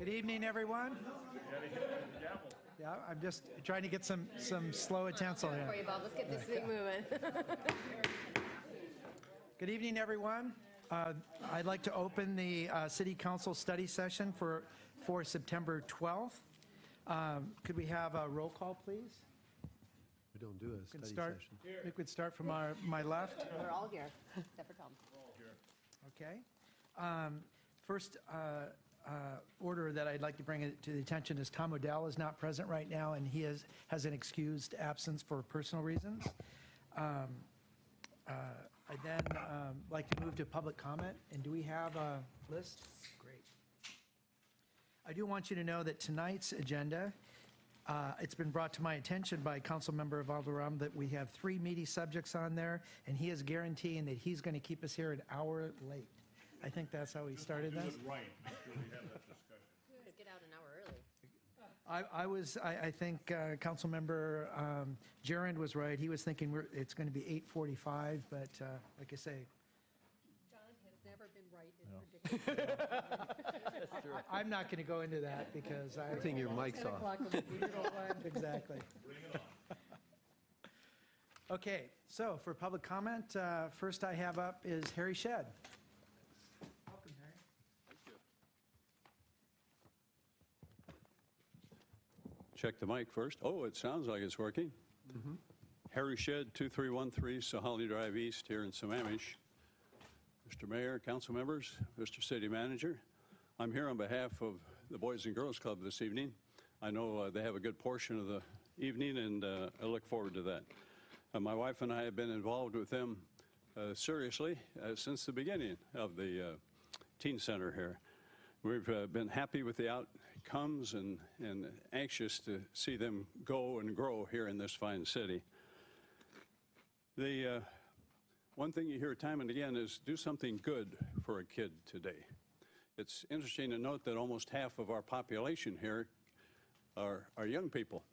Good evening, everyone. Yeah, I'm just trying to get some slow utensil For here. you, Bob. Let's get this thing moving. Good evening, everyone. I'd like to open the City Council study session for September 12th. Could we have a roll call, please? We don't do a study Start. session. We could start from my left. We're all here, except for Tom. Okay. First order that I'd like to bring it to the attention is Tom O'Dell is not present right now, and he has an excused absence for personal reasons. I'd then like to move to public comment. And do we have a list? Great. I do want you to know that tonight's agenda, it's been brought to my attention by Councilmember Valderrama that we have 3 meaty subjects on there, and he is guaranteeing that he's going to keep us here an hour late. I think that's how he started this. Right. Make sure we have that discussion. Let's get out an hour early. I think Councilmember Gerand was right. He was thinking it's going to be 8:45, but like I say, John has never been right in predicting. I'm not going to go into that because I think your mic's 10 off. o'clock will be here till 1. Exactly. Bring it on. Okay, so for public comment, first I have up is Harry Shedd. Welcome, Harry. Check the mic first. Oh, it sounds like it's working. Harry Shedd, 2313 Sahalee Drive East here in Sammamish. Mr. Mayor, council members, Mr. City Manager, I'm here on behalf of the Boys and Girls Club this evening. I know they have a good portion of the evening, and I look forward to that. My wife and I have been involved with them seriously since the beginning of the teen center here. We've been happy with the outcomes and anxious to see them go and grow here in this fine city. The one thing you hear time and again is do something good for a kid today. It's interesting to note that almost half of our population here are young people.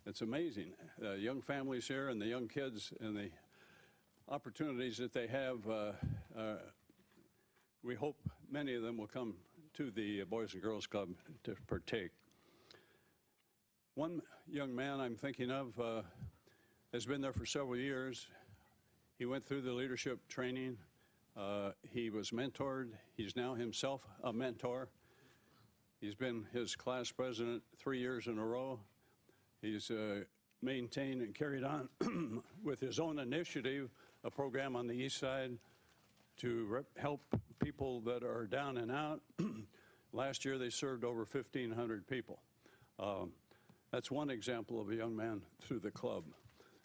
It's amazing. Young families here and the young kids and the opportunities that they have, we hope many of them will come to the Boys and Girls Club to partake. One young man I'm thinking of has been there for several years. He went through the leadership training. He was mentored. He's now himself a mentor. He's been his class president 3 years in a row. He's maintained and carried on with his own initiative a program on the east side to help people that are down and out. Last year they served over 1,500 people. That's one example of a young man through the club.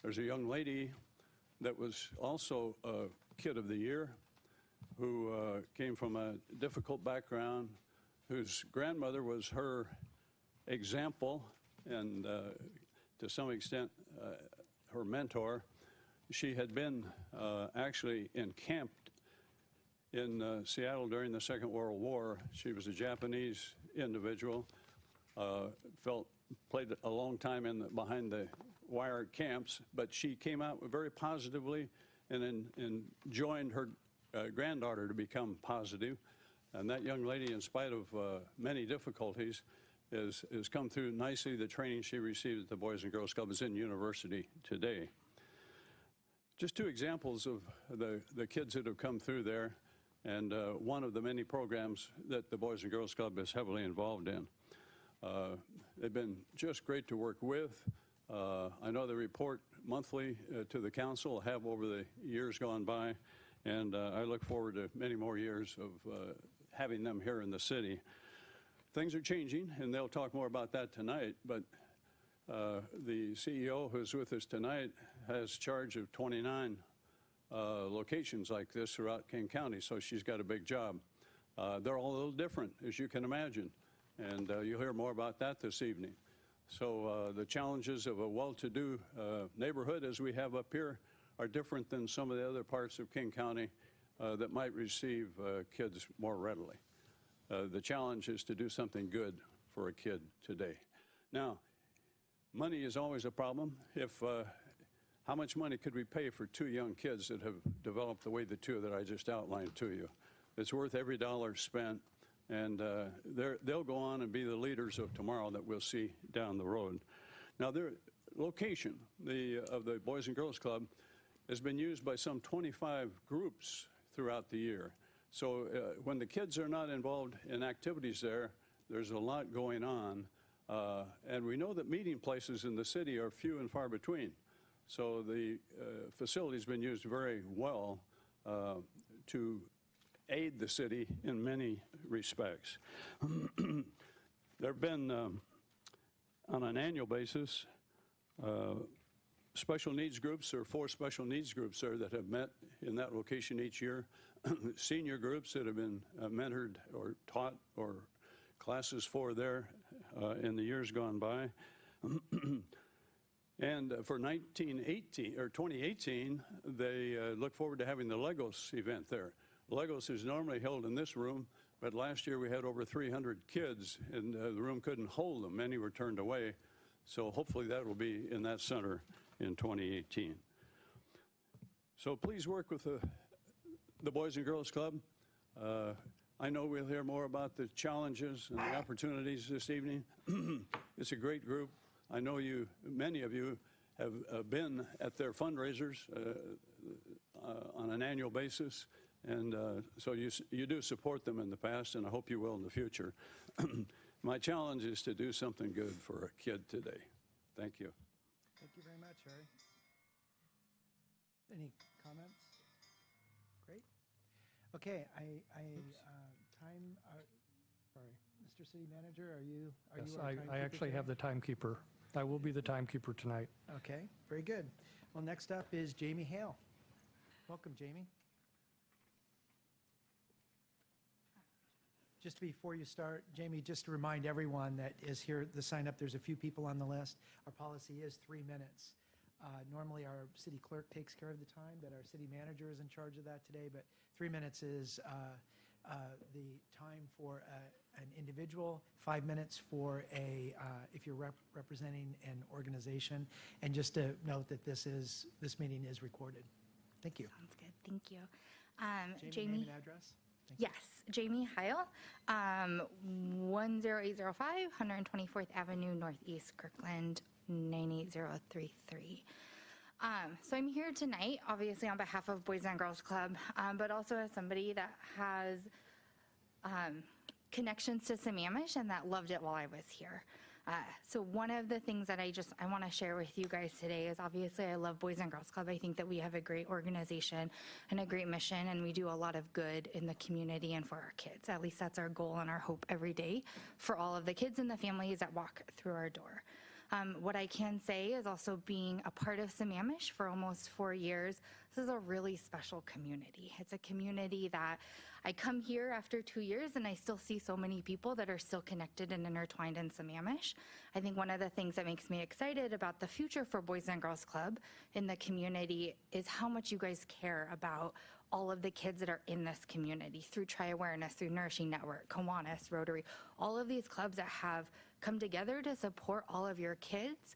There's a young lady that was also a Kid of the Year who came from a difficult background, whose grandmother was her example and to some extent her mentor. She had been actually encamped in Seattle during the Second World War. She was a Japanese individual, played a long time behind the wire camps, but she came out very positively and joined her granddaughter to become positive. And that young lady, in spite of many difficulties, has come through nicely. The training she received at the Boys and Girls Club is in university today. Just 2 examples of the kids that have come through there, and one of the many programs that the Boys and Girls Club is heavily involved in. They've been just great to work with. I know they report monthly to the council, have over the years gone by, and I look forward to many more years of having them here in the city. Things are changing, and they'll talk more about that tonight, but the CEO who's with us tonight has charge of 29 locations like this throughout King County, so she's got a big job. They're all a little different, as you can imagine, and you'll hear more about that this evening. So the challenges of a well-to-do neighborhood, as we have up here, are different than some of the other parts of King County that might receive kids more readily. The challenge is to do something good for a kid today. Now, money is always a problem. How much money could we pay for 2 young kids that have developed the way the 2 that I just outlined to you? It's worth every dollar spent. and they'll go on and be the leaders of tomorrow that we'll see down the road. Now, their location of the Boys and Girls Club has been used by some 25 groups throughout the year. So when the kids are not involved in activities there, there's a lot going on. And we know that meeting places in the city are few and far between. So the facility's been used very well to aid the city in many respects. There have been, on an annual basis, special needs groups. There are 4 special needs groups there that have met in that location each year. Senior groups that have been mentored or taught or classes for there in the years gone by. And for 2018, they look forward to having the Legos event there. Legos is normally held in this room, but last year we had over 300 kids, and the room couldn't hold them. Many were turned away. So hopefully that will be in that center in 2018. So please work with the Boys and Girls Club. I know we'll hear more about the challenges and the opportunities this evening. It's a great group. I know many of you have been at their fundraisers on an annual basis, and so you do support them in the past, and I hope you will in the future. My challenge is to do something good for a kid today. Thank you. Thank you very much, Harry. Any comments? Great. Okay, sorry, Mr. City Manager, are you Yes, our timekeeper I actually have today? the timekeeper. I will be the timekeeper tonight. Okay, very good. Well, next up is Jamie Hale. Welcome, Jamie. Just before you start, Jamie, just to remind everyone that is here, the sign up, there's a few people on the list. Our policy is 3 minutes. Normally, our city clerk takes care of the time, but our city manager is in charge of that today. But 3 minutes is the time for an individual, 5 minutes for if you're representing an organization. And just to note that this meeting is recorded. Thank you. Sounds good. Thank you. Jamie, name and address? Thank you. Yes, Jamie Heil, 10805 124th Avenue Northeast, Kirkland, 98033. So I'm here tonight, obviously on behalf of Boys and Girls Club, but also as somebody that has connections to Sammamish and that loved it while I was here. So one of the things that I want to share with you guys today is obviously I love Boys and Girls Club. I think that we have a great organization and a great mission, and we do a lot of good in the community and for our kids. At least that's our goal and our hope every day for all of the kids and the families that walk through our door. What I can say is also being a part of Sammamish for almost 4 years, this is a really special community. It's a community that I come here after 2 years and I still see so many people that are still connected and intertwined in Sammamish. I think one of the things that makes me excited about the future for Boys and Girls Club in the community is how much you guys care about all of the kids that are in this community through Tri-Awareness, through Nourishing Network, Kiwanis, Rotary, all of these clubs that have come together to support all of your kids.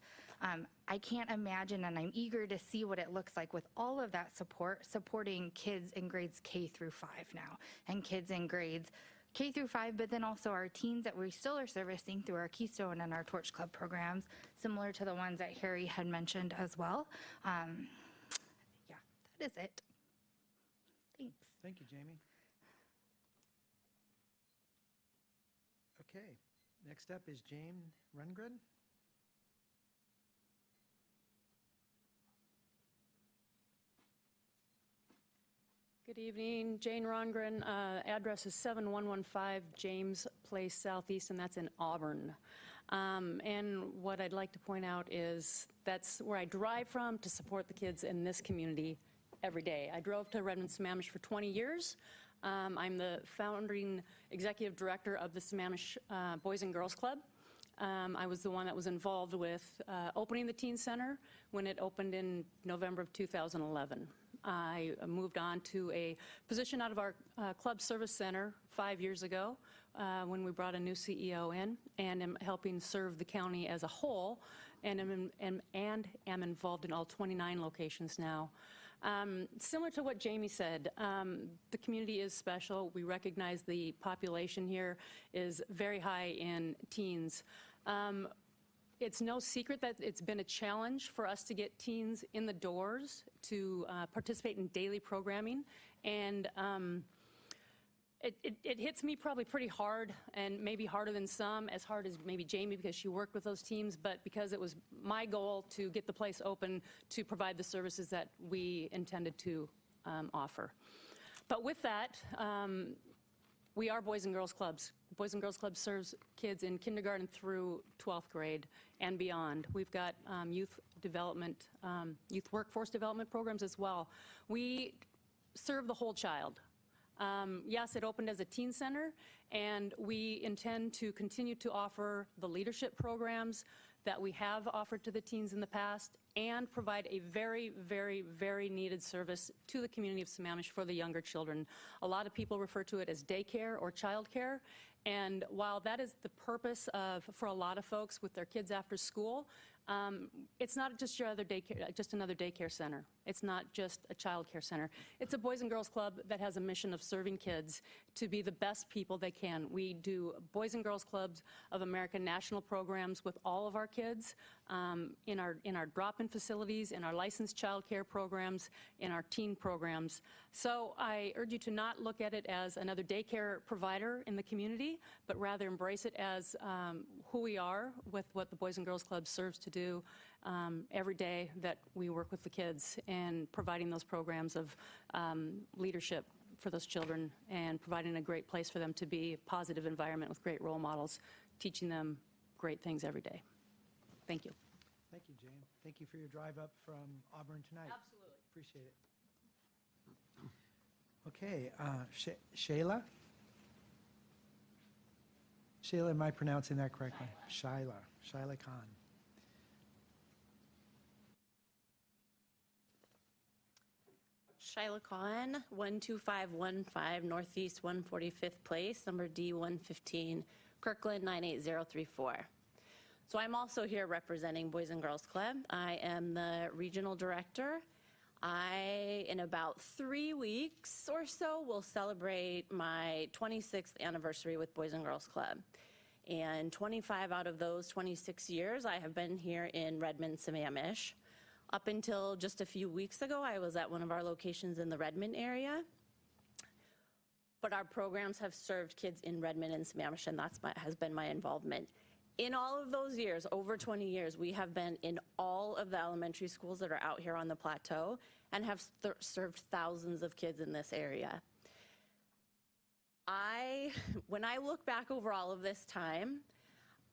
I can't imagine, and I'm eager to see what it looks like with all of that support, supporting kids in grades K through 5 now, and kids in grades K through 5, but then also our teens that we still are servicing through our Keystone and our Torch Club programs, similar to the ones that Harry had mentioned as well. Yeah, that is it. Thanks. Thank you, Jamie. Okay, next up is Jane Rundgren. Good evening, Jane Rongren. Address is 7115 James Place Southeast, and that's in Auburn. And what I'd like to point out is that's where I drive from to support the kids in this community every day. I drove to Redmond Sammamish for 20 years. I'm the founding executive director of the Sammamish Boys and Girls Club. I was the one that was involved with opening the teen center when it opened in November of 2011. I moved on to a position out of our club service center 5 years ago when we brought a new CEO in, and am helping serve the county as a whole, and am involved in all 29 locations now. Similar to what Jamie said, the community is special. We recognize the population here is very high in teens. It's no secret that it's been a challenge for us to get teens in the doors to participate in daily programming. And it hits me probably pretty hard, and maybe harder than some, as hard as maybe Jamie because she worked with those teams, but because it was my goal to get the place open to provide the services that we intended to offer. But with that, we are Boys and Girls Clubs. Boys and Girls Clubs serves kids in kindergarten through 12th grade and beyond. We've got youth development, youth workforce development programs as well. We serve the whole child. Yes, it opened as a teen center, and we intend to continue to offer the leadership programs that we have offered to the teens in the past and provide a very, very, very needed service to the community of Sammamish for the younger children. A lot of people refer to it as daycare or childcare, and while that is the purpose for a lot of folks with their kids after school, it's not just your other daycare, just another daycare center. It's not just a child care center. It's a Boys and Girls Club that has a mission of serving kids to be the best people they can. We do Boys and Girls Clubs of America national programs with all of our kids in our drop-in facilities, in our licensed child care programs, in our teen programs. So I urge you to not look at it as another daycare provider in the community, but rather embrace it as who we are with what the Boys and Girls Club serves to do every day that we work with the kids and providing those programs of leadership for those children and providing a great place for them to be, a positive environment with great role models, teaching them great things every day. Thank you. Thank you, Jane. Thank you for your drive up from Auburn tonight. Absolutely. Appreciate it. Okay, Shayla? Shayla, am I pronouncing that correctly? Shyla Khan. Shyla Khan, 12515 Northeast 145th Place, number D115, Kirkland 98034. So I'm also here representing Boys and Girls Club. I am the regional director. In about 3 weeks or so, will celebrate my 26th anniversary with Boys and Girls Club. And 25 out of those 26 years, I have been here in Redmond, Sammamish. Up until just a few weeks ago, I was at one of our locations in the Redmond area. But our programs have served kids in Redmond and Sammamish, and that's has been my involvement. In all of those years, over 20 years, we have been in all of the elementary schools that are out here on the plateau and have served thousands of kids in this area. When I look back over all of this time,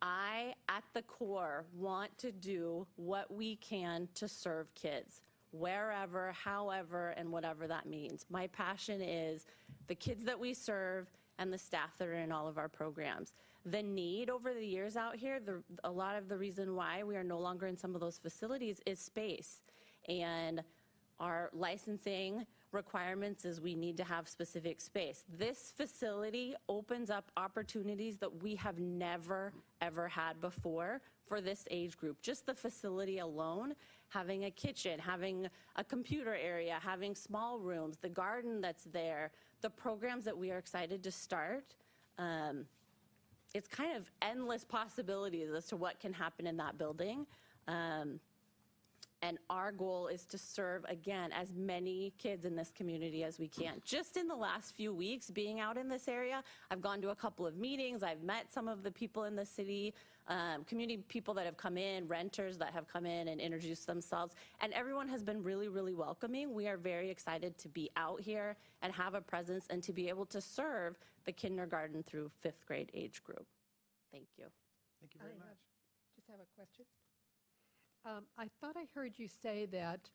I, at the core, want to do what we can to serve kids, wherever, however, and whatever that means. My passion is the kids that we serve and the staff that are in all of our programs. The need over the years out here, a lot of the reason why we are no longer in some of those facilities is space. And our licensing requirements is we need to have specific space. This facility opens up opportunities that we have never, ever had before for this age group. Just the facility alone, having a kitchen, having a computer area, having small rooms, the garden that's there, the programs that we are excited to start. It's kind of endless possibilities as to what can happen in that building. And our goal is to serve, again, as many kids in this community as we can. Just in the last few weeks being out in this area, I've gone to a couple of meetings. I've met some of the people in the city, community people that have come in, renters that have come in and introduced themselves. And everyone has been really, really welcoming. We are very excited to be out here and have a presence and to be able to serve the kindergarten through 5th grade age group. Thank you. Thank you very much. Just have a question. I thought I heard you say that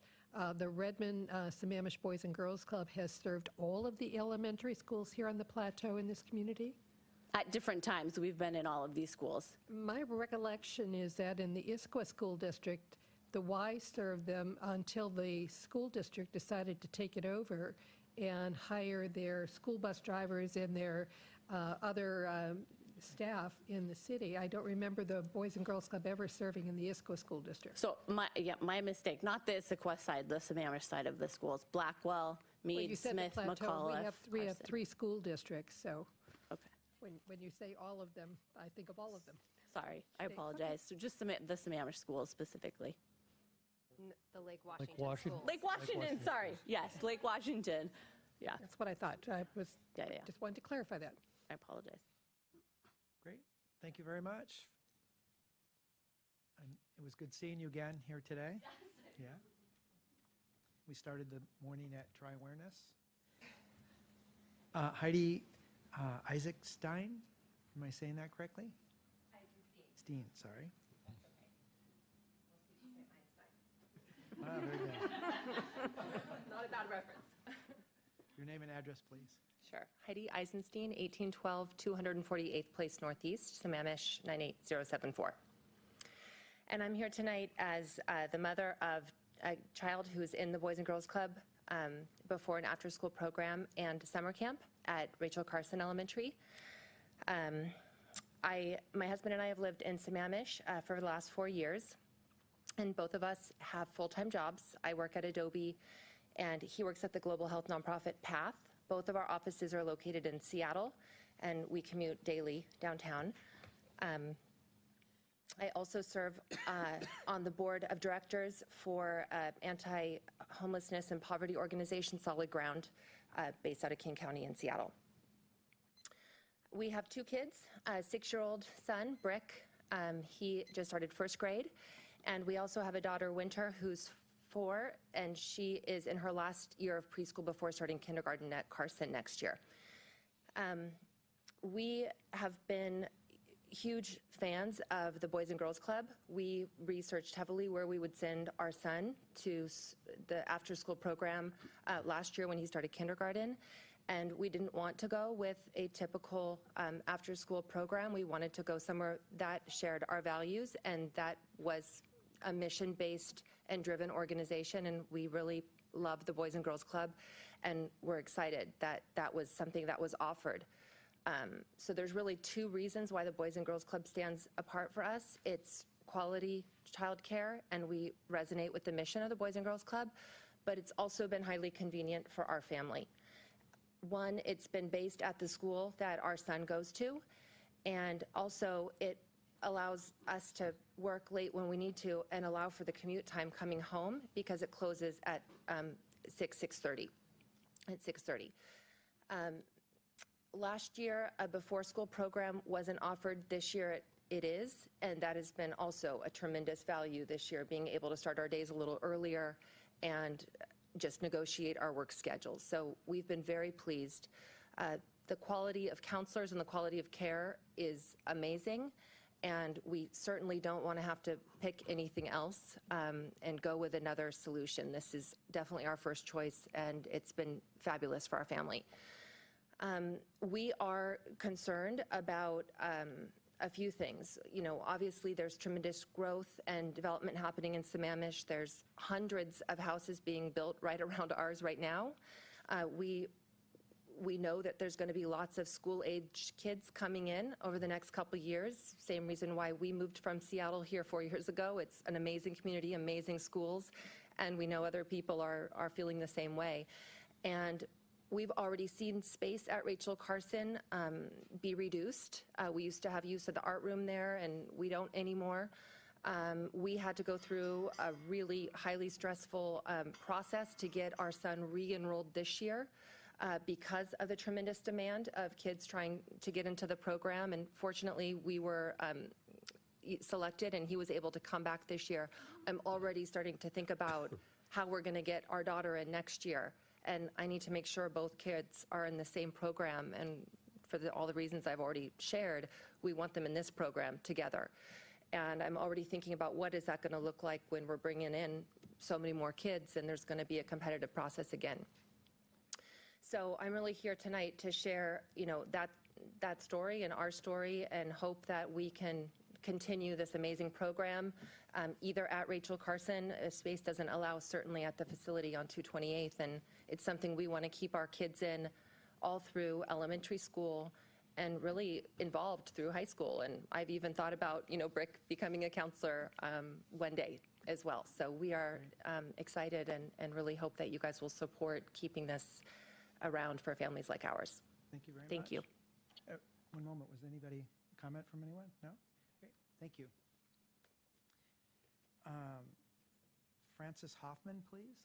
the Redmond Sammamish Boys and Girls Club has served all of the elementary schools here on the plateau in this community? At different times, we've been in all of these schools. My recollection is that in the Issaquah School District, the Y served them until the school district decided to take it over and hire their school bus drivers and their other staff in the city. I don't remember the Boys and Girls Club ever serving in the ISCO school district. So my mistake, not the Issaquah side, the Sammamish side of the schools, Blackwell, Well, Meade, you said the Smith, plateau. McAuliffe, We have Carson. 3 school districts, so Okay, when you say all of them, I think of all of them. sorry, I apologize. So just the Sammamish schools specifically. The Lake Washington Washington. schools. Lake Washington, sorry. Yes, Lake Washington. Yeah, That's what I thought. I was, yeah. just wanted to clarify that. I apologize. Great. Thank you very much. And it was good seeing you again here today. Yeah. We started the morning at Try Awareness. Heidi Isaacstein, am I saying that correctly? Steen, sorry. Ah, very good. Not a bad reference. Your name and address, please. Sure. Heidi Eisenstein, 1812 248th Place Northeast, Sammamish 98074. And I'm here tonight as the mother of a child who's in the Boys and Girls Club before and after school program and summer camp at Rachel Carson Elementary. My husband and I have lived in Sammamish for the last 4 years, and both of us have full-time jobs. I work at Adobe, and he works at the global health nonprofit PATH. Both of our offices are located in Seattle, and we commute daily downtown. I also serve on the board of directors for anti-homelessness and poverty organization Solid Ground, based out of King County in Seattle. We have 2 kids, a 6-year-old son, Brick. He just started 1st grade. And we also have a daughter, Winter, who's 4, and she is in her last year of preschool before starting kindergarten at Carson next year. We have been huge fans of the Boys and Girls Club. We researched heavily where we would send our son to the after-school program last year when he started kindergarten, and we didn't want to go with a typical after-school program. We wanted to go somewhere that shared our values, and that was a mission-based and driven organization, and we really love the Boys and Girls Club, and we're excited that that was something that was offered. So there's really 2 reasons why the Boys and Girls Club stands apart for us. It's quality childcare, and we resonate with the mission of the Boys and Girls Club, but it's also been highly convenient for our family. One, it's been based at the school that our son goes to, and also it allows us to work late when we need to and allow for the commute time coming home because it closes at 6:30. At 6:30. Last year, a before-school program wasn't offered. This year, it is, and that has been also a tremendous value this year, being able to start our days a little earlier and just negotiate our work schedules. So we've been very pleased. The quality of counselors and the quality of care is amazing, and we certainly don't want to have to pick anything else and go with another solution. This is definitely our first choice, and it's been fabulous for our family. We are concerned about a few things. You know, obviously there's tremendous growth and development happening in Sammamish. There's hundreds of houses being built right around ours right now. We know that there's going to be lots of school-age kids coming in over the next couple years. Same reason why we moved from Seattle here 4 years ago. It's an amazing community, amazing schools, and we know other people are feeling the same way. And we've already seen space at Rachel Carson be reduced. We used to have use of the art room there, and we don't anymore. We had to go through a really highly stressful process to get our son re-enrolled this year because of the tremendous demand of kids trying to get into the program. And fortunately, we were selected, and he was able to come back this year. I'm already starting to think about how we're going to get our daughter in next year. And I need to make sure both kids are in the same program. And for all the reasons I've already shared, we want them in this program together. And I'm already thinking about what is that going to look like when we're bringing in so many more kids and there's going to be a competitive process again. So I'm really here tonight to share, you know, that story and our story, and hope that we can continue this amazing program, either at Rachel Carson. Space doesn't allow, certainly at the facility on 228th, and it's something we want to keep our kids in all through elementary school and really involved through high school. And I've even thought about, Brick becoming a counselor one day as well. So we are excited and really hope that you guys will support keeping this around for families like ours. Thank you very much. Thank you. One moment, was anybody, comment from anyone? No? Great, thank you. Francis Hoffman, please.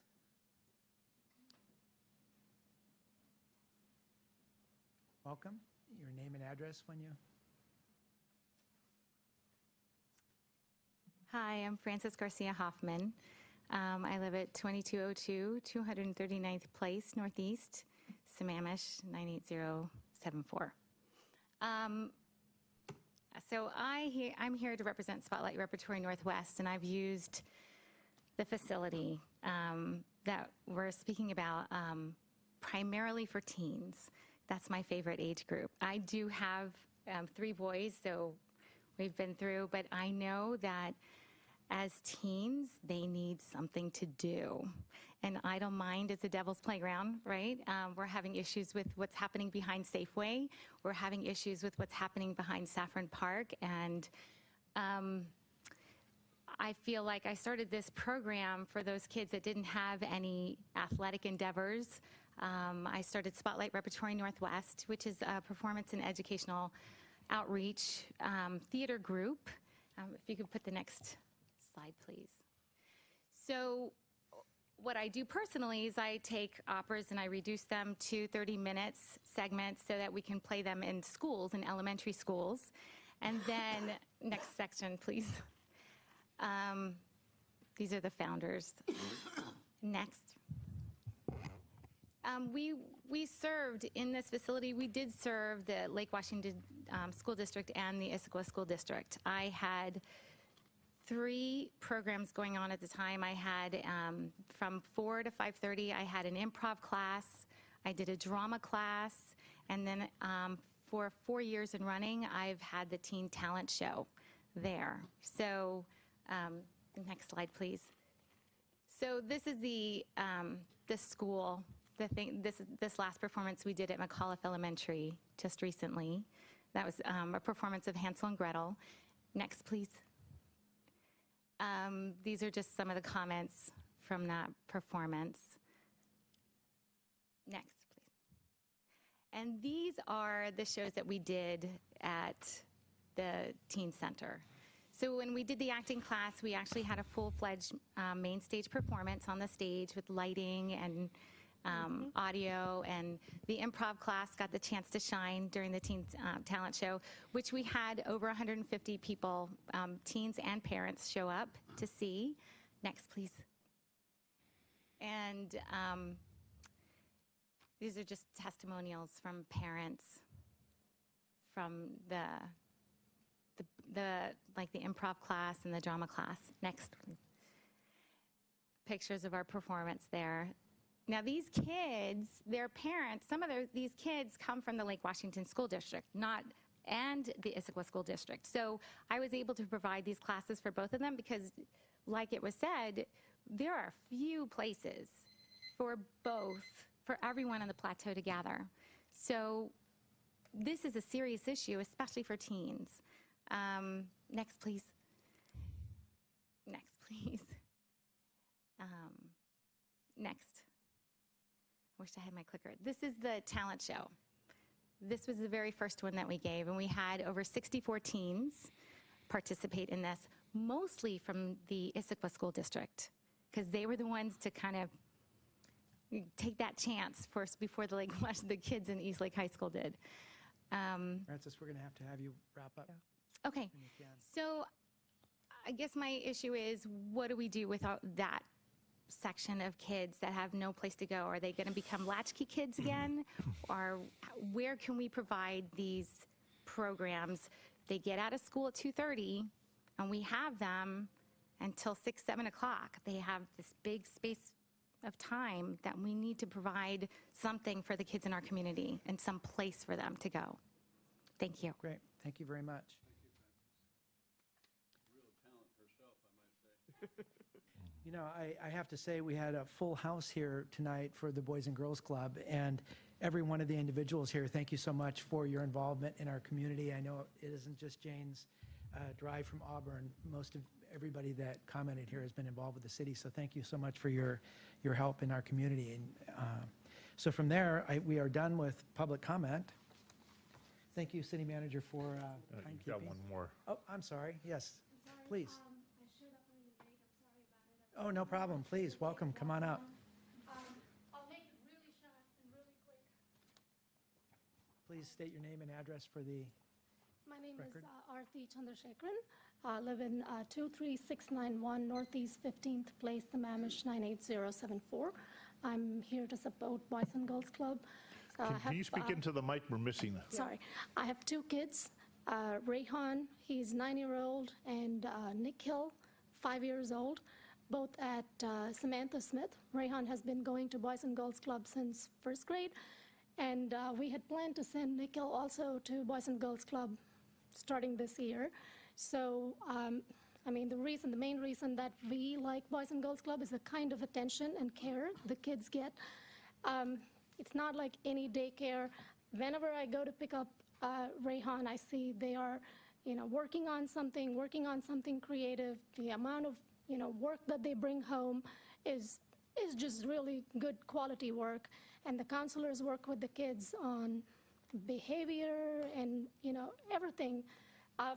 Welcome. Your name and address when you... Hi, I'm Frances Garcia Hoffman. I live at 2202 239th Place Northeast, Sammamish 98074. So I'm here to represent Spotlight Repertory Northwest, and I've used the facility that we're speaking about primarily for teens. That's my favorite age group. I do have 3 boys, so we've been through, but I know that as teens, they need something to do. An idle mind is a devil's playground, right? We're having issues with what's happening behind Safeway. We're having issues with what's happening behind Saffron Park. And I feel like I started this program for those kids that didn't have any athletic endeavors. I started Spotlight Repertory Northwest, which is a performance and educational outreach theater group. If you could put the next slide, please. So what I do personally is I take operas and I reduce them to 30 minutes segments so that we can play them in schools, in elementary schools. And then, next section, please. These are the founders. Next. We served in this facility, we did serve the Lake Washington School District and the Issaquah School District. I had 3 programs going on at the time. I had from 4 to 5:30, I had an improv class, I did a drama class, and then for 4 years in running, I've had the Teen Talent Show there. So, next slide, please. So this is the school. This last performance we did at McAuliffe Elementary just recently. That was a performance of Hansel and Gretel. Next, please. These are just some of the comments from that performance. Next, please. And these are the shows that we did at the Teen Center. So when we did the acting class, we actually had a full-fledged main stage performance on the stage with lighting and audio, and the improv class got the chance to shine during the Teen Talent Show, which we had over 150 people, teens and parents, show up to see. Next, please. And these are just testimonials from parents from the improv class and the drama class. Next, please. Pictures of our performance there. Now these kids, their parents, these kids come from the Lake Washington School District, and the Issaquah School District. So I was able to provide these classes for both of them because, like it was said, there are few places for everyone on the plateau to gather. So this is a serious issue, especially for teens. Next, please. Next, please. Next. I wish I had my clicker. This is the talent show. This was the very first one that we gave, and we had over 64 teens participate in this, mostly from the Issaquah School District, because they were the ones to kind of take that chance first before the kids in East Lake High School did. Francis, we're going to have you wrap up. Okay. So I guess my issue is, what do we do without that section of kids that have no place to go? Are they going to become latchkey kids again? Or where can we provide these programs? They get out of school at 2:30, and we have them until 6, 7 o'clock. They have this big space of time that we need to provide something for the kids in our community and some place for them to go. Thank you. Great. Thank you very much. Real talent herself, I might say. You know, I have to say we had a full house here tonight for the Boys and Girls Club, and every one of the individuals here, thank you so much for your involvement in our community. I know it isn't just Jane's drive from Auburn. Most of everybody that commented here has been involved with the city, so thank you so much for your help in our community. And so from there, we are done with public comment. Thank you, City Manager, for You've got timekeeping. one more. Oh, I'm sorry. Yes, please. Oh, no problem. Please, welcome. Come on up. I'll make it really short and really quick. Please state your name and address for the My name record. is Arti Chandrasekharan. I live in 23691 Northeast 15th Place, Sammamish 98074. I'm here to support Boys and Girls Club. Can you speak into the mic? We're missing. Sorry. I have two kids, Rayhan, he's 9-year-old, and Nikhil, 5 years old, both at Samantha Smith. Rayhan has been going to Boys and Girls Club since first grade, and we had planned to send Nikhil also to Boys and Girls Club starting this year. So, I mean, the main reason that we like Boys and Girls Club is the kind of attention and care the kids get. It's not like any daycare. Whenever I go to pick up Rayhan, I see they are, working on something creative. The amount of, work that they bring home is just really good quality work. And the counselors work with the kids on behavior and, everything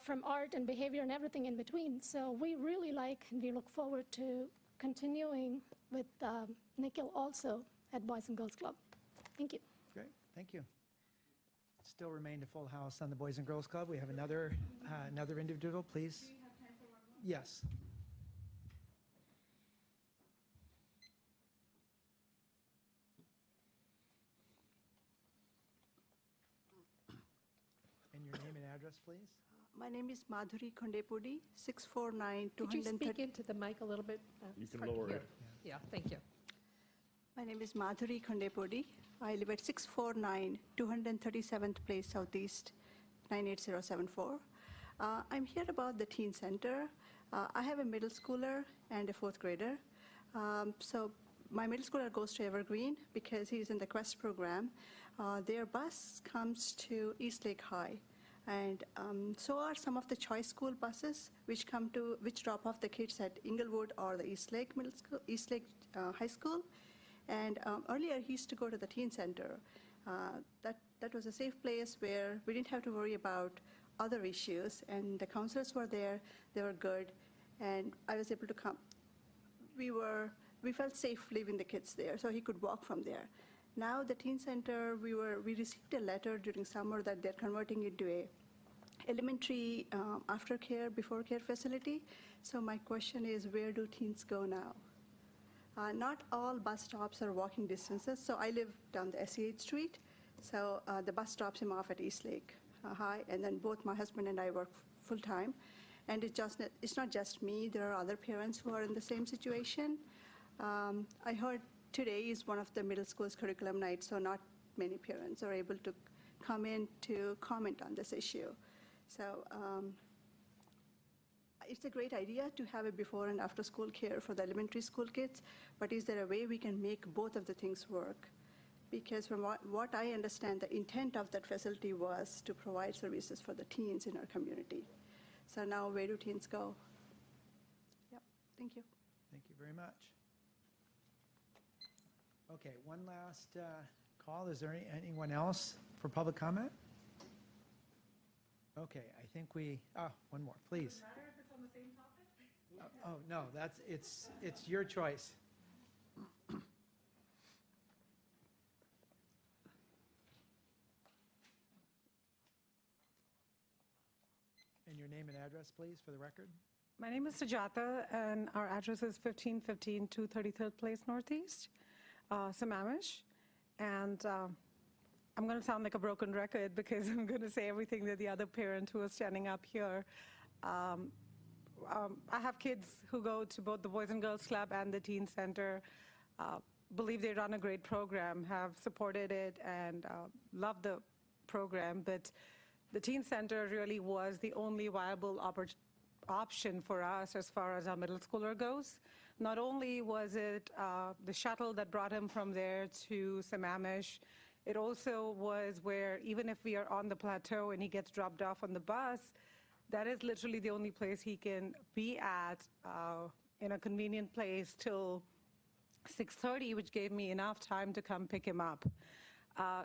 from art and behavior and everything in between. So we really like, and we look forward to continuing with Nikhil also at Boys and Girls Club. Thank you. Great, thank you. Still remained a full house on the Boys and Girls Club. We have another individual, please. Do you have time for one more? Yes. And your name and address, please? My name is Madhuri Khondepudi, 649 Could you speak 230. into the mic a little bit? You It's can hard to lower hear. it. Yeah, thank you. My name is Madhuri Khondepudi. I live at 649 237th Place Southeast, 98074. I'm here about the teen center. I have a middle schooler and a fourth grader. So my middle schooler goes to Evergreen because he's in the Quest program. Their bus comes to Eastlake High. And so are some of the choice school buses, which drop off the kids at Inglewood or the Eastlake Middle School, Eastlake High School. And earlier, he used to go to the teen center. That was a safe place where we didn't have to worry about other issues. And the counselors were there; they were good, and I was able to come. We felt safe leaving the kids there, so he could walk from there. Now the teen center, we received a letter during summer that they're converting it to a elementary aftercare, before care facility. So my question is, where do teens go now? Not all bus stops are walking distances. So I live down the SEH Street. So the bus drops him off at Eastlake High, and then both my husband and I work full time. And it's not just me. There are other parents who are in the same situation. I heard today is one of the middle school's curriculum nights, so not many parents are able to come in to comment on this issue. So it's a great idea to have a before and after school care for the elementary school kids, but is there a way we can make both of the things work? Because from what I understand, the intent of that facility was to provide services for the teens in our community. So now where do teens go? Yep, thank you. Thank you very much. Okay, one last call. Is there anyone else for public comment? Okay, I think one more, please. Does it matter if it's on the same topic? Oh, no, it's your choice. And your name and address, please, for the record. My name is Sujata, and our address is 1515 233rd Place Northeast, Sammamish. And I'm going to sound like a broken record because I'm going to say everything that the other parent who was standing up here. I have kids who go to both the Boys and Girls Club and the Teen Center. Believe they run a great program, have supported it, and love the program. But the Teen Center really was the only viable option for us as far as our middle schooler goes. Not only was it the shuttle that brought him from there to Sammamish, It also was where even if we are on the plateau and he gets dropped off on the bus, that is literally the only place he can be at in a convenient place till 6:30, which gave me enough time to come pick him up.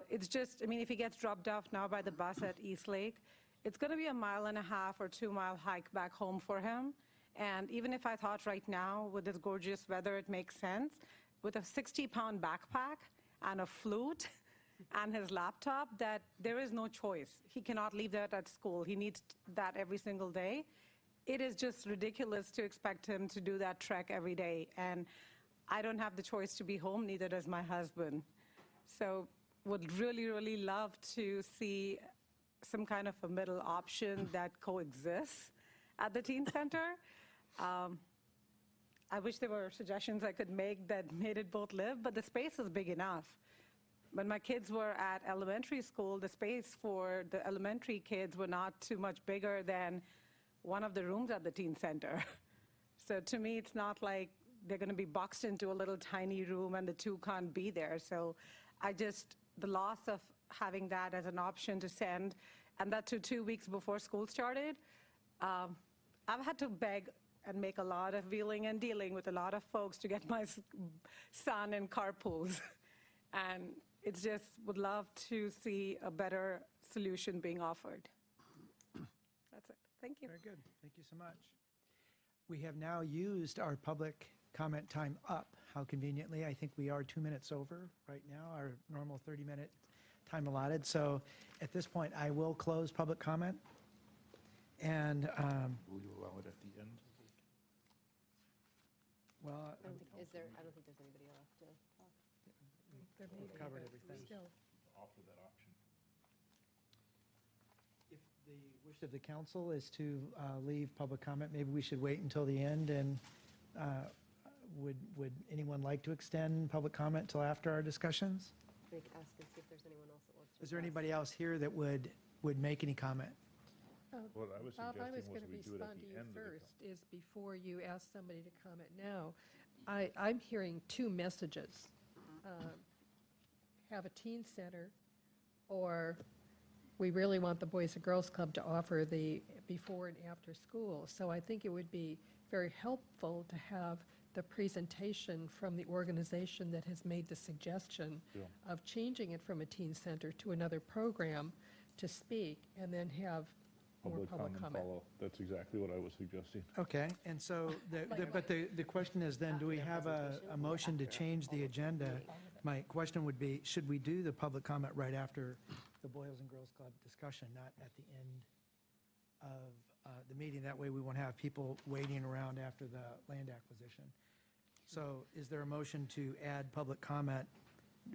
It's just, I mean, if he gets dropped off now by the bus at Eastlake, it's going to be a 1.5 or 2-mile hike back home for him. And even if I thought right now, with this gorgeous weather, it makes sense, with a 60-pound backpack and a flute and his laptop, that there is no choice. He cannot leave that at school. He needs that every single day. It is just ridiculous to expect him to do that trek every day. And I don't have the choice to be home, neither does my husband. So would really, really love to see some kind of a middle option that coexists at the teen center. I wish there were suggestions I could make that made it both live, but the space is big enough. When my kids were at elementary school, the space for the elementary kids were not too much bigger than one of the rooms at the teen center. So to me, it's not like they're going to be boxed into a little tiny room and the two can't be there. So the loss of having that as an option to send, and that to 2 weeks before school started, I've had to beg and make a lot of wheeling and dealing with a lot of folks to get my son in carpools. And it's just, would love to see a better solution being offered. That's it. Thank you. Very good. Thank you so much. We have now used our public comment time up. How conveniently, I think we are 2 minutes over right now, our normal 30-minute time allotted. So at this point, I will close public comment. And, Will you allow it at the end? well, I don't think there's anybody left to talk. we've covered everything. Offer that option. If the wish of the council is to leave public comment, maybe we should wait until the end. And would anyone like to extend public comment till after our discussions? We could ask and see if there's anyone else that wants to. Is there anybody else here that would make any comment? What I was Bob, I was suggesting going was to we do it at respond to the you end of the first, is before you ask somebody to comment now, I'm hearing two messages. Have a teen center, or we really want the Boys and Girls Club to offer the before and after school. So I think it would be very helpful to have the presentation from the organization that has made the suggestion of changing it from a teen center to another program to speak, and then have more public comment. follow. That's exactly what I was suggesting. Okay, and so, the question is then, do we have a motion to change the agenda? My question would be, should we do the public comment right after the Boys and Girls Club discussion, not at the end of the meeting? That way we won't have people waiting around after the land acquisition. So is there a motion to add public comment?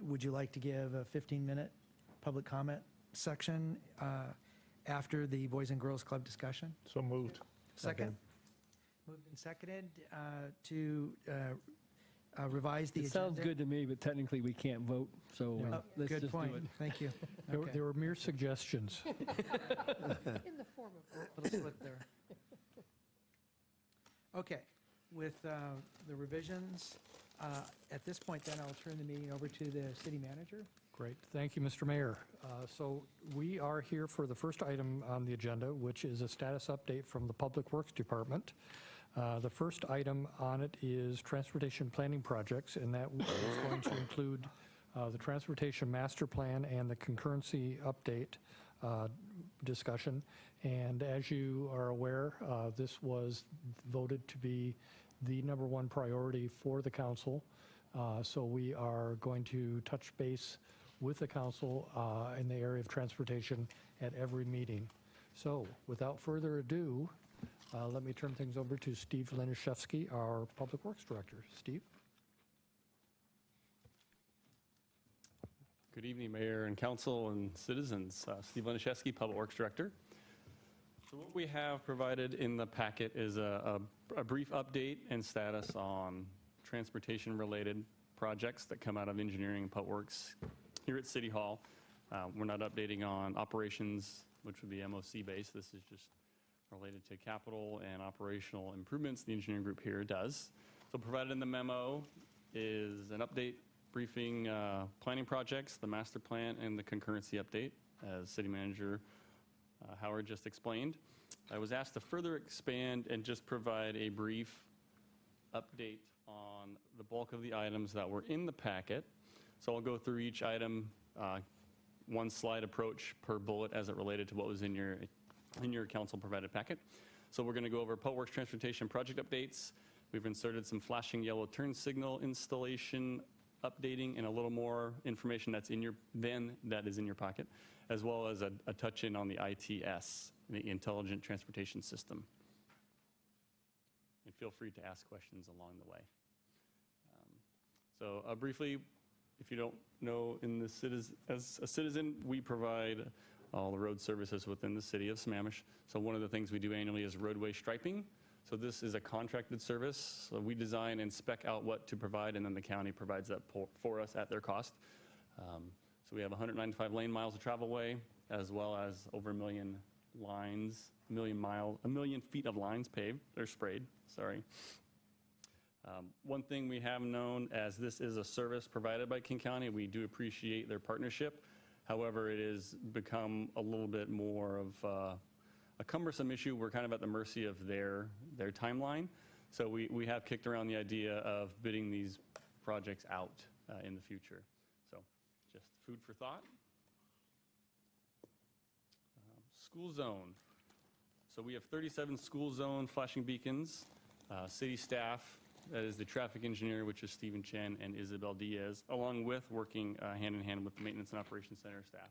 Would you like to give a 15-minute public comment section after the Boys and Girls Club discussion? So moved. Second? Moved and seconded to revise the It agenda. sounds good to me, but technically we can't vote, so Oh, let's good just point. do it. Thank you. They Okay. were mere suggestions. In the form of. Little slip there. Okay, with the revisions, at this point then, I'll turn the meeting over to the city manager. Great. Thank you, Mr. Mayor. So we are here for the first item on the agenda, which is a status update from the Public Works Department. The first item on it is transportation planning projects, and that is going to include the transportation master plan and the concurrency update discussion. And as you are aware, this was voted to be the number one priority for the council. So we are going to touch base with the council in the area of transportation at every meeting. So without further ado, let me turn things over to Steve Leniszewski, our Public Works Director. Steve? Good evening, Mayor and Council and citizens. Steve Leniszewski, Public Works Director. So what we have provided in the packet is a brief update and status on transportation-related projects that come out of engineering and public works here at City Hall. We're not updating on operations, which would be MOC-based. This is just related to capital and operational improvements the engineering group here does. So provided in the memo is an update briefing planning projects, the master plan, and the concurrency update, as City Manager Howard just explained. I was asked to further expand and just provide a brief update on the bulk of the items that were in the packet. So I'll go through each item, one slide approach per bullet as it related to what was in your council provided packet. So we're going to go over Public Works Transportation project updates. We've inserted some flashing yellow turn signal installation updating and a little more information that is in your pocket, as well as a touch in on the ITS, the Intelligent Transportation System. And feel free to ask questions along the way. So briefly, if you don't know, as a citizen, we provide all the road services within the city of Sammamish. So one of the things we do annually is roadway striping. So this is a contracted service. So we design and spec out what to provide, and then the county provides that for us at their cost. So we have 195 lane miles of travelway, as well as over a million feet of lines paved or sprayed. Sorry. One thing we have known, as this is a service provided by King County, we do appreciate their partnership. However, it has become a little bit more of a cumbersome issue. We're kind of at the mercy of their timeline. So we have kicked around the idea of bidding these projects out in the future. So just food for thought. School zone. So we have 37 school zone flashing beacons. City staff, that is the traffic engineer, which is Stephen Chen and Isabel Diaz, along with working hand in hand with the Maintenance and Operations Center staff.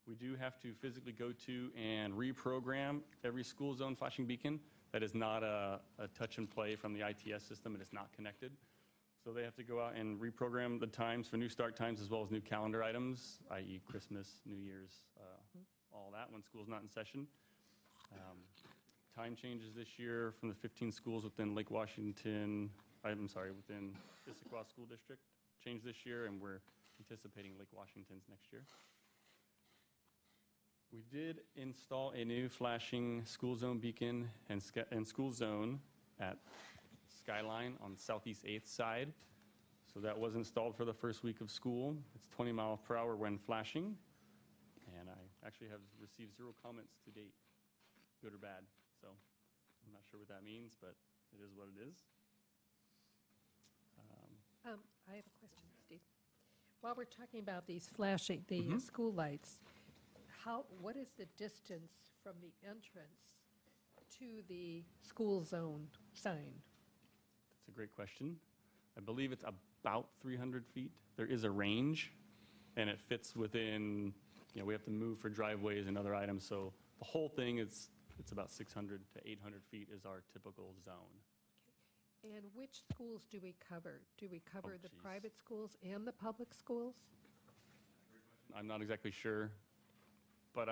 We do have to physically go to and reprogram every school zone flashing beacon. That is not a touch and play from the ITS system. It is not connected. So they have to go out and reprogram the times for new start times, as well as new calendar items, i.e. Christmas, New Year's, all that when school's not in session. Time changes this year from the 15 schools within Lake Washington, within Issaquah School District changed this year, and we're anticipating Lake Washington's next year. We did install a new flashing school zone beacon and school zone at Skyline on Southeast 8th side. So that was installed for the first week of school. It's 20 miles per hour when flashing. And I actually have received 0 comments to date, good or bad. So I'm not sure what that means, but it is what it is. I have a question, Steve. While we're talking about these flashing, the school lights, what is the distance from the entrance to the school zone sign? That's a great question. I believe it's about 300 feet. There is a range, and it fits within, we have to move for driveways and other items. So the whole thing it's about 600 to 800 feet is our typical zone. Okay. And which schools do we cover? Do we cover the private schools and the public schools? I'm not exactly sure, but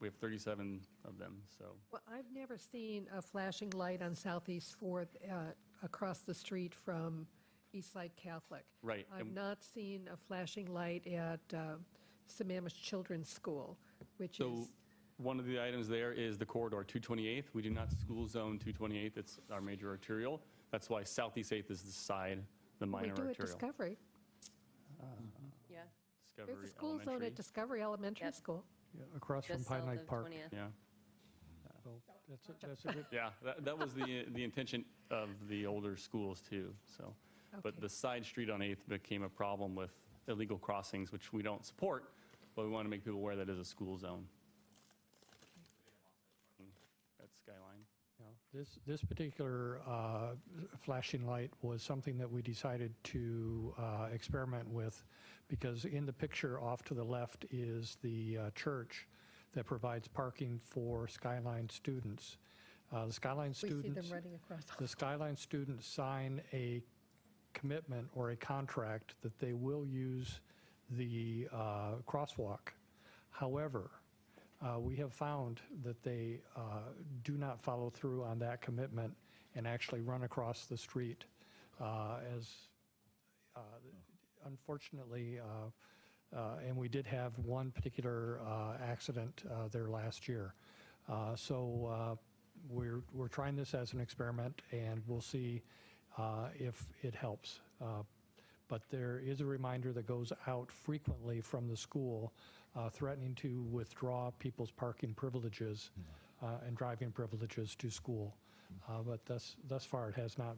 we have 37 of them, so. Well, I've never seen a flashing light on Southeast 4th across the street from Eastside Catholic. Right. I've not seen a flashing light at Sammamish Children's School, which is... One of the items there is the corridor 228th. We do not school zone 228th. It's our major arterial. That's why Southeast 8th is the side, the minor arterial. We do at Discovery. Yeah. Discovery There's a school zone at Discovery Elementary School. Yeah, across from Just Pine south Lake of Park. 20th. Yeah. So that's a good, Yeah, that was the intention of the older schools too, so. But Okay. the side street on 8th became a problem with illegal crossings, which we don't support, but we want to make people aware that is a school zone. That's Skyline. yeah. This particular flashing light was something that we decided to experiment with, because in the picture off to the left is the church that provides parking for Skyline students. The Skyline We see students, them running across. the Skyline students sign a commitment or a contract that they will use the crosswalk. However, we have found that they do not follow through on that commitment and actually run across the street unfortunately, and we did have one particular accident there last year. So we're trying this as an experiment, and we'll see if it helps. but there is a reminder that goes out frequently from the school threatening to withdraw people's parking privileges and driving privileges to school. But thus far, it has not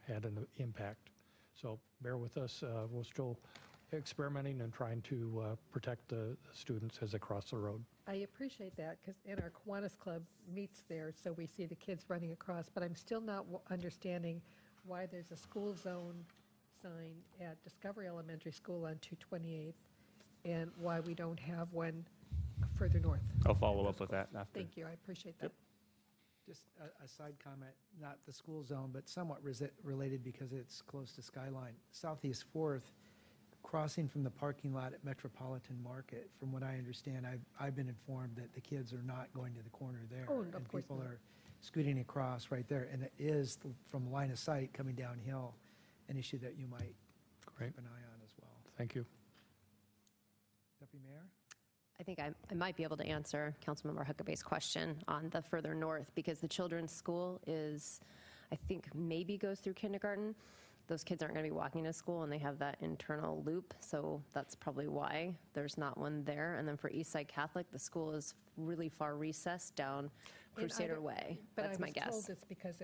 had an impact. So bear with us. We're still experimenting and trying to protect the students as they cross the road. I appreciate that, because in our Kiwanis Club meets there, so we see the kids running across, but I'm still not understanding why there's a school zone sign at Discovery Elementary School on 228th, and why we don't have one further north. I'll follow up with that after. Thank you, I appreciate that. Just a side comment, not the school zone, but somewhat related because it's close to Skyline. Southeast 4th, crossing from the parking lot at Metropolitan Market, from what I understand, I've been informed that the kids are not going to the corner there. Oh, of and course people not. are scooting across right there. And it is, from line of sight coming downhill, an issue that you might keep an eye on as well. Thank you. Deputy Mayor? I think I might be able to answer Councilmember Huckabee's question on the further north, because the children's school is, I think, maybe goes through kindergarten. Those kids aren't going to be walking to school, and they have that internal loop, so that's probably why there's not one there. And then for Eastside Catholic, the school is really far recessed down Crusader Way. That's my But I was guess. told it's because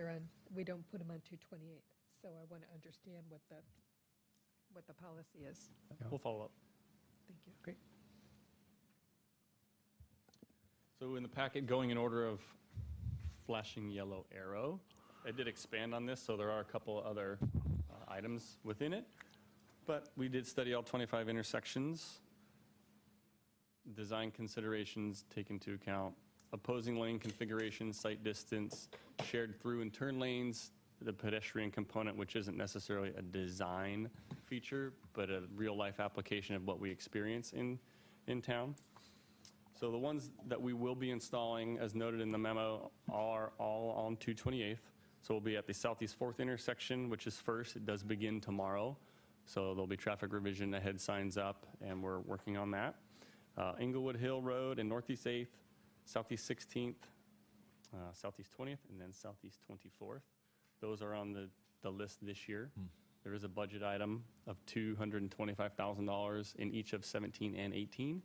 we don't put them on 228th, so I want to understand what the policy is. We'll follow up. Thank you. Great. So in the packet, going in order of flashing yellow arrow, I did expand on this, so there are a couple other items within it. But we did study all 25 intersections. Design considerations take into account opposing lane configuration, sight distance, shared through and turn lanes, the pedestrian component, which isn't necessarily a design feature, but a real-life application of what we experience in town. So the ones that we will be installing, as noted in the memo, are all on 228th. So we'll be at the Southeast 4th intersection, which is first. It does begin tomorrow. So there'll be traffic revision ahead signs up, and we're working on that. Englewood Hill Road and Northeast 8th, Southeast 16th, Southeast 20th, and then Southeast 24th. Those are on the list this year. There is a budget item of $225,000 in each of 17 and 18.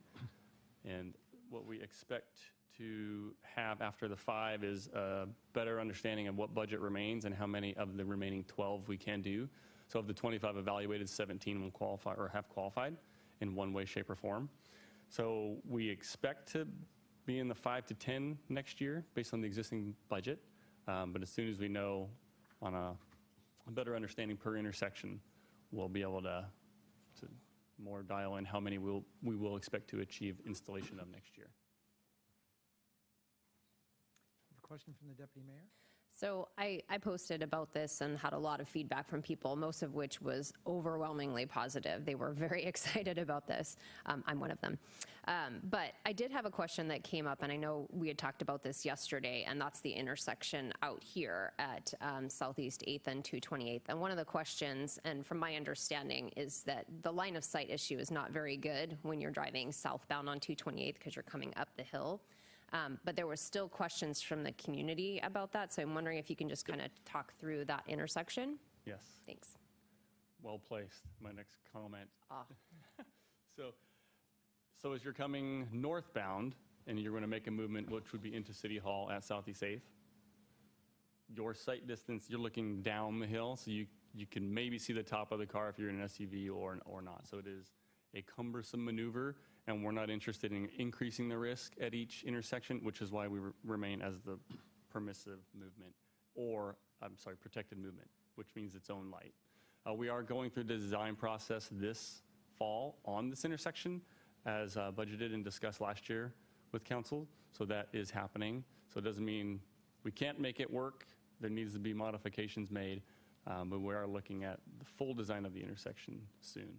And what we expect to have after the 5 is a better understanding of what budget remains and how many of the remaining 12 we can do. So of the 25 evaluated, 17 will qualify or have qualified in one way, shape, or form. So we expect to be in the 5 to 10 next year based on the existing budget. But as soon as we know on a better understanding per intersection, we'll be able to more dial in how many we will expect to achieve installation of next year. A question from the Deputy Mayor? So I posted about this and had a lot of feedback from people, most of which was overwhelmingly positive. They were very excited about this. I'm one of them. But I did have a question that came up, and I know we had talked about this yesterday, and that's the intersection out here at Southeast 8th and 228th. And one of the questions, and from my understanding, is that the line of sight issue is not very good when you're driving southbound on 228th because you're coming up the hill. But there were still questions from the community about that, so I'm wondering if you can just kind of talk through that intersection. Yes. Thanks. Well placed. My next comment. So as you're coming northbound and you're going to make a movement, which would be into City Hall at Southeast 8th, your sight distance, you're looking down the hill, so you can maybe see the top of the car if you're in an SUV or not. So it is a cumbersome maneuver, and we're not interested in increasing the risk at each intersection, which is why we remain as the permissive movement, protected movement, which means its own light. We are going through the design process this fall on this intersection, as budgeted and discussed last year with council, so that is happening. So it doesn't mean we can't make it work. There needs to be modifications made, but we are looking at the full design of the intersection soon.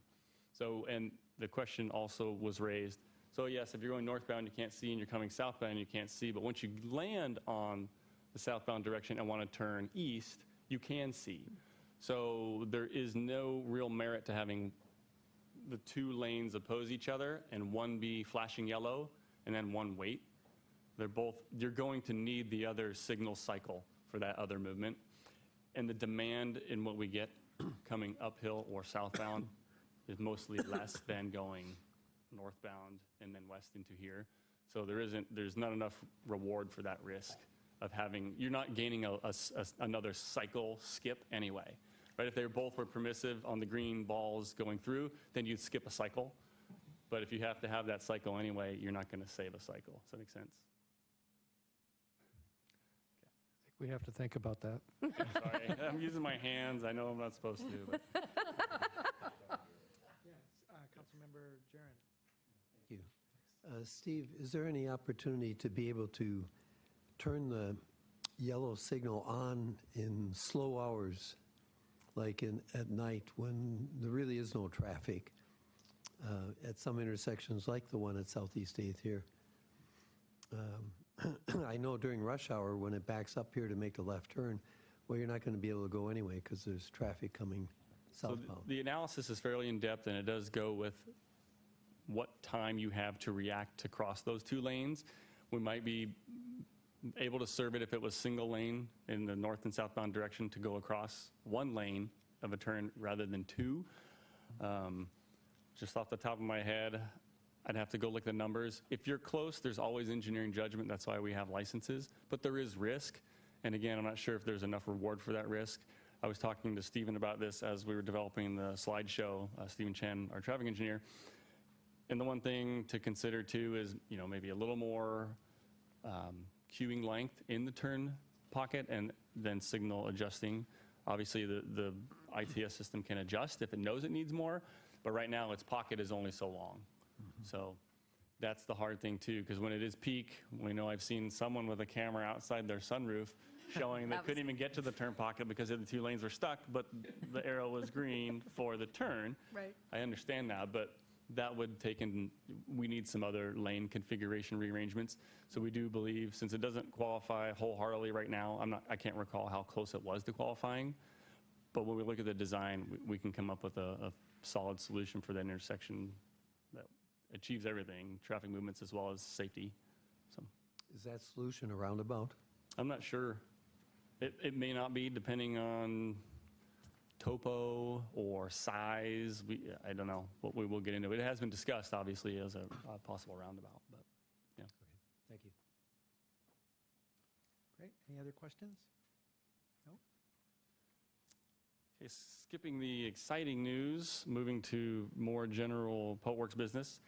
So, and the question also was raised, so yes, if you're going northbound, you can't see, and you're coming southbound, you can't see, but once you land on the southbound direction and want to turn east, you can see. So there is no real merit to having the two lanes oppose each other and one be flashing yellow and then one wait. You're going to need the other signal cycle for that other movement. And the demand in what we get coming uphill or southbound is mostly less than going northbound and then west into here. So there's not enough reward for that risk of having, you're not gaining another cycle skip anyway, right? If they both were permissive on the green balls going through, then you'd skip a cycle. But if you have to have that cycle anyway, you're not going to save a cycle. Does that make sense? We have to think about that. Sorry, I'm using my hands. I know I'm not supposed to. But. Yes, Councilmember Jaron. Thank you. Steve, is there any opportunity to be able to turn the yellow signal on in slow hours, like at night when there really is no traffic, at some intersections like the one at Southeast 8th here? I know during rush hour when it backs up here to make a left turn, well, you're not going to be able to go anyway because there's traffic coming southbound. So the analysis is fairly in-depth, and it does go with what time you have to react to cross those two lanes. We might be able to serve it if it was single lane in the north and southbound direction to go across one lane of a turn rather than two. Just off the top of my head, I'd have to go look at the numbers. If you're close, there's always engineering judgment. That's why we have licenses. But there is risk. And again, I'm not sure if there's enough reward for that risk. I was talking to Stephen about this as we were developing the slideshow, Stephen Chen, our traffic engineer. And the one thing to consider too is, maybe a little more queuing length in the turn pocket and then signal adjusting. Obviously, the ITS system can adjust if it knows it needs more. But right now, its pocket is only so long. So that's the hard thing too, because when it is peak, I've seen someone with a camera outside their sunroof showing they couldn't even get to the turn pocket because the two lanes were stuck, but the arrow was green for the turn. Right. I understand that, but that would take in, we need some other lane configuration rearrangements. So we do believe, since it doesn't qualify wholeheartedly right now, I can't recall how close it was to qualifying, but when we look at the design, we can come up with a solid solution for that intersection that achieves everything, traffic movements as well as safety. So, Is that solution a roundabout? I'm not sure. It may not be, depending on topo or size. I don't know what we will get into. It has been discussed, obviously, as a possible roundabout, but yeah. Okay, thank you. Great. Any other questions? No? Okay, skipping the exciting news, moving to more general Public Works business.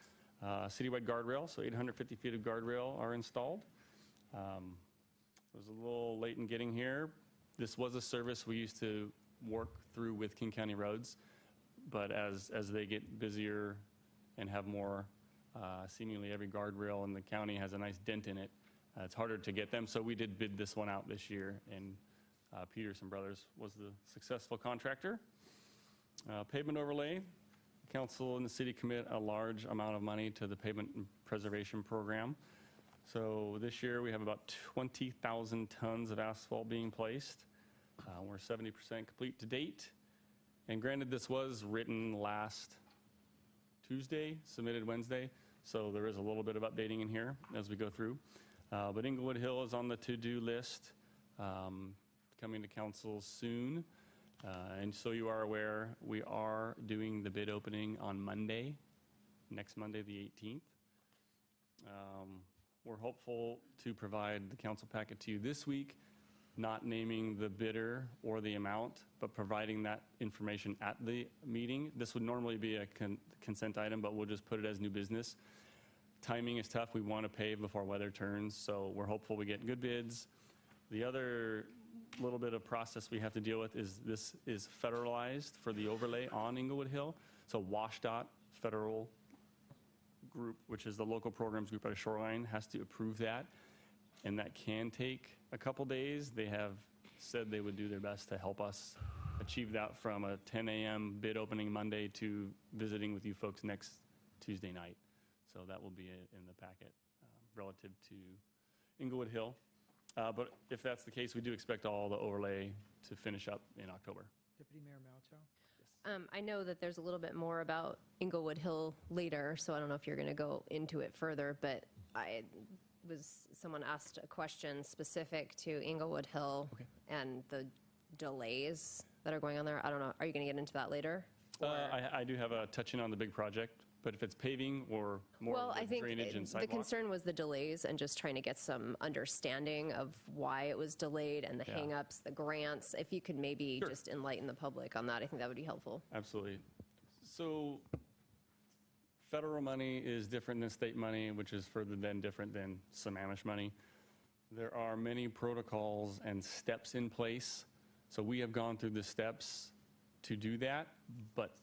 Citywide guardrail, so 850 feet of guardrail are installed. It was a little late in getting here. This was a service we used to work through with King County Roads, but as they get busier and have more, seemingly every guardrail in the county has a nice dent in it, it's harder to get them. So we did bid this one out this year, and Peterson Brothers was the successful contractor. Pavement overlay. Council and the city commit a large amount of money to the pavement preservation program. So this year we have about 20,000 tons of asphalt being placed. We're 70% complete to date. And granted, this was written last Tuesday, submitted Wednesday, so there is a little bit of updating in here as we go through. But Inglewood Hill is on the to-do list, coming to council soon. And so you are aware, we are doing the bid opening on Monday, next Monday, the 18th. We're hopeful to provide the council packet to you this week, not naming the bidder or the amount, but providing that information at the meeting. This would normally be a consent item, but we'll just put it as new business. Timing is tough. We want to pave before weather turns, so we're hopeful we get good bids. The other little bit of process we have to deal with is this is federalized for the overlay on Inglewood Hill. So WashDOT federal group, which is the local programs group at a shoreline, has to approve that. And that can take a couple days. They have said they would do their best to help us achieve that from a 10 a.m. bid opening Monday to visiting with you folks next Tuesday night. So that will be in the packet relative to Inglewood Hill. But if that's the case, we do expect all the overlay to finish up in October. Deputy Mayor Malchow? I know that there's a little bit more about Inglewood Hill later, so I don't know if you're going to go into it further, but someone asked a question specific to Inglewood Hill and the delays that are going on there. I don't know. Are you going to get into that later? I do have a touching on the big project, but if it's paving or more Well, of the I think drainage and the sidewalk. concern was the delays and just trying to get some understanding of why it was delayed and the Yeah. hangups, the grants. If you could maybe just enlighten the public on that, I think that would be helpful. Absolutely. So federal money is different than state money, which is further than different than Sammamish money. There are many protocols and steps in place. So we have gone through the steps to do that, but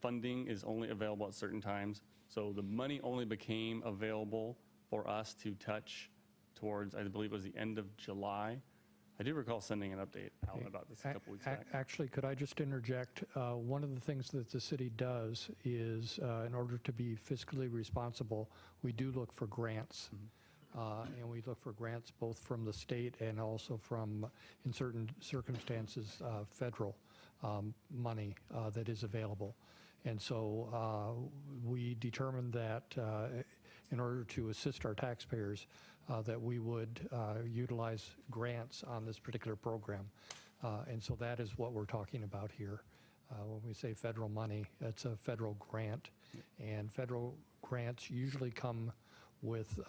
funding is only available at certain times. So the money only became available for us to touch towards, I believe it was the end of July. I do recall sending an update out about this a couple weeks back. Actually, could I just interject? One of the things that the city does is, in order to be fiscally responsible, we do look for grants. And we look for grants both from the state and also from, in certain circumstances, federal money that is available. And so we determined that in order to assist our taxpayers, that we would utilize grants on this particular program. And so that is what we're talking about here. When we say federal money, it's a federal grant. And federal grants usually come with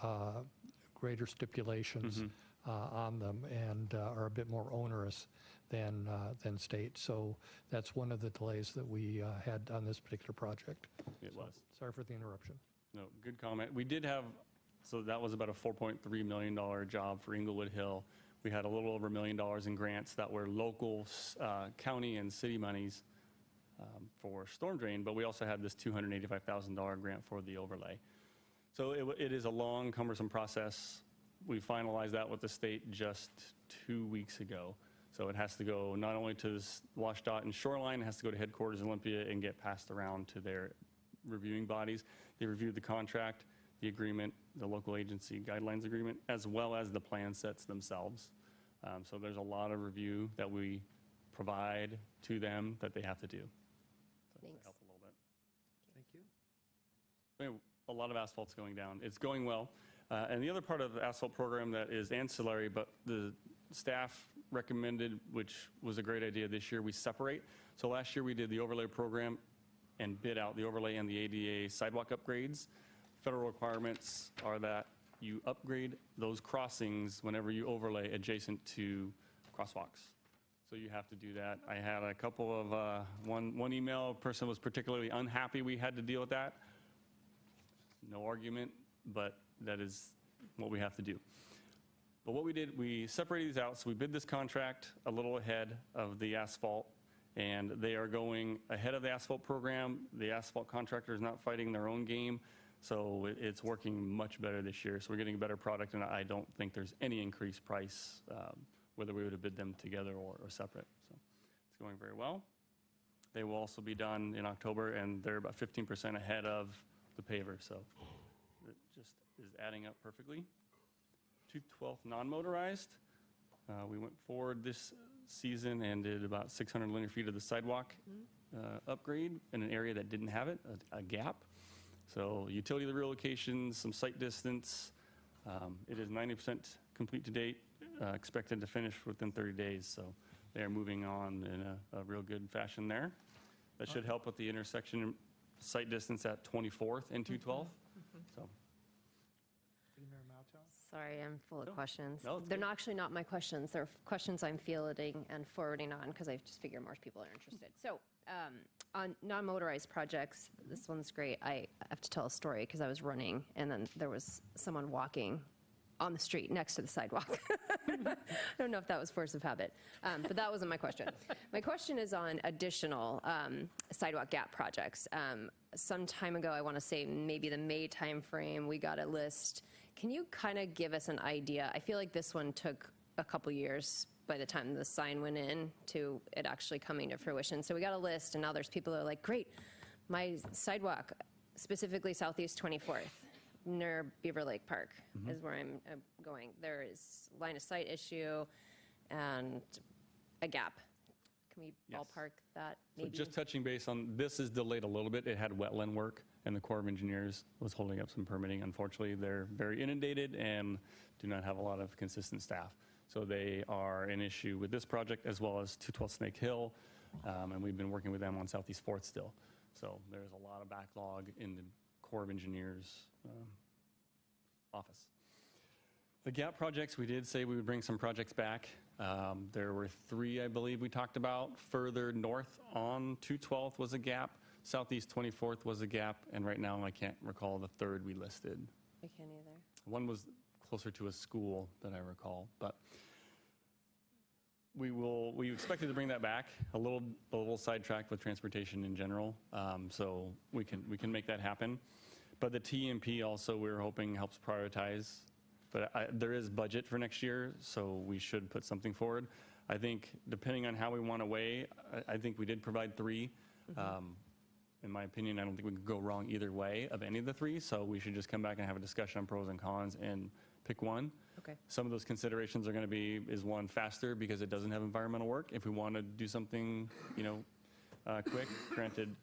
greater stipulations on them and are a bit more onerous than state. So that's one of the delays that we had on this particular project. It was. Sorry for the interruption. No, good comment. We did have, so that was about a $4.3 million job for Inglewood Hill. We had a little over $1 million in grants that were local county and city monies for storm drain, but we also had this $285,000 grant for the overlay. So it is a long, cumbersome process. We finalized that with the state just 2 weeks ago. So it has to go not only to WashDOT and Shoreline, it has to go to headquarters in Olympia and get passed around to their reviewing bodies. They reviewed the contract, the agreement, the local agency guidelines agreement, as well as the plan sets themselves. So there's a lot of review that we provide to them that they have to do. So Thanks. help a little bit. Thank you. Anyway, a lot of asphalt's going down. It's going well. And the other part of the asphalt program that is ancillary, but the staff recommended, which was a great idea this year, we separate. So last year we did the overlay program and bid out the overlay and the ADA sidewalk upgrades. Federal requirements are that you upgrade those crossings whenever you overlay adjacent to crosswalks. So you have to do that. I had a couple of, one email person was particularly unhappy we had to deal with that. No argument, but that is what we have to do. But what we did, we separated these out. So we bid this contract a little ahead of the asphalt, and they are going ahead of the asphalt program. The asphalt contractor is not fighting their own game, so it's working much better this year. So we're getting a better product, and I don't think there's any increased price, whether we would have bid them together or separate. So it's going very well. They will also be done in October, and they're about 15% ahead of the paver, so it just is adding up perfectly. 212th non-motorized. We went forward this season and did about 600 linear feet of the sidewalk upgrade in an area that didn't have it, a gap. So utility relocations, some site distance. It is 90% complete to date, expected to finish within 30 days. So they are moving on in a real good fashion there. That should help with the intersection site distance at 24th and 212th. So. Sorry, I'm full of questions. No, it's They're good. not actually not my questions. They're questions I'm fielding and forwarding on because I just figure more people are interested. So on non-motorized projects, this one's great. I have to tell a story because I was running and then there was someone walking on the street next to the sidewalk. I don't know if that was force of habit, but that wasn't my question. My question is on additional sidewalk gap projects. Some time ago, I want to say maybe the May timeframe, we got a list. Can you kind of give us an idea? I feel like this one took a couple years by the time the sign went in to it actually coming to fruition. So we got a list, and now there's people that are like, great, my sidewalk, specifically Southeast 24th, near Beaver Lake Park is where I'm going. There is line of sight issue and a gap. Can we Yes. ballpark that So maybe? just touching base on, this is delayed a little bit. It had wetland work, and the Corps of Engineers was holding up some permitting. Unfortunately, they're very inundated and do not have a lot of consistent staff. So they are an issue with this project as well as 212 Snake Hill, and we've been working with them on Southeast 4th still. So there's a lot of backlog in the Corps of Engineers office. The gap projects, we did say we would bring some projects back. There were 3, I believe, we talked about. Further north on 212th was a gap. Southeast 24th was a gap. And right now, I can't recall the 3rd we listed. I can't either. One was closer to a school that I recall. But we expected to bring that back. A little sidetracked with transportation in general. So we can make that happen. But the TMP also, we're hoping helps prioritize. But there is budget for next year, so we should put something forward. I think depending on how we want to weigh, I think we did provide 3. In my opinion, I don't think we could go wrong either way of any of the 3, so we should just come back and have a discussion on pros and cons and pick one. Okay. Some of those considerations are going to be, is one, faster because it doesn't have environmental work. If we want to do something, quick, granted,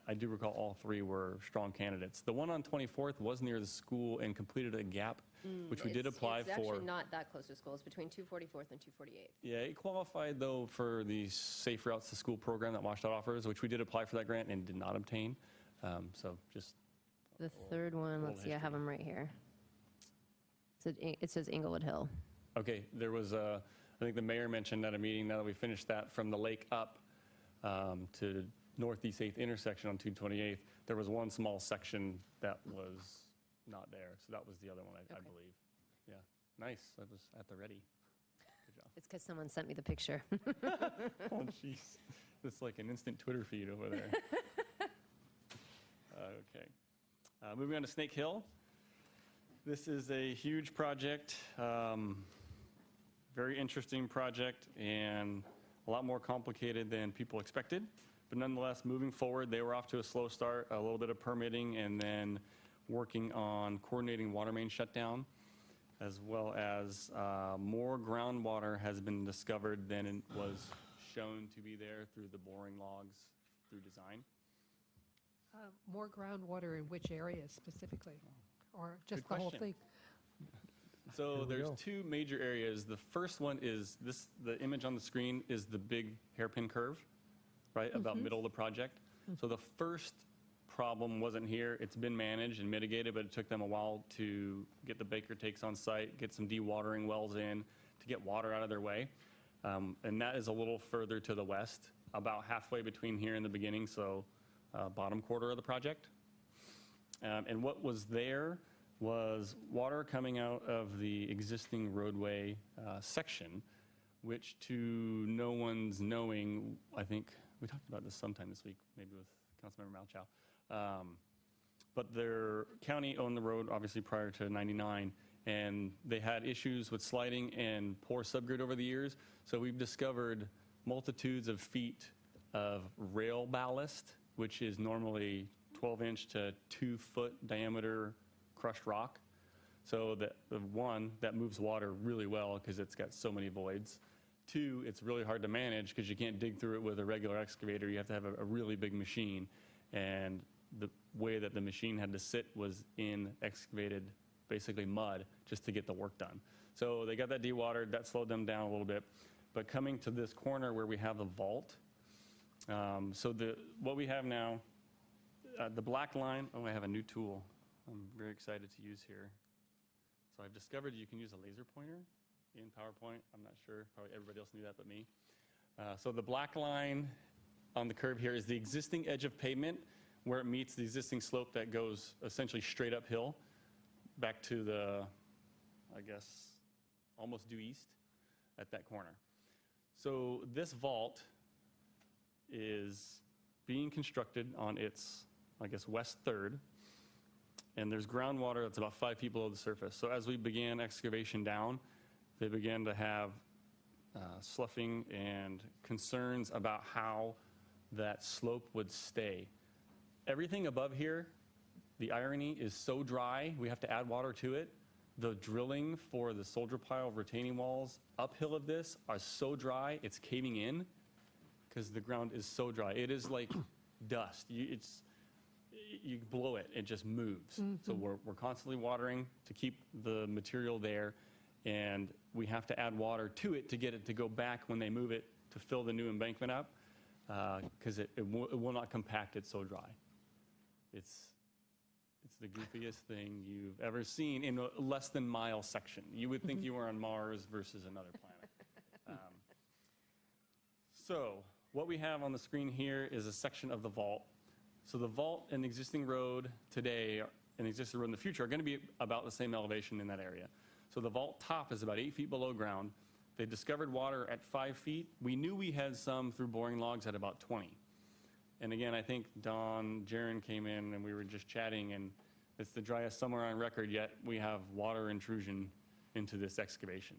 I do recall all 3 were strong candidates. The one on 24th was near the school and completed a gap, which we did apply for. It's actually not that close to school. It's between 244th and 248th. Yeah, it qualified, though, for the Safe Routes to School program that WashDOT offers, which we did apply for that grant and did not obtain. So just... The third one, let's see, I have them right here. It says Inglewood Hill. Okay, there was, I think the mayor mentioned at a meeting, now that we finished that, from the lake up to Northeast 8th intersection on 228th, there was one small section that was not there. So that was the other one, I believe. Yeah, nice. That was at the ready. Good job. It's because someone sent me the picture. Oh, jeez. It's like an instant Twitter feed over there. Okay. Moving on to Snake Hill. This is a huge project, very interesting project, and a lot more complicated than people expected. But nonetheless, moving forward, they were off to a slow start, a little bit of permitting, and then working on coordinating water main shutdown, as well as more groundwater has been discovered than it was shown to be there through the boring logs through design. More groundwater in which areas specifically? Or just Good the whole question. thing? So there's 2 major areas. The first one is this, the image on the screen is the big hairpin curve, right, about middle of the project. So the first problem wasn't here. It's been managed and mitigated, but it took them a while to get the Baker takes on site, get some dewatering wells in to get water out of their way. And that is a little further to the west, about halfway between here and the beginning, so bottom quarter of the project. And what was there was water coming out of the existing roadway section, which to no one's knowing, I think we talked about this sometime this week, maybe with Councilmember Malchow. But their county owned the road, obviously, prior to 99, and they had issues with sliding and poor subgrid over the years. So we've discovered multitudes of feet of rail ballast, which is normally 12-inch to 2-foot diameter crushed rock. So that, one, that moves water really well because it's got so many voids. 2, it's really hard to manage because you can't dig through it with a regular excavator. You have to have a really big machine. And the way that the machine had to sit was in excavated, basically mud, just to get the work done. So they got that dewatered. That slowed them down a little bit. But coming to this corner where we have the vault, so what we have now, the black line, oh, I have a new tool I'm very excited to use here. So I've discovered you can use a laser pointer in PowerPoint. I'm not sure, probably everybody else knew that but me. So the black line on the curve here is the existing edge of pavement where it meets the existing slope that goes essentially straight uphill back to the, I guess, almost due east at that corner. So this vault is being constructed on its, I guess, west third, and there's groundwater that's about 5 feet below the surface. So as we began excavation down, they began to have sloughing and concerns about how that slope would stay. Everything above here, the irony is so dry, we have to add water to it. The drilling for the soldier pile retaining walls uphill of this are so dry, it's caving in because the ground is so dry. It is like dust. You blow it, it just moves. So we're constantly watering to keep the material there. and we have to add water to it to get it to go back when they move it to fill the new embankment up, because it will not compact it so dry. It's the goofiest thing you've ever seen in a less than mile section. You would think you were on Mars versus another planet. So what we have on the screen here is a section of the vault. So the vault and the existing road today and the existing road in the future are going to be about the same elevation in that area. So the vault top is about 8 feet below ground. They discovered water at 5 feet. We knew we had some through boring logs at about 20. And again, I think Don Jaron came in and we were just chatting, and it's the driest summer on record, yet we have water intrusion into this excavation.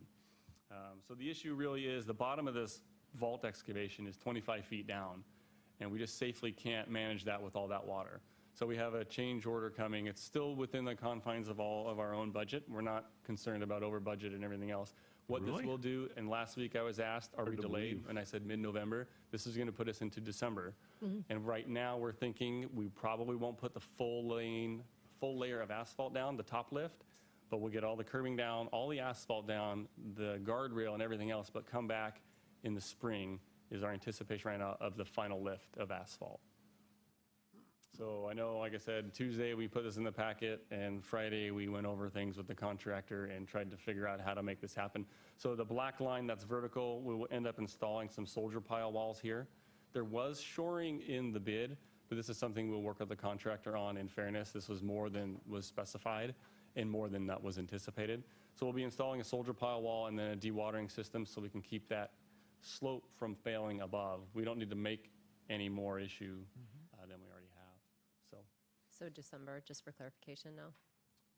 So the issue really is the bottom of this vault excavation is 25 feet down, and we just safely can't manage that with all that water. So we have a change order coming. It's still within the confines of all of our own budget. We're not concerned about over budget and everything else. What this will do, and last week I was asked, are we delayed? And I said mid-November. This is going to put us into December. And right now we're thinking we probably won't put the full layer of asphalt down, the top lift, but we'll get all the curbing down, all the asphalt down, the guardrail and everything else, but come back in the spring is our anticipation right now of the final lift of asphalt. So I know, like I said, Tuesday we put this in the packet, and Friday we went over things with the contractor and tried to figure out how to make this happen. So the black line that's vertical, we will end up installing some soldier pile walls here. There was shoring in the bid, but this is something we'll work with the contractor on. In fairness, this was more than was specified and more than that was anticipated. So we'll be installing a soldier pile wall and then a dewatering system so we can keep that slope from failing above. We don't need to make any more issue than we already have. So December, just for clarification now?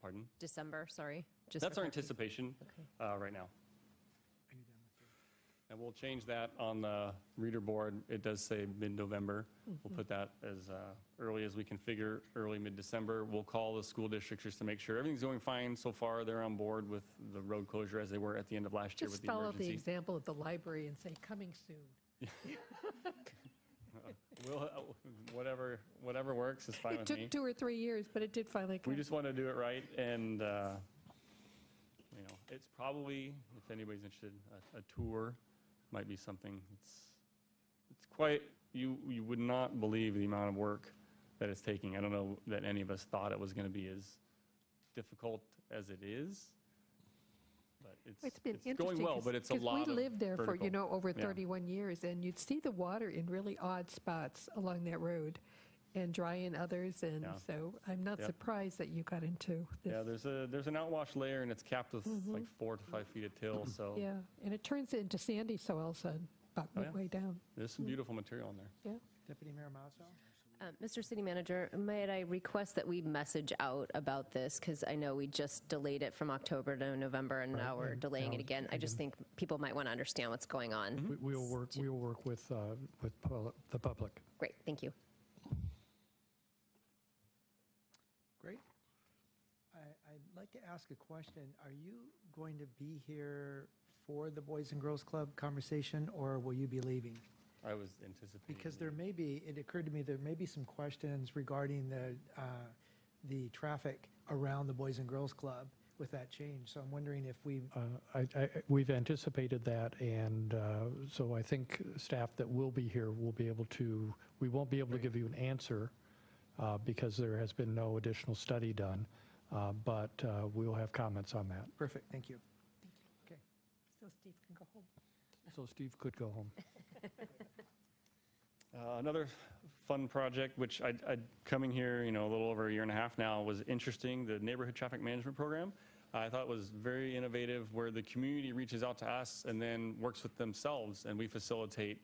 Pardon? December, sorry. Just That's for our anticipation right now. And we'll change that on the reader board. It does say mid-November. We'll put that as early as we can figure, early mid-December. We'll call the school districts just to make sure everything's going fine so far. They're on board with the road closure as they were at the end of last year with Just the follow the emergency. example of the library and say, coming soon. We'll, whatever works is fine It with took me. 2 or 3 years, but it did finally come. We just want to do it right, and it's probably, if anybody's interested, a tour might be something. It's quite, you would not believe the amount of work that it's taking. I don't know that any of us thought it was going to be as difficult as it is, but It's been it's interesting. going well, but it's a lot of we lived there for, vertical. over Yeah. 31 years, and you'd see the water in really odd spots along that road and dry in others, and so I'm not Yeah. surprised that you got into this. Yeah, there's an outwash layer, and it's capped with like 4 to 5 feet of till, so Yeah, and it turns into sandy soil, so about Oh, yeah. midway down. there's some beautiful material in there. Yeah. Deputy Mayor Mazzo? Mr. City Manager, might I request that we message out about this? Because I know we just delayed it from October to November, and now we're delaying it again. I just think people might want to understand what's going on. We will work with the public. Great, thank you. Great. I'd like to ask a question. Are you going to be here for the Boys and Girls Club conversation, or will you be leaving? I was anticipating. Because there may be, it occurred to me, there may be some questions regarding the traffic around the Boys and Girls Club with that change. So I'm wondering if we, We've anticipated that, and so I think staff that will be here will be able to, we won't be able to give you an answer because there has been no additional study done, but we'll have comments on that. perfect, thank you. Okay. So Steve can go home. So Steve could go home. Another fun project, which I'd coming here, a little over a year and a half now, was interesting. The neighborhood traffic management program. I thought was very innovative, where the community reaches out to us and then works with themselves, and we facilitate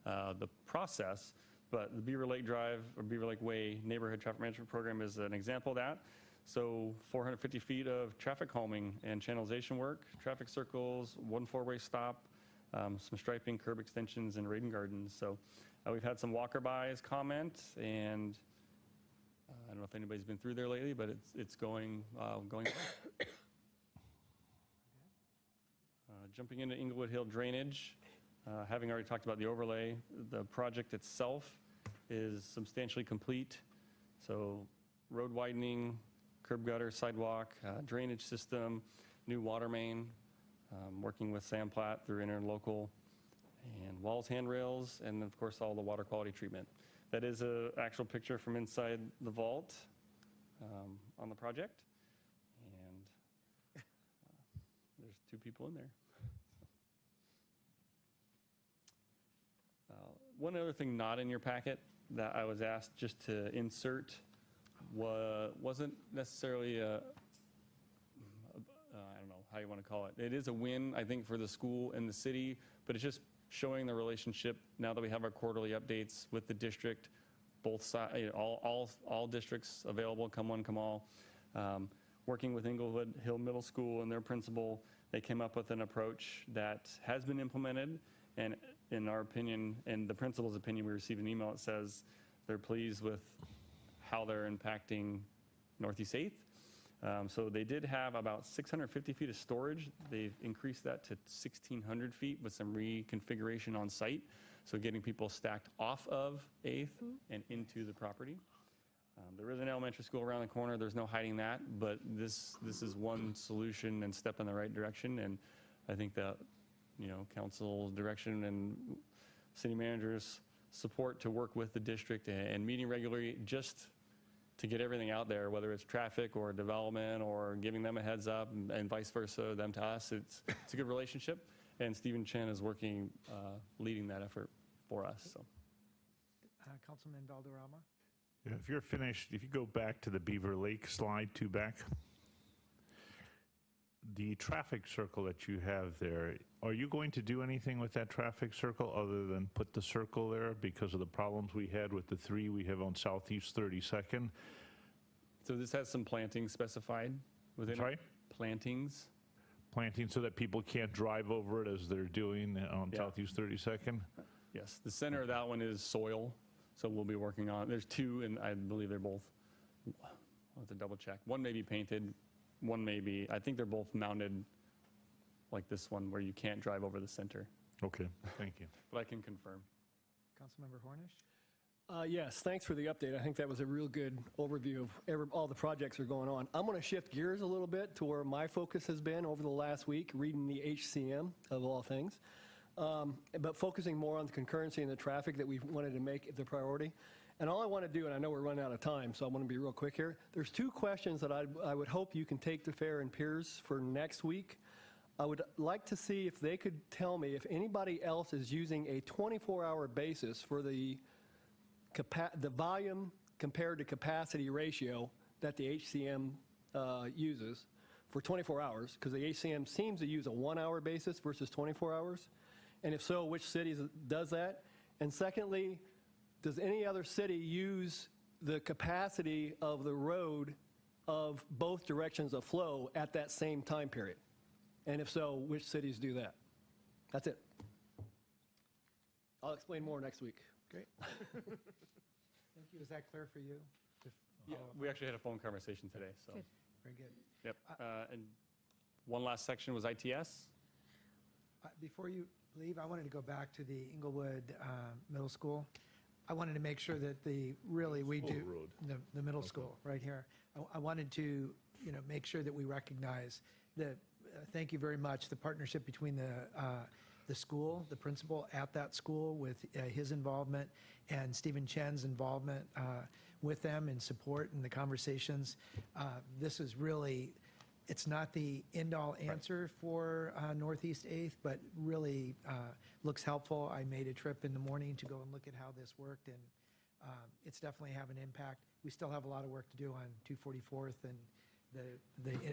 the process. But the Beaver Lake Drive or Beaver Lake Way neighborhood traffic management program is an example of that. So 450 feet of traffic calming and channelization work, traffic circles, 1 4-way stop, some striping, curb extensions, and rain gardens. So we've had some walker-bys comment, and I don't know if anybody's been through there lately, but it's going well. Jumping into Inglewood Hill drainage, having already talked about the overlay, the project itself is substantially complete. So road widening, curb gutter, sidewalk, drainage system, new water main. working with Sam Platt through interlocal and walls, handrails, and of course all the water quality treatment. That is an actual picture from inside the vault on the project, and there's 2 people in there. One other thing not in your packet that I was asked just to insert wasn't necessarily I don't know how you want to call it. It is a win, I think, for the school and the city, but it's just showing the relationship now that we have our quarterly updates with the district, both sides, all districts available, come one, come all. Working with Inglewood Hill Middle School and their principal, they came up with an approach that has been implemented, and in our opinion, and the principal's opinion, we received an email that says they're pleased with how they're impacting Northeast 8th. So they did have about 650 feet of storage. They've increased that to 1,600 feet with some reconfiguration on site. So getting people stacked off of 8th and into the property. There is an elementary school around the corner. There's no hiding that, but this is one solution and step in the right direction. And I think that, council's direction and city manager's support to work with the district and meeting regularly just to get everything out there, whether it's traffic or development or giving them a heads up and vice versa, them to us. It's a good relationship, and Stephen Chen is working, leading that effort for us. So, Councilman Valderrama? Yeah, if you're finished, if you go back to the Beaver Lake slide 2 back, the traffic circle that you have there, are you going to do anything with that traffic circle other than put the circle there because of the problems we had with the 3 we have on Southeast 32nd? So this has some plantings specified within it? Sorry? Plantings. Planting so that people can't drive over it as they're doing on Southeast 32nd? Yes, the center of that one is soil, so we'll be working on, there's 2, and I believe they're both, I'll have to double check. One may be painted, one may be, I think they're both mounted like this one where you can't drive over the center. Okay, thank you. But I can confirm. Councilmember Hornish? Yes, thanks for the update. I think that was a real good overview of all the projects that are going on. I'm going to shift gears a little bit to where my focus has been over the last week, reading the HCM of all things, but focusing more on the concurrency and the traffic that we wanted to make the priority. And all I want to do, and I know we're running out of time, so I want to be real quick here. There's 2 questions that I would hope you can take to Fair and Piers for next week. I would like to see if they could tell me if anybody else is using a 24-hour basis for the volume compared to capacity ratio that the HCM uses for 24 hours, because the HCM seems to use a 1-hour basis versus 24 hours. And if so, which cities does that? And secondly, does any other city use the capacity of the road of both directions of flow at that same time period? And if so, which cities do that? That's it. I'll explain more next week. Great. Thank you. Is that clear for you? Yeah, we actually had a phone conversation today, so. Good. Very good. Yep. And one last section was ITS. Before you leave, I wanted to go back to the Inglewood Middle School. I wanted to make sure that we do the middle school right here. I wanted to, make sure that we recognize that. Thank you very much. The partnership between the school, the principal at that school, with his involvement and Stephen Chen's involvement with them in support and the conversations. This is really, it's not the end-all answer for Northeast 8th, but really looks helpful. I made a trip in the morning to go and look at how this worked, and it's definitely having an impact. We still have a lot of work to do on 244th and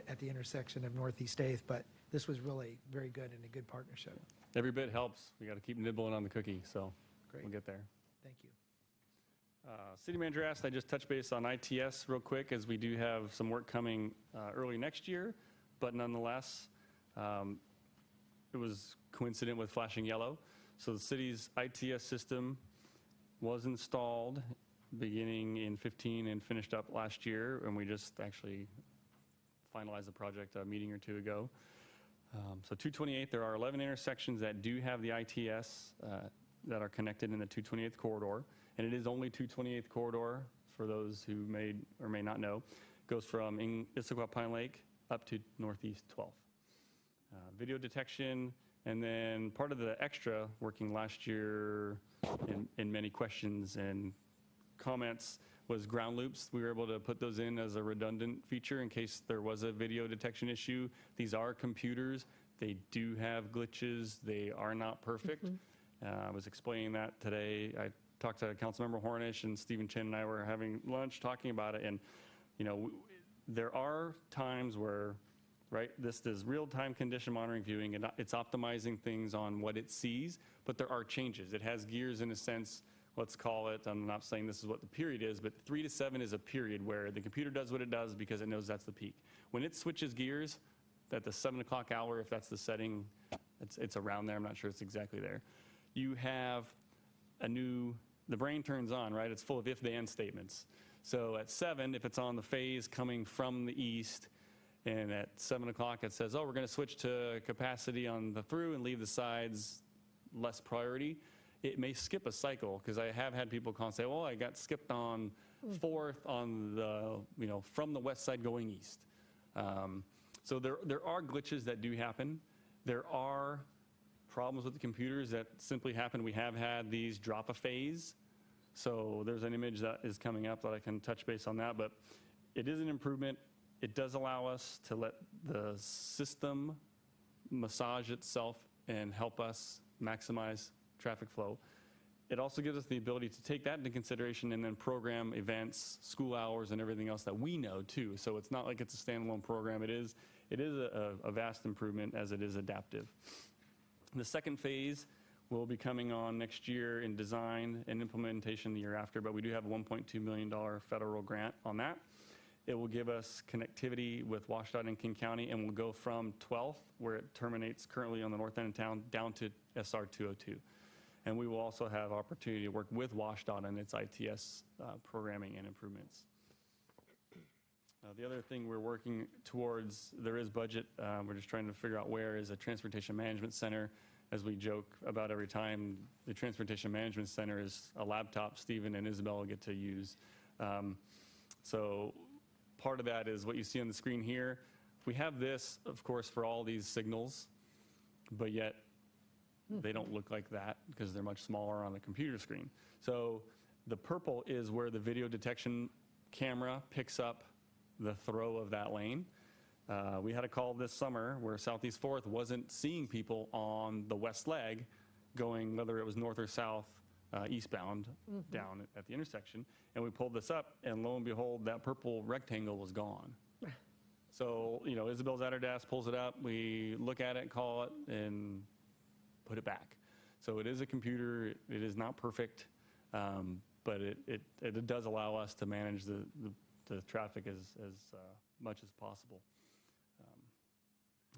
at the intersection of Northeast 8th, but this was really very good and a good partnership. Every bit helps. We got to keep nibbling on the cookie, so Great. We'll get there. Thank you. City manager asked I just touch base on ITS real quick, as we do have some work coming early next year, but nonetheless, it was coincident with flashing yellow. So the city's ITS system was installed beginning in 15 and finished up last year, and we just actually finalized the project a meeting or 2 ago. So 228, there are 11 intersections that do have the ITS that are connected in the 228th corridor, and it is only 228th corridor for those who may or may not know. It goes from Issaquah Pine Lake up to Northeast 12th. video detection, and then part of the extra working last year in many questions and comments was ground loops. We were able to put those in as a redundant feature in case there was a video detection issue. These are computers. They do have glitches. They are not perfect. I was explaining that today. I talked to Councilmember Hornish, and Stephen Chin and I were having lunch talking about it. And, you know, there are times where, right, this is real-time condition monitoring viewing, and it's optimizing things on what it sees, but there are changes. It has gears in a sense. Let's call it, I'm not saying this is what the period is, but 3 to 7 is a period where the computer does what it does because it knows that's the peak. When it switches gears at the 7 o'clock hour, if that's the setting, it's around there, I'm not sure it's exactly there. You have the brain turns on, right? It's full of if-then statements. So at 7, if it's on the phase coming from the east, and at 7 o'clock it says, oh, we're gonna switch to capacity on the through and leave the sides less priority, it may skip a cycle, because I have had people call and say, well, I got skipped on 4th on the, you know, from the west side going east. So there are glitches that do happen. There are problems with the computers that simply happen. We have had these drop a phase. So there's an image that is coming up that I can touch base on that, but it is an improvement. It does allow us to let the system massage itself and help us maximize traffic flow. It also gives us the ability to take that into consideration and then program events, school hours, and everything else that we know too. So it's not like it's a standalone program. It is a vast improvement as it is adaptive. The second phase will be coming on next year in design and implementation the year after, but we do have a $1.2 million federal grant on that. It will give us connectivity with WashDOT and King County, and we'll go from 12th, where it terminates currently on the north end of town, down to SR 202. And we will also have opportunity to work with WashDOT on its ITS programming and improvements. The other thing we're working towards, there is budget. We're just trying to figure out where is a transportation management center. As we joke about every time, the transportation management center is a laptop Stephen and Isabel get to use. So part of that is what you see on the screen here. We have this, of course, for all these signals, but yet they don't look like that because they're much smaller on a computer screen. So the purple is where the video detection camera picks up the throw of that lane. We had a call this summer where Southeast 4th wasn't seeing people on the west leg going, whether it was north or south, eastbound down at the intersection. And we pulled this up, and lo and behold, that purple rectangle was gone. So, you know, Isabel's at her desk, pulls it up, we look at it, call it, and put it back. So it is a computer, it is not perfect, but it does allow us to manage the traffic as much as possible,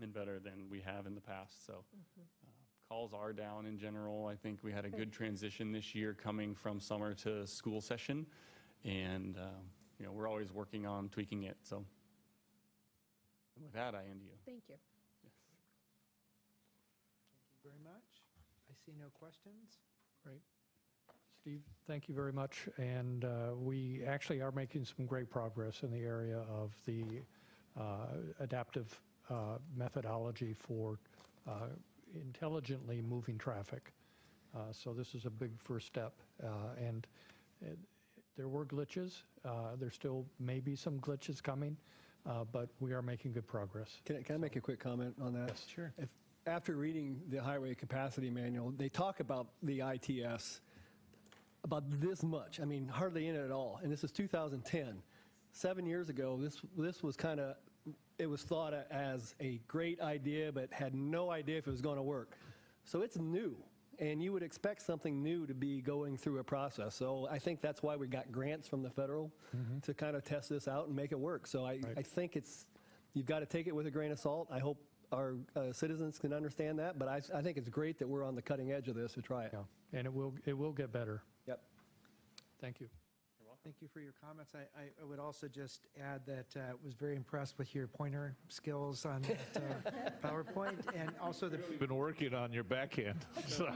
and better than we have in the past. So calls are down in general. I think we had a good transition this year coming from summer to school session, and you know, we're always working on tweaking it. So and with that, I end you. Thank you. Thank you very much. I see no questions. Great. Steve, thank you very much. And we actually are making some great progress in the area of the adaptive methodology for intelligently moving traffic. So this is a big first step. And there were glitches. There still may be some glitches coming, but we are making good progress. Can I make a quick comment on that? Yes, sure. After reading the Highway Capacity Manual, they talk about the ITS about this much. I mean, hardly in it at all. And this is 2010. 7 years ago, this was kind of, it was thought as a great idea, but had no idea if it was going to work. So it's new, and you would expect something new to be going through a process. So I think that's why we got grants from the federal to kind of test this out and make it work. So I think you've got to take it with a grain of salt. I hope our citizens can understand that, but I think it's great that we're on the cutting edge of this to try it. Yeah. And it will get better. Yep. Thank you. Thank you for your comments. I would also just add that was very impressed with your pointer skills on that PowerPoint, and also You've been working on your backhand. So.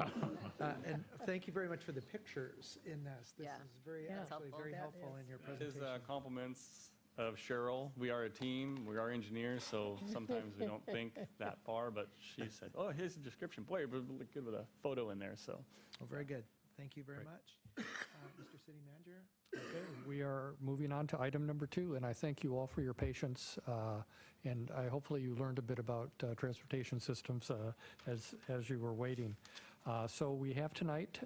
And thank you very much for the pictures in this. This is very Yeah. actually very helpful in your presentation. His compliments of Cheryl. We are a team. We are engineers, so sometimes we don't think that far. But she said, "Oh, here's the description. Boy, it would look good with a photo in there." So, Well, very good. Thank you very much. Mr. City Manager? Okay, we are moving on to item number 2, and I thank you all for your patience, and hopefully you learned a bit about transportation systems as you were waiting. So we have tonight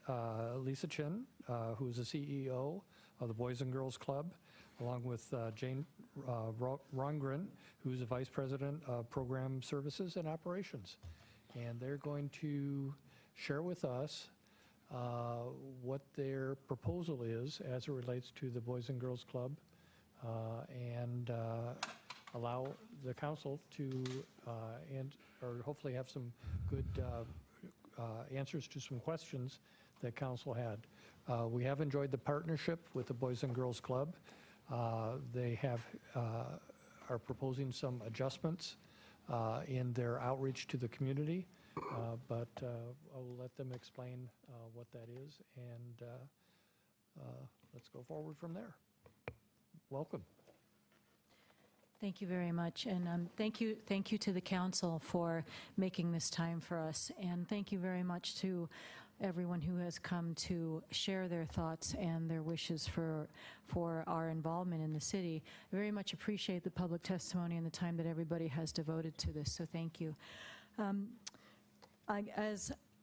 Lisa Chin, who is the CEO of the Boys and Girls Club, along with Jane Rongren, who's the Vice President of Program Services and Operations. And they're going to share with us what their proposal is as it relates to the Boys and Girls Club, and allow the council to or hopefully have some good answers to some questions that council had. We have enjoyed the partnership with the Boys and Girls Club. They are proposing some adjustments in their outreach to the community, but I will let them explain what that is, and let's go forward from there. Welcome. Thank you very much, and thank you to the council for making this time for us, and thank you very much to everyone who has come to share their thoughts and their wishes for our involvement in the city. I very much appreciate the public testimony and the time that everybody has devoted to this, so thank you.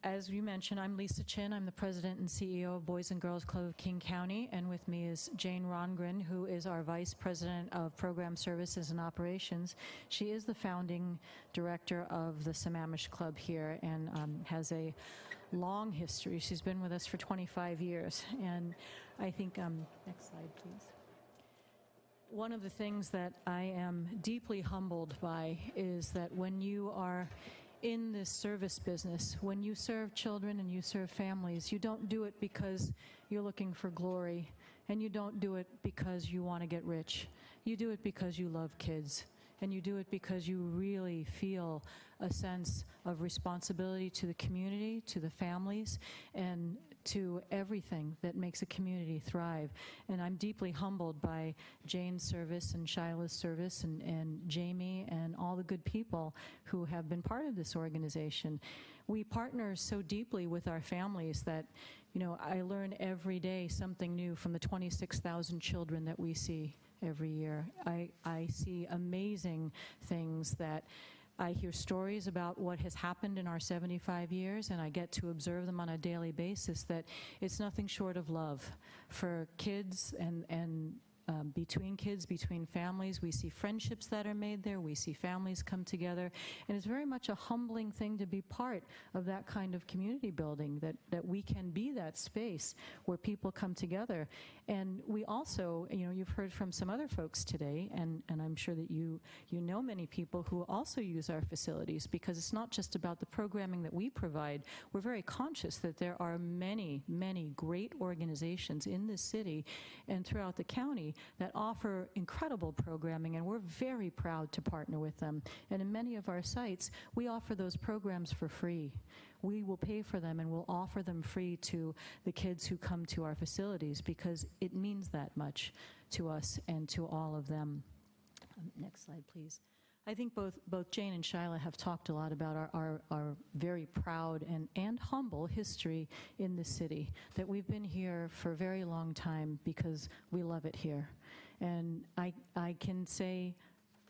As you mentioned, I'm Lisa Chin. I'm the president and CEO of Boys and Girls Club of King County, and with me is Jane Rongren, who is our vice president of program services and operations. She is the founding director of the Sammamish Club here and has a long history. She's been with us for 25 years, and I think, next slide, please. One of the things that I am deeply humbled by is that when you are in this service business, when you serve children and you serve families, you don't do it because you're looking for glory, and you don't do it because you want to get rich. You do it because you love kids, and you do it because you really feel a sense of responsibility to the community, to the families, and to everything that makes a community thrive. And I'm deeply humbled by Jane's service and Shyla's service and Jamie and all the good people who have been part of this organization. We partner so deeply with our families that, I learn every day something new from the 26,000 children that we see every year. I see amazing things that I hear stories about what has happened in our 75 years, and I get to observe them on a daily basis, that it's nothing short of love for kids and between kids, between families. We see friendships that are made there. We see families come together. And it's very much a humbling thing to be part of that kind of community building, that we can be that space where people come together. And we also, you've heard from some other folks today, and I'm sure that you know many people who also use our facilities, because it's not just about the programming that we provide. We're very conscious that there are many, many great organizations in this city and throughout the county that offer incredible programming, and we're very proud to partner with them. And in many of our sites, we offer those programs for free. We will pay for them and we'll offer them free to the kids who come to our facilities, because it means that much to us and to all of them. Next slide, please. I think both Jane and Shyla have talked a lot about our very proud and humble history in the city, that we've been here for a very long time because we love it here. And I can say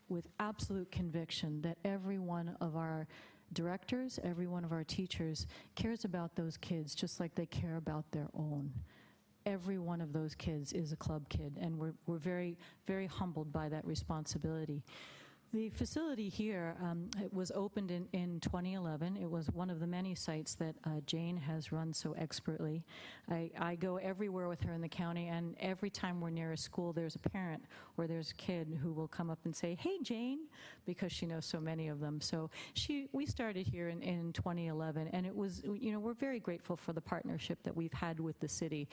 with absolute conviction that every one of our directors, every one of our teachers cares about those kids just like they care about their own. Every one of those kids is a club kid, and we're very, very humbled by that responsibility. The facility here, it was opened in 2011. It was one of the many sites that Jane has run so expertly. I go everywhere with her in the county, and every time we're near a school, there's a parent or there's a kid who will come up and say, "Hey, Jane," because she knows so many of them. So we started here in 2011, and it was, we're very grateful for the partnership that we've had with the city.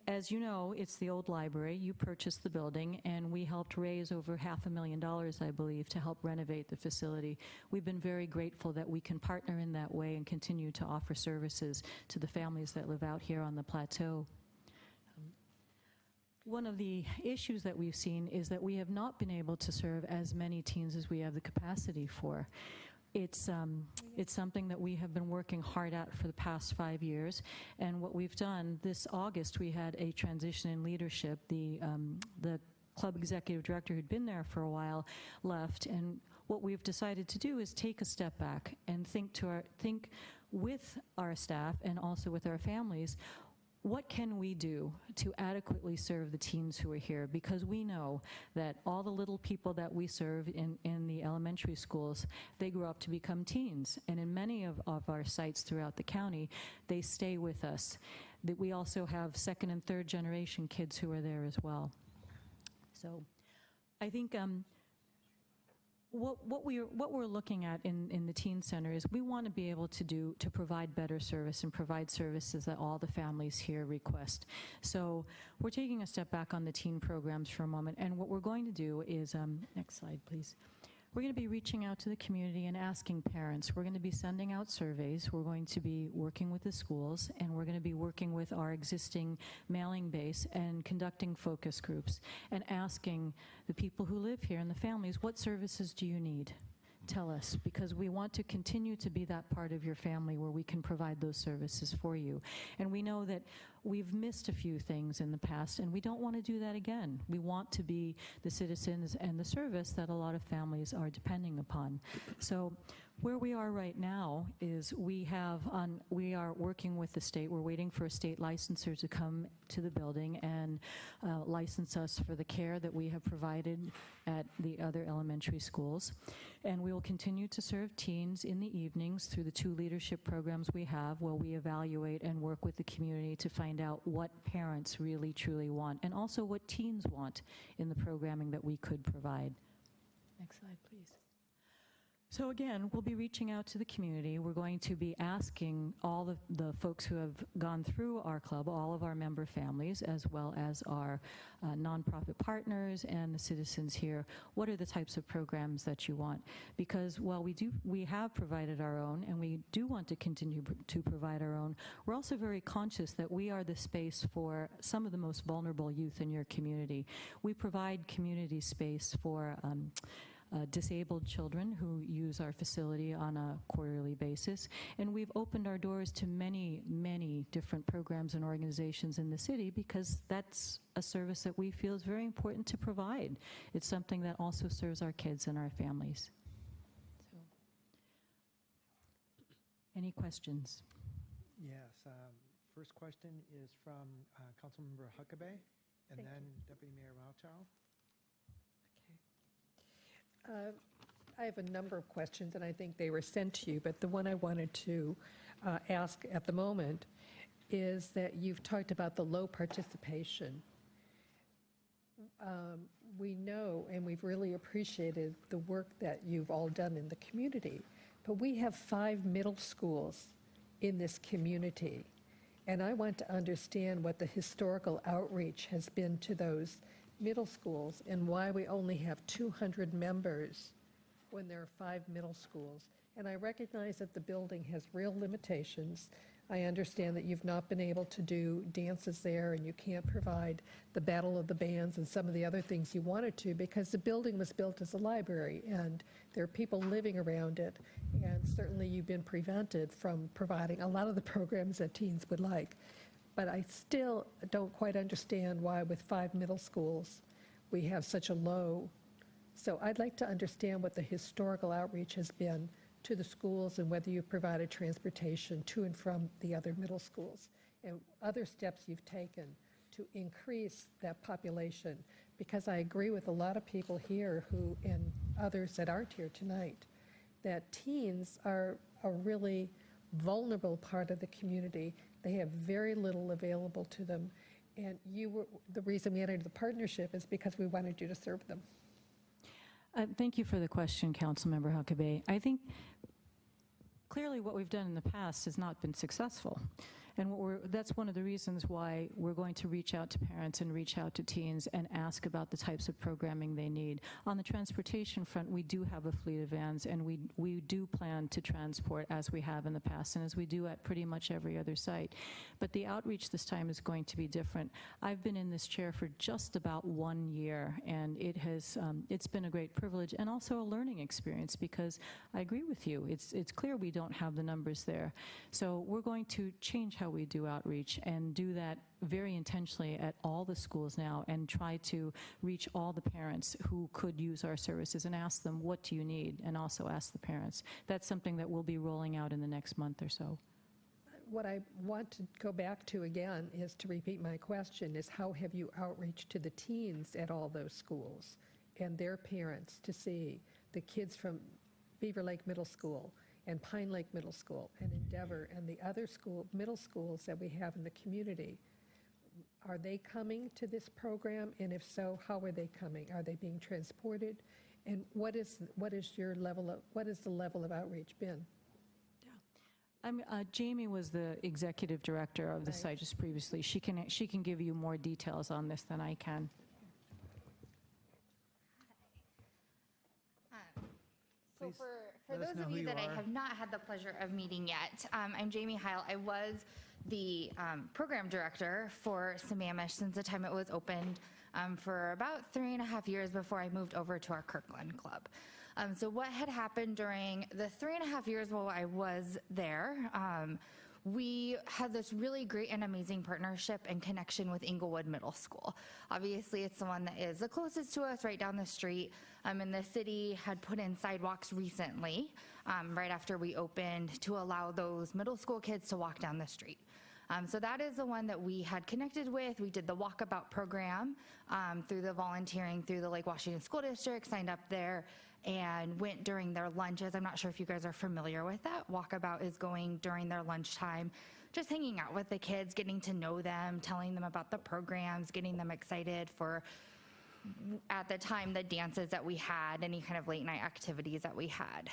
As you know, it's the old library. You purchased the building, and we helped raise over $500,000, I believe, to help renovate the facility. We've been very grateful that we can partner in that way and continue to offer services to the families that live out here on the plateau. One of the issues that we've seen is that we have not been able to serve as many teens as we have the capacity for. It's something that we have been working hard at for the past 5 years, and what we've done this August, we had a transition in leadership. The club executive director who'd been there for a while left, and what we've decided to do is take a step back and think with our staff and also with our families, what can we do to adequately serve the teens who are here? Because we know that all the little people that we serve in the elementary schools, they grow up to become teens. And in many of our sites throughout the county, they stay with us. That we also have second and third generation kids who are there as well. So I think what we're looking at in the teen center is we want to be able to provide better service and provide services that all the families here request. So we're taking a step back on the teen programs for a moment, and what we're going to do is, next slide please. We're going to be reaching out to the community and asking parents. We're going to be sending out surveys. We're going to be working with the schools, and we're going to be working with our existing mailing base and conducting focus groups and asking the people who live here and the families, what services do you need? Tell us, because we want to continue to be that part of your family where we can provide those services for you. And we know that we've missed a few things in the past, and we don't want to do that again. We want to be the citizens and the service that a lot of families are depending upon. So where we are right now is we are working with the state. We're waiting for a state licensor to come to the building and license us for the care that we have provided at the other elementary schools. And we will continue to serve teens in the evenings through the 2 leadership programs we have, where we evaluate and work with the community to find out what parents really truly want, and also what teens want in the programming that we could provide. Next slide, please. So again, we'll be reaching out to the community. We're going to be asking all the folks who have gone through our club, all of our member families, as well as our nonprofit partners and the citizens here, what are the types of programs that you want? Because while we have provided our own, and we do want to continue to provide our own, we're also very conscious that we are the space for some of the most vulnerable youth in your community. We provide community space for disabled children who use our facility on a quarterly basis. And we've opened our doors to many, many different programs and organizations in the city because that's a service that we feel is very important to provide. It's something that also serves our kids and our families. So, any questions? Yes. First question is from Councilmember Huckabee, and then Deputy Mayor Malchow. I have a number of questions, and I think they were sent to you, but the one I wanted to ask at the moment is that you've talked about the low participation. We know, and we've really appreciated the work that you've all done in the community, but we have 5 middle schools in this community, and I want to understand what the historical outreach has been to those middle schools and why we only have 200 members when there are 5 middle schools. And I recognize that the building has real limitations. I understand that you've not been able to do dances there, and you can't provide the Battle of the Bands and some of the other things you wanted to because the building was built as a library and there are people living around it, and certainly you've been prevented from providing a lot of the programs that teens would like. But I still don't quite understand why with 5 middle schools we have such a low. So I'd like to understand what the historical outreach has been to the schools and whether you've provided transportation to and from the other middle schools and other steps you've taken to increase that population. Because I agree with a lot of people here who, and others that aren't here tonight, that teens are a really vulnerable part of the community. They have very little available to them. And the reason we entered the partnership is because we wanted you to serve them. Thank you for the question, Councilmember Huckabee. I think clearly what we've done in the past has not been successful. And that's one of the reasons why we're going to reach out to parents and reach out to teens and ask about the types of programming they need. On the transportation front, we do have a fleet of vans, and we do plan to transport as we have in the past and as we do at pretty much every other site. But the outreach this time is going to be different. I've been in this chair for just about 1 year, and it's been a great privilege and also a learning experience, because I agree with you. It's clear we don't have the numbers there. So we're going to change how we do outreach and do that very intentionally at all the schools now, and try to reach all the parents who could use our services and ask them, what do you need? And also ask the parents. That's something that we'll be rolling out in the next month or so. What I want to go back to again is to repeat my question is, how have you outreach to the teens at all those schools and their parents to see the kids from Beaver Lake Middle School and Pine Lake Middle School and Endeavor and the other middle schools that we have in the community? Are they coming to this program? And if so, how are they coming? Are they being transported? And what is the level of outreach been? Jamie was the executive director of the site just previously. She can give you more details on this than I can. So for those of you that I have not had the pleasure of meeting yet, I'm Jamie Heil. I was the program director for Sammamish since the time it was opened for about 3.5 years before I moved over to our Kirkland Club. So what had happened during the 3.5 years while I was there, we had this really great and amazing partnership and connection with Inglewood Middle School. Obviously, it's the one that is the closest to us, right down the street. And the city had put in sidewalks recently, right after we opened, to allow those middle school kids to walk down the street. So that is the one that we had connected with. We did the walkabout program through the volunteering through the Lake Washington School District, signed up there, and went during their lunches. I'm not sure if you guys are familiar with that. Walkabout is going during their lunchtime, just hanging out with the kids, getting to know them, telling them about the programs, getting them excited for, at the time, the dances that we had, any kind of late night activities that we had.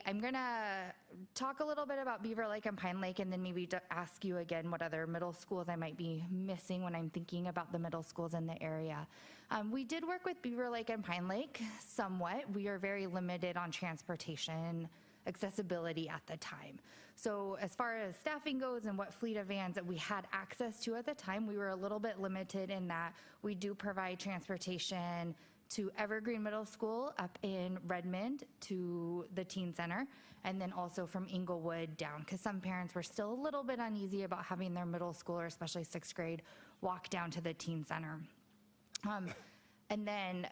I'm going to talk a little bit about Beaver Lake and Pine Lake, and then maybe to ask you again what other middle schools I might be missing when I'm thinking about the middle schools in the area. We did work with Beaver Lake and Pine Lake somewhat. We are very limited on transportation accessibility at the time. So as far as staffing goes and what fleet of vans that we had access to at the time, we were a little bit limited in that we do provide transportation to Evergreen Middle School up in Redmond to the teen center, and then also from Inglewood down, because some parents were still a little bit uneasy about having their middle schooler, especially 6th grade, walk down to the teen center. And then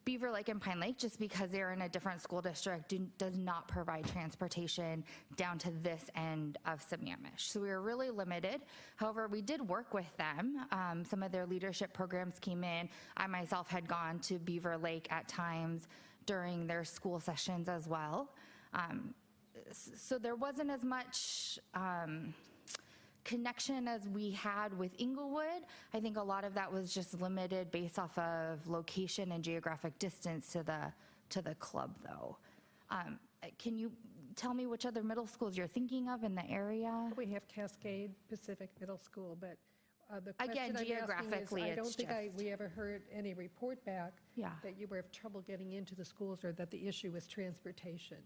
Beaver Lake and Pine Lake, just because they're in a different school district, does not provide transportation down to this end of Sammamish. So we were really limited. However, we did work with them. Some of their leadership programs came in. I myself had gone to Beaver Lake at times during their school sessions as well. So there wasn't as much connection as we had with Inglewood. I think a lot of that was just limited based off of location and geographic distance to the club, though. Can you tell me which other middle schools you're thinking of in the area? We have Cascade Pacific Middle School, but the again, question geographically, I'm asking is, I don't think just... we ever heard any report back that you were having trouble getting into the schools, or that the issue was transportation.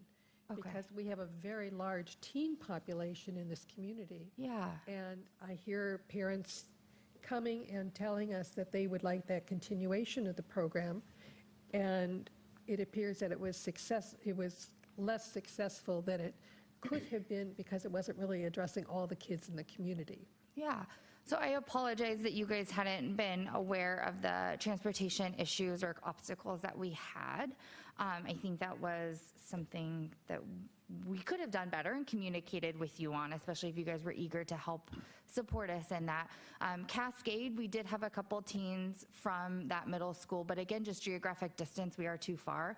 Okay. Because we have a very large teen population in this community. Yeah. And I hear parents coming and telling us that they would like that continuation of the program, and it appears that it was less successful than it could have been, because it wasn't really addressing all the kids in the community. Yeah. So I apologize that you guys hadn't been aware of the transportation issues or obstacles that we had. I think that was something that we could have done better and communicated with you on, especially if you guys were eager to help support us in that. Cascade, we did have a couple teens from that middle school, but again, just geographic distance, we are too far.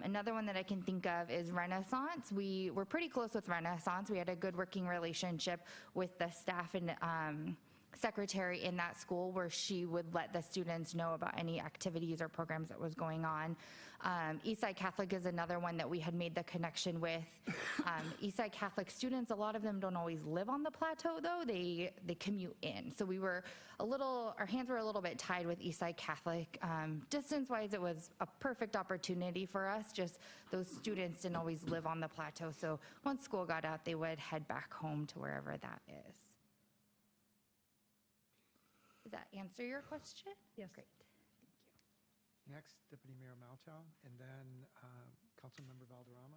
Another one that I can think of is Renaissance. We were pretty close with Renaissance. We had a good working relationship with the staff and secretary in that school where she would let the students know about any activities or programs that was going on. Eastside Catholic is another one that we had made the connection with. Eastside Catholic students, a lot of them don't always live on the plateau though, they commute in. So we were our hands were a little bit tied with Eastside Catholic. Distance-wise, it was a perfect opportunity for us, just those students didn't always live on the plateau. So once school got out, they would head back home to wherever that is. Does that answer your question? Yes. Great. Next, Deputy Mayor Malchow, and then Councilmember Valderrama.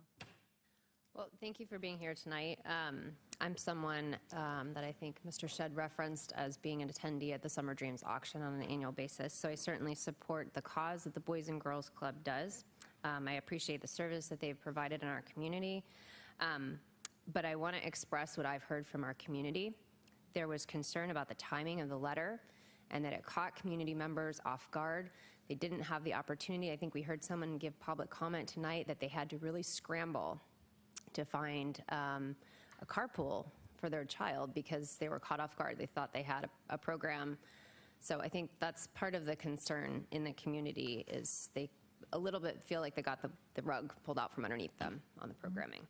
Well, thank you for being here tonight. I'm someone that I think Mr. Shedd referenced as being an attendee at the Summer Dreams auction on an annual basis, so I certainly support the cause that the Boys and Girls Club does. I appreciate the service that they've provided in our community, but I want to express what I've heard from our community. There was concern about the timing of the letter and that it caught community members off guard. They didn't have the opportunity. I think we heard someone give public comment tonight that they had to really scramble to find a carpool for their child because they were caught off guard. They thought they had a program. So I think that's part of the concern in the community is they a little bit feel like they got the rug pulled out from underneath them on the programming.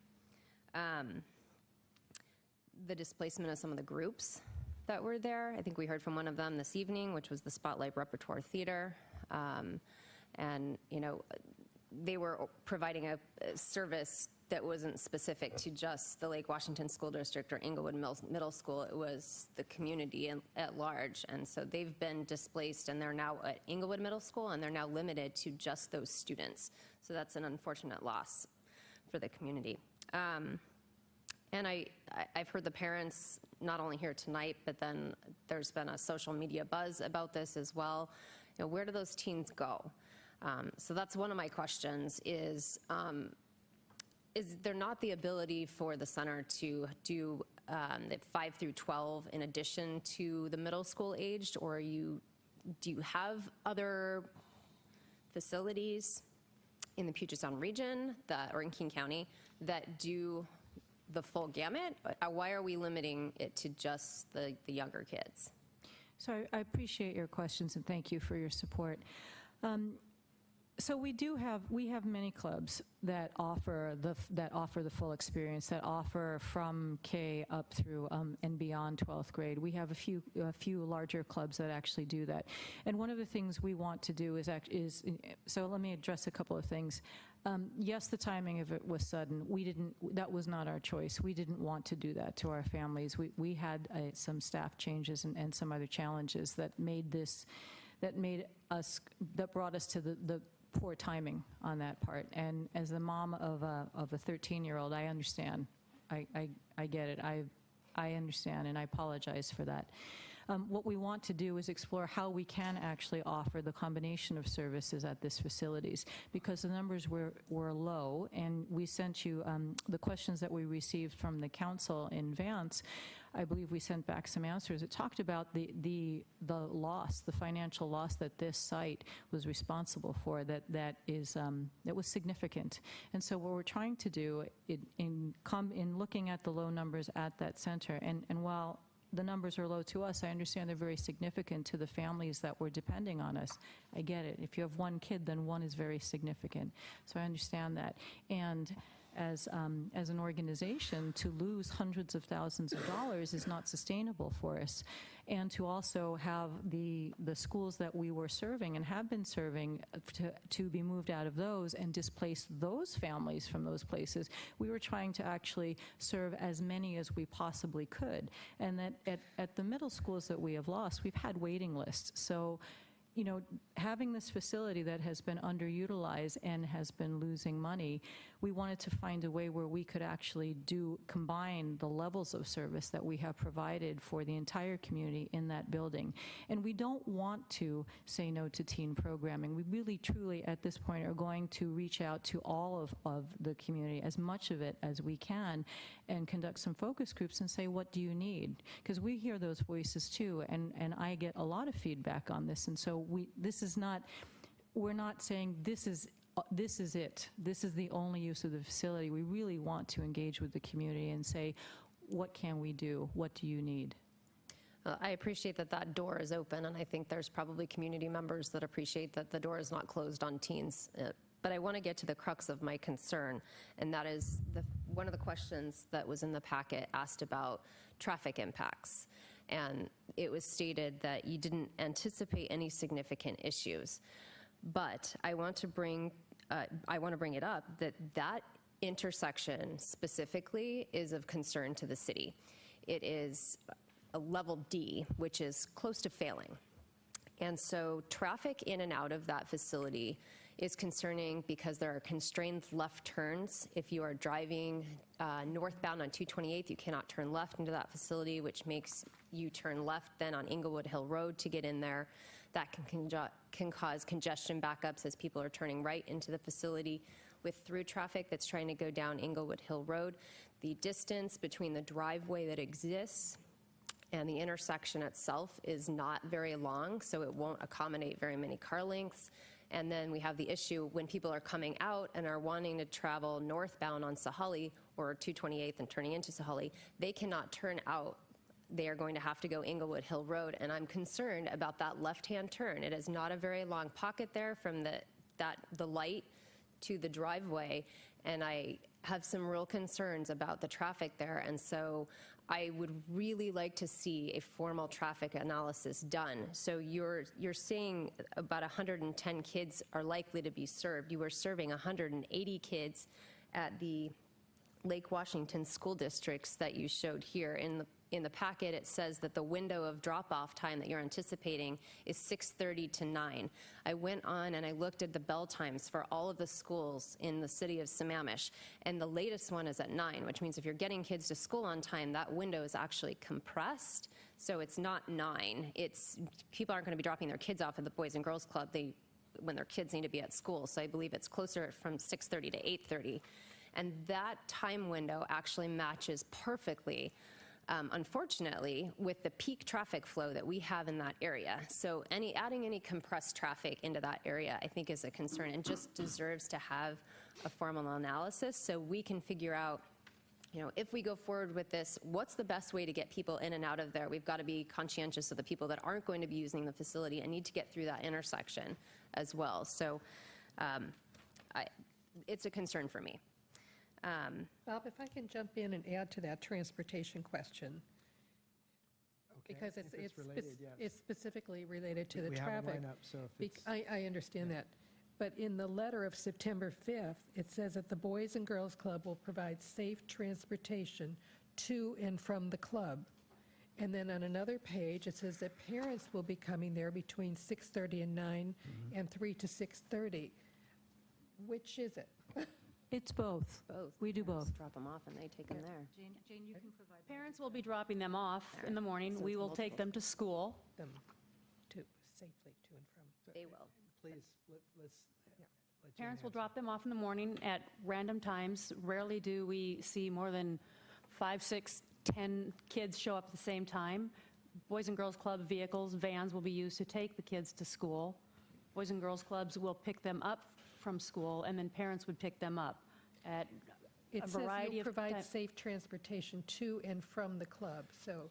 The displacement of some of the groups that were there. I think we heard from one of them this evening, which was the Spotlight Repertoire Theater. And, you know, they were providing a service that wasn't specific to just the Lake Washington School District or Inglewood Middle School. It was the community at large. And so they've been displaced and they're now at Inglewood Middle School and they're now limited to just those students. So that's an unfortunate loss for the community. And I've heard the parents, not only here tonight, but then there's been a social media buzz about this as well. You know, where do those teens go? So that's one of my questions is there not the ability for the center to do 5 through 12 in addition to the middle school aged, or do you have other facilities in the Puget Sound region or in King County that do the full gamut? Why are we limiting it to just the younger kids? So I appreciate your questions and thank you for your support. So we have many clubs that offer the full experience, that offer from K up through and beyond 12th grade. We have a few larger clubs that actually do that. And one of the things we want to do is so let me address a couple of things. Yes, the timing of it was sudden. That was not our choice. We didn't want to do that to our families. We had some staff changes and some other challenges that brought us to the poor timing on that part. And as the mom of a 13-year-old, I understand. I get it. I understand, and I apologize for that. What we want to do is explore how we can actually offer the combination of services at these facilities, because the numbers were low, and we sent you the questions that we received from the council in advance. I believe we sent back some answers. It talked about the loss, the financial loss that this site was responsible for, that was significant. And so what we're trying to do in looking at the low numbers at that center, and while the numbers are low to us, I understand they're very significant to the families that were depending on us. I get it. If you have one kid, then one is very significant. So I understand that. And as an organization, to lose hundreds of thousands of dollars is not sustainable for us. And to also have the schools that we were serving and have been serving to be moved out of those and displace those families from those places, we were trying to actually serve as many as we possibly could. And that at the middle schools that we have lost, we've had waiting lists. So, you know, having this facility that has been underutilized and has been losing money, we wanted to find a way where we could actually combine the levels of service that we have provided for the entire community in that building. And we don't want to say no to teen programming. We really, truly, at this point, are going to reach out to all of the community, as much of it as we can, and conduct some focus groups and say, what do you need? Because we hear those voices too, and I get a lot of feedback on this. And so we're not saying this is it. This is the only use of the facility. We really want to engage with the community and say, what can we do? What do you need? I appreciate that that door is open, and I think there's probably community members that appreciate that the door is not closed on teens. But I want to get to the crux of my concern, and that is one of the questions that was in the packet asked about traffic impacts. And it was stated that you didn't anticipate any significant issues. But I want to bring it up that intersection specifically is of concern to the city. It is a level D, which is close to failing. And so traffic in and out of that facility is concerning because there are constrained left turns. If you are driving northbound on 228th, you cannot turn left into that facility, which makes you turn left then on Inglewood Hill Road to get in there. That can cause congestion backups as people are turning right into the facility with through traffic that's trying to go down Inglewood Hill Road. The distance between the driveway that exists and the intersection itself is not very long, so it won't accommodate very many car lengths. And then we have the issue when people are coming out and are wanting to travel northbound on Sahalli or 228th and turning into Sahalli, they cannot turn out. They are going to have to go Inglewood Hill Road, and I'm concerned about that left-hand turn. It is not a very long pocket there from the light to the driveway, and I have some real concerns about the traffic there, and so I would really like to see a formal traffic analysis done. So you're saying about 110 kids are likely to be served. You are serving 180 kids at the Lake Washington school districts that you showed here. In the packet, it says that the window of drop-off time that you're anticipating is 6:30 to 9. I went on and I looked at the bell times for all of the schools in the city of Sammamish, and the latest one is at 9, which means if you're getting kids to school on time, that window is actually compressed, so it's not 9. People aren't going to be dropping their kids off at the Boys and Girls Club when their kids need to be at school, so I believe it's closer from 6:30 to 8:30. And that time window actually matches perfectly, unfortunately, with the peak traffic flow that we have in that area. So adding any compressed traffic into that area, I think, is a concern and just deserves to have a formal analysis so we can figure out, if we go forward with this, what's the best way to get people in and out of there? We've got to be conscientious of the people that aren't going to be using the facility and need to get through that intersection as well. So it's a concern for me. Bob, if I can jump in and add to that transportation question, because it's specifically related to the traffic. We have a lineup, so if it's... I understand that. But in the letter of September 5th, it says that the Boys and Girls Club will provide safe transportation to and from the club. And then on another page, it says that parents will be coming there between 6:30 and 9 and 3 to 6:30. Which is it? It's both. Both. We do both. Drop them off and they take them there. Jane, you can provide. Parents will be dropping them off in the morning. We will take them to school. Them safely to and from. They will. Please, let's... Parents will drop them off in the morning at random times. Rarely do we see more than 5, 6, 10 kids show up at the same time. Boys and Girls Club vehicles, vans will be used to take the kids to school. Boys and Girls Clubs will pick them up from school, and then parents would pick them up at It a says variety you'll of provide times. safe transportation to and from the club, so.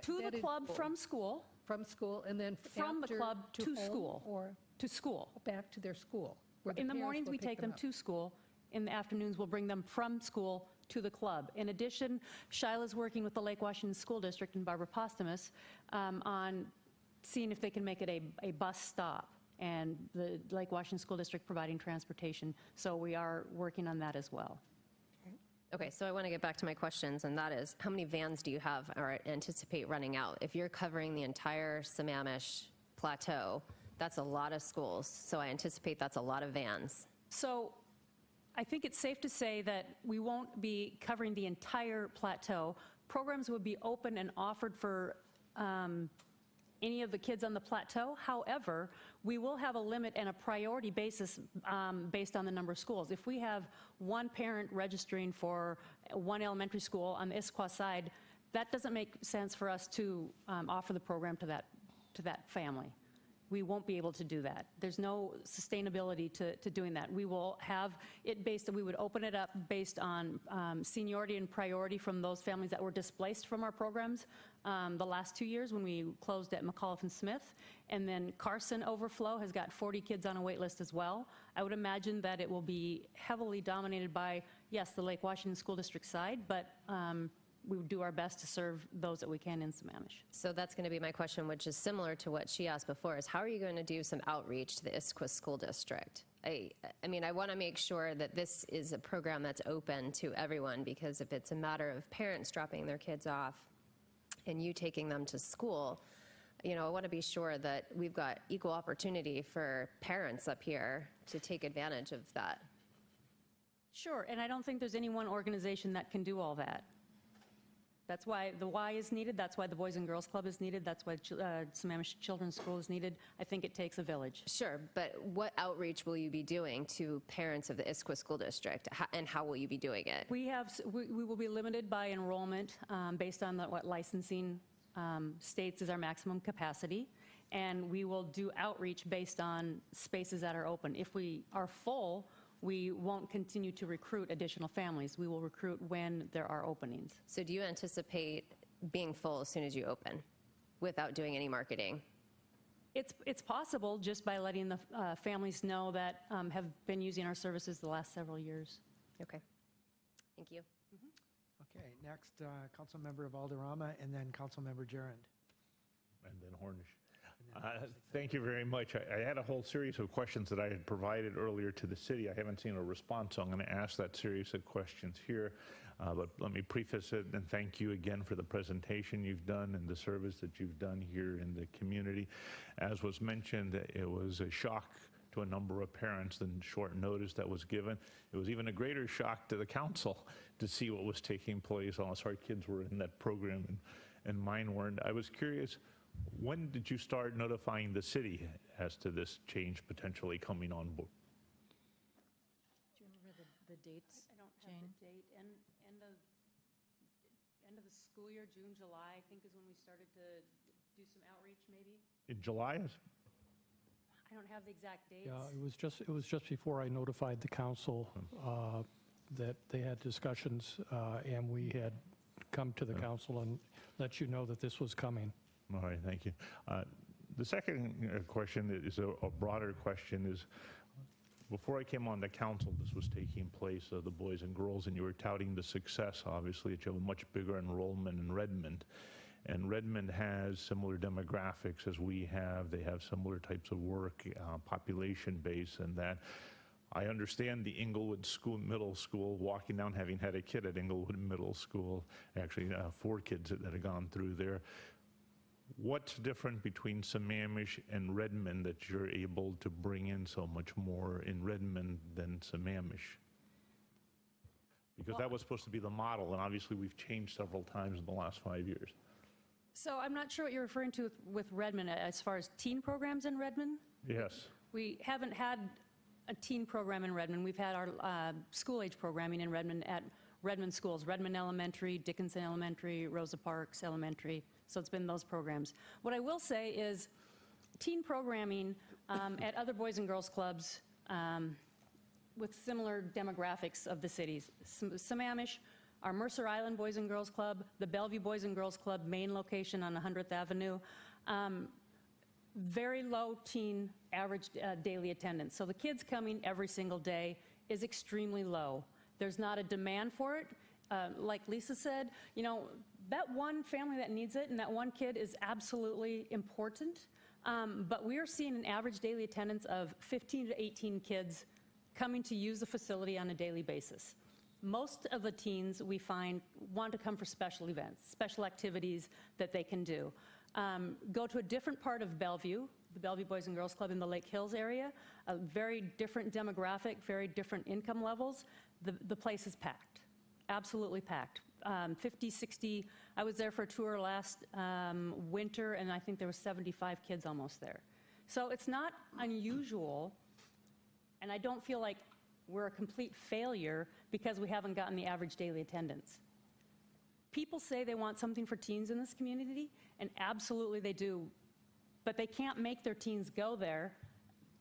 To that the is club important. from school. From school, and then From the after club to home, school. Or To school. back to their school. where In the parents mornings, will we pick take them up. to school. In the afternoons, we'll bring them from school to the club. In addition, Shyla's working with the Lake Washington School District and Barbara Postumus on seeing if they can make it a bus stop, and the Lake Washington School District providing transportation. So we are working on that as well. Okay, so I want to get back to my questions, and that is, how many vans do you have or anticipate running out? If you're covering the entire Sammamish Plateau, that's a lot of schools, so I anticipate that's a lot of vans. So I think it's safe to say that we won't be covering the entire plateau. Programs would be open and offered for any of the kids on the plateau. However, we will have a limit and a priority basis based on the number of schools. If we have one parent registering for one elementary school on the Issaquah side, that doesn't make sense for us to offer the program to that family. we won't be able to do that. There's no sustainability to doing that. We will have it we would open it up based on seniority and priority from those families that were displaced from our programs the last 2 years when we closed at McAuliffe and Smith. And then Carson Overflow has got 40 kids on a wait list as well. I would imagine that it will be heavily dominated by, yes, the Lake Washington School District side, but we would do our best to serve those that we can in Sammamish. So that's going to be my question, which is similar to what she asked before, is how are you going to do some outreach to the Issaquah School District? I mean, I want to make sure that this is a program that's open to everyone, because if it's a matter of parents dropping their kids off and you taking them to school, you know, I want to be sure that we've got equal opportunity for parents up here to take advantage of that. Sure, and I don't think there's any one organization that can do all that. That's why the Y is needed. That's why the Boys and Girls Club is needed. That's why Sammamish Children's School is needed. I think it takes a village. Sure, but what outreach will you be doing to parents of the Issaquah School District, and how will you be doing it? We will be limited by enrollment based on what licensing states is our maximum capacity, and we will do outreach based on spaces that are open. If we are full, we won't continue to recruit additional families. We will recruit when there are openings. So do you anticipate being full as soon as you open without doing any marketing? It's possible just by letting the families know that have been using our services the last several years. Okay. Thank you. Okay, next, Councilmember Valderrama, and then Councilmember Gerund. And then Hornish. Thank you very much. I had a whole series of questions that I had provided earlier to the city. I haven't seen a response, so I'm going to ask that series of questions here. But let me preface it and thank you again for the presentation you've done and the service that you've done here in the community. As was mentioned, it was a shock to a number of parents, the short notice that was given. It was even a greater shock to the council to see what was taking place. All our kids were in that program and mine weren't. I was curious, when did you start notifying the city as to this change potentially coming on board? Do you remember the dates, I don't Jane? have the date. End of the school year, June, July, I think is when we started to do some outreach, maybe. In July? I don't have the exact dates. Yeah, it was just before I notified the council that they had discussions, and we had come to the council and let you know that this was coming. All right, thank you. The second question is a broader question. Is before I came on the council, this was taking place, the boys and girls, and you were touting the success, obviously, that you have a much bigger enrollment in Redmond. And Redmond has similar demographics as we have. They have similar types of work, population base, and that. I understand the Inglewood Middle School, walking down, having had a kid at Inglewood Middle School, actually 4 kids that have gone through there. What's different between Sammamish and Redmond that you're able to bring in so much more in Redmond than Sammamish? Because that was supposed to be the model, and obviously we've changed several times in the last 5 years. So I'm not sure what you're referring to with Redmond as far as teen programs in Redmond. Yes. We haven't had a teen program in Redmond. We've had our school-age programming in Redmond at Redmond schools, Redmond Elementary, Dickinson Elementary, Rosa Parks Elementary. So it's been those programs. What I will say is teen programming at other Boys and Girls Clubs with similar demographics of the cities. Sammamish, our Mercer Island Boys and Girls Club, the Bellevue Boys and Girls Club main location on 100th Avenue, very low teen average daily attendance. So the kids coming every single day is extremely low. There's not a demand for it. Like Lisa said, you know, that one family that needs it and that one kid is absolutely important. But we are seeing an average daily attendance of 15 to 18 kids coming to use the facility on a daily basis. Most of the teens we find want to come for special events, special activities that they can do. Go to a different part of Bellevue, the Bellevue Boys and Girls Club in the Lake Hills area, a very different demographic, very different income levels. The place is packed, absolutely packed. 50, 60, I was there for a tour last winter, and I think there were 75 kids almost there. So it's not unusual, and I don't feel like we're a complete failure because we haven't gotten the average daily attendance. People say they want something for teens in this community, and absolutely they do. but they can't make their teens go there.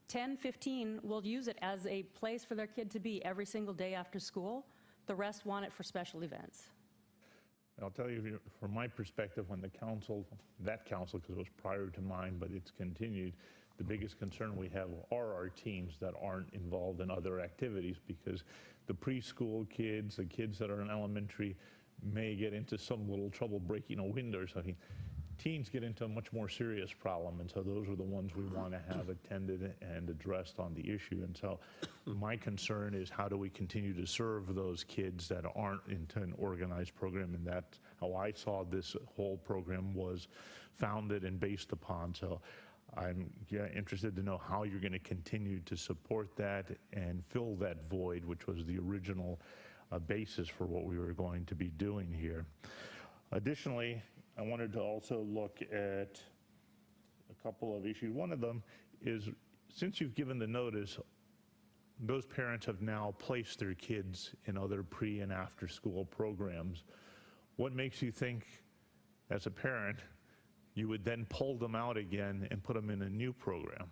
10, 15 will use it as a place for their kid to be every single day after school. The rest want it for special events. I'll tell you, from my perspective, when that council, because it was prior to mine, but it's continued, the biggest concern we have are our teens that aren't involved in other activities, because the preschool kids, the kids that are in elementary, may get into some little trouble breaking a window or something. Teens get into a much more serious problem, and so those are the ones we want to have attended and addressed on the issue. And so my concern is, how do we continue to serve those kids that aren't into an organized program? And that's how I saw this whole program was founded and based upon. So I'm interested to know how you're going to continue to support that and fill that void, which was the original basis for what we were going to be doing here. Additionally, I wanted to also look at a couple of issues. One of them is, since you've given the notice, those parents have now placed their kids in other pre and after school programs. What makes you think, as a parent, you would then pull them out again and put them in a new program?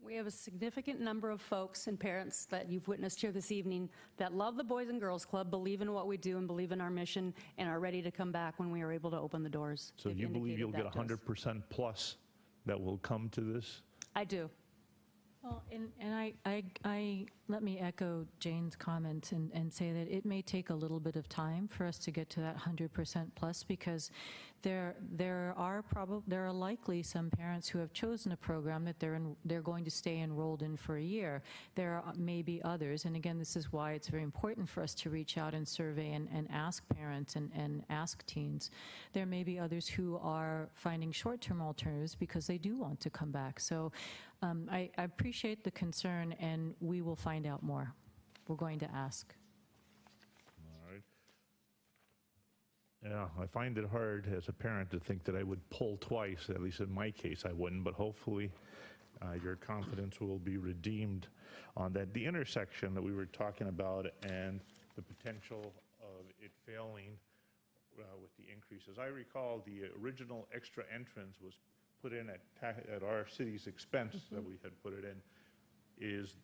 We have a significant number of folks and parents that you've witnessed here this evening that love the Boys and Girls Club, believe in what we do and believe in our mission, and are ready to come back when we are able to open the doors. So you believe you'll get 100% plus that will come to this? I do. Well, and I let me echo Jane's comments and say that it may take a little bit of time for us to get to that 100% plus, because there are likely some parents who have chosen a program that they're going to stay enrolled in for a year. There may be others, and again, this is why it's very important for us to reach out and survey and ask parents and ask teens. There may be others who are finding short-term alternatives because they do want to come back. So I appreciate the concern, and we will find out more. We're going to ask. All right. Yeah, I find it hard as a parent to think that I would pull twice. At least in my case, I wouldn't, but hopefully your confidence will be redeemed on that. The intersection that we were talking about and the potential of it failing with the increases. I recall the original extra entrance was put in at our city's expense that we had put it in. Is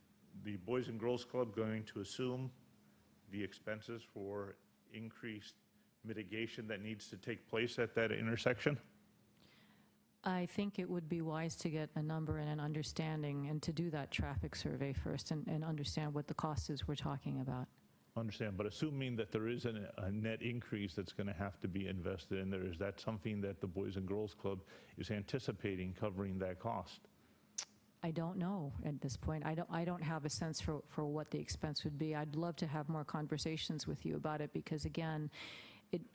the Boys and Girls Club going to assume the expenses for increased mitigation that needs to take place at that intersection? I think it would be wise to get a number and an understanding, and to do that traffic survey first and understand what the cost is we're talking about. Understand, but assuming that there is a net increase that's going to have to be invested in there, is that something that the Boys and Girls Club is anticipating covering that cost? I don't know at this point. I don't have a sense for what the expense would be. I'd love to have more conversations with you about it, because again,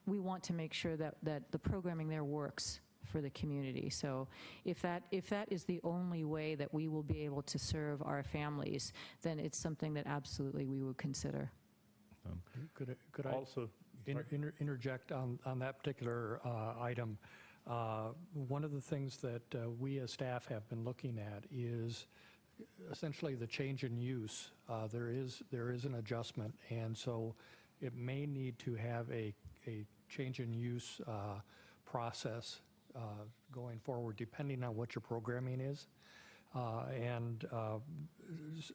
we want to make sure that the programming there works for the community. So if that is the only way that we will be able to serve our families, then it's something that absolutely we would consider. Could I also interject on that particular item? One of the things that we as staff have been looking at is essentially the change in use. There is an adjustment, and so it may need to have a change in use process going forward, depending on what your programming is. And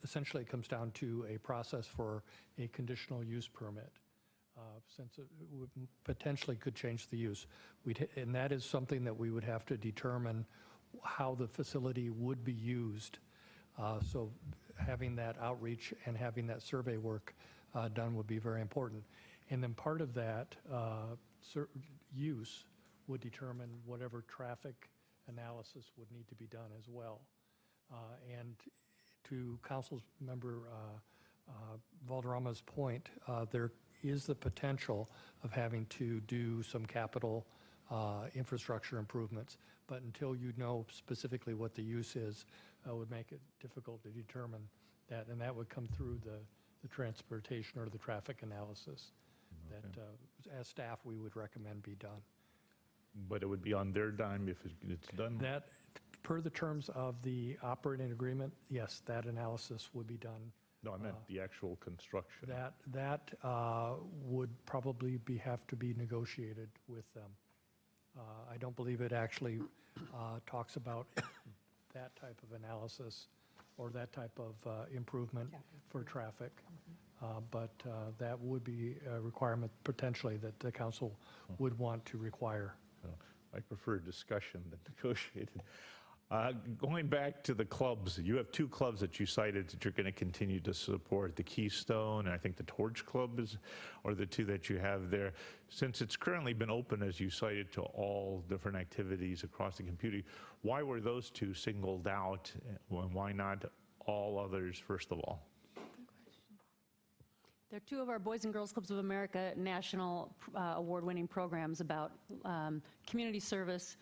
essentially it comes down to a process for a conditional use permit, since it would potentially could change the use. And that is something that we would have to determine how the facility would be used. So having that outreach and having that survey work done would be very important. And then part of that use would determine whatever traffic analysis would need to be done as well. And to Council Member Valderrama's point, there is the potential of having to do some capital infrastructure improvements, but until you know specifically what the use is, would make it difficult to determine that, and that would come through the transportation or the traffic analysis that, as staff, we would recommend be done. But it would be on their dime if it's done? That, per the terms of the operating agreement, yes, that analysis would be done. No, I meant the actual construction. That would probably have to be negotiated with them. I don't believe it actually talks about that type of analysis or that type of improvement for traffic. But that would be a requirement potentially that the council would want to require. I prefer discussion than negotiated. Going back to the clubs, you have two clubs that you cited that you're going to continue to support, the Keystone and I think the Torch Club are the two that you have there. Since it's currently been open, as you cited, to all different activities across the community, why were those two singled out and why not all others first of all? They're two of our Boys and Girls Clubs of America national award-winning programs about community service,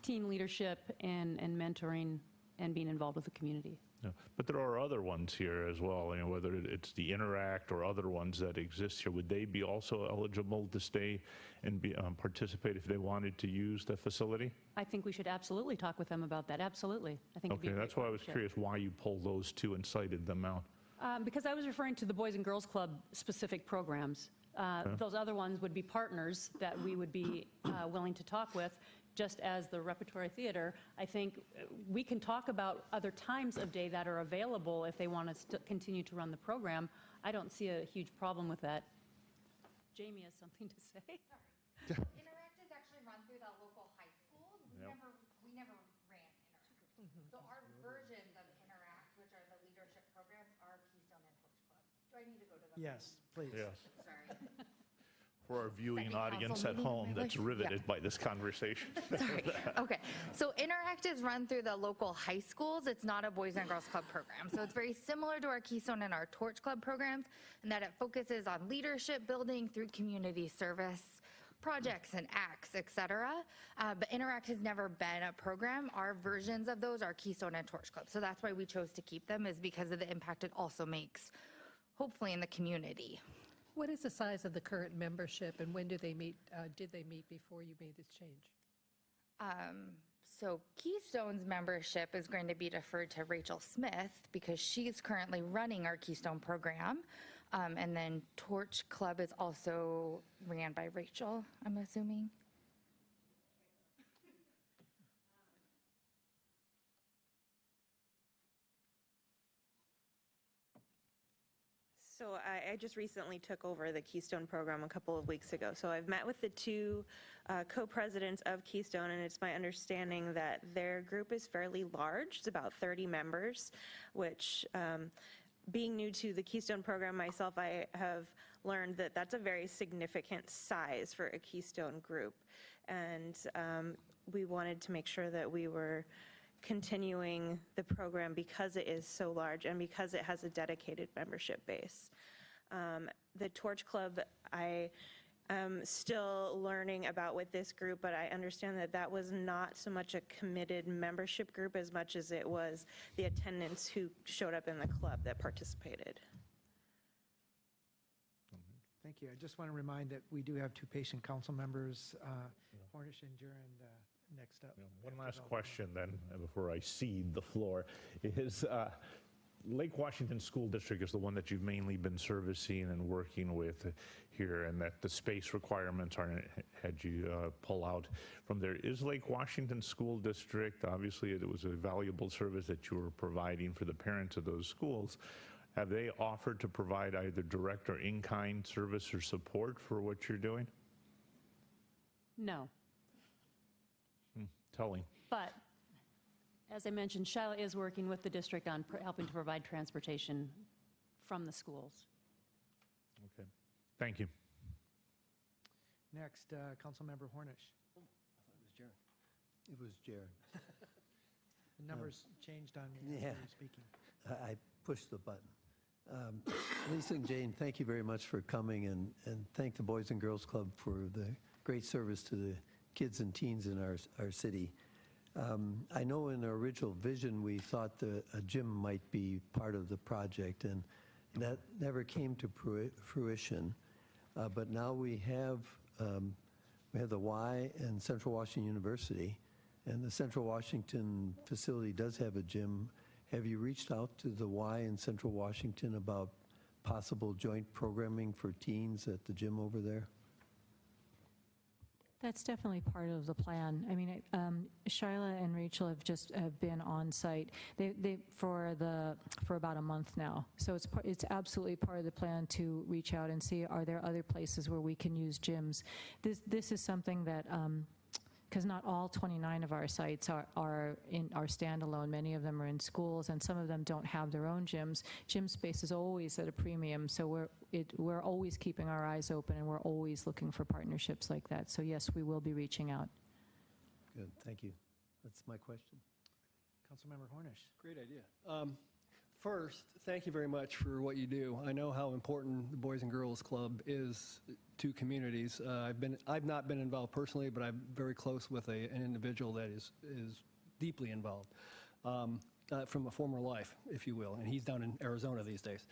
teen leadership, and mentoring and being involved with the community. Yeah, but there are other ones here as well, whether it's the Interact or other ones that exist here. Would they be also eligible to stay and participate if they wanted to use the facility? I think we should absolutely talk with them about that, absolutely. I think it'd be a Okay, great that's why I was partnership. curious why you pulled those two and cited them out. Because I was referring to the Boys and Girls Club specific programs. Those other ones would be partners that we would be willing to talk with, just as the repertory theater. I think we can talk about other times of day that are available if they want us to continue to run the program. I don't see a huge problem with that. Jamie has something to say. Interact is actually run through the local high schools. We Yep. never ran Interact. So our versions of Interact, which are the leadership programs, are Keystone and Torch Club. Do I need to go to them? Yes, please. Yes. Sorry. For our viewing Second audience council at meeting, home really? that's riveted by this conversation. Sorry. Okay. So Interact is run through the local high schools. It's not a Boys and Girls Club program. So it's very similar to our Keystone and our Torch Club programs in that it focuses on leadership building through community service projects and acts, et cetera. But Interact has never been a program. Our versions of those are Keystone and Torch Club. So that's why we chose to keep them, is because of the impact it also makes, hopefully, in the community. What is the size of the current membership, and when do they meet? Did they meet before you made this change? So Keystone's membership is going to be deferred to Rachel Smith because she's currently running our Keystone program. And then Torch Club is also ran by Rachel, I'm assuming. So I just recently took over the Keystone program a couple of weeks ago. So I've met with the two co-presidents of Keystone, and it's my understanding that their group is fairly large. It's about 30 members, which being new to the Keystone program myself, I have learned that that's a very significant size for a Keystone group. And we wanted to make sure that we were continuing the program because it is so large and because it has a dedicated membership base. The Torch Club, I am still learning about with this group, but I understand that that was not so much a committed membership group as much as it was the attendants who showed up in the club that participated. Thank you. I just want to remind that we do have two patient council members, Hornish and Durand, next up. One last question then, before I cede the floor, is Lake Washington School District is the one that you've mainly been servicing and working with here, and that the space requirements aren't, had you pull out from there. Is Lake Washington School District, obviously it was a valuable service that you were providing for the parents of those schools. Have they offered to provide either direct or in-kind service or support for what you're doing? No. Telling. But as I mentioned, Shyla is working with the district on helping to provide transportation from the schools. Okay. Thank you. Next, Councilmember Hornish. It was Jared. The numbers changed on me as Yeah. you were speaking. I pushed the button. Lisa and Jane, thank you very much for coming, and thank the Boys and Girls Club for the great service to the kids and teens in our city. I know in our original vision we thought a gym might be part of the project, and that never came to fruition. But now we have the Y and Central Washington University, and the Central Washington facility does have a gym. Have you reached out to the Y in Central Washington about possible joint programming for teens at the gym over there? That's definitely part of the plan. I mean, Shyla and Rachel have been on site for about a month now. So it's absolutely part of the plan to reach out and see, are there other places where we can use gyms. This is something that, because not all 29 of our sites are standalone. Many of them are in schools, and some of them don't have their own gyms. Gym space is always at a premium, so we're always keeping our eyes open, and we're always looking for partnerships like that. So yes, we will be reaching out. Good, thank you. That's my question. Councilmember Hornish. Great idea. First, thank you very much for what you do. I know how important the Boys and Girls Club is to communities. I've not been involved personally, but I'm very close with an individual that is deeply involved from a former life, if you will, and he's down in Arizona these days.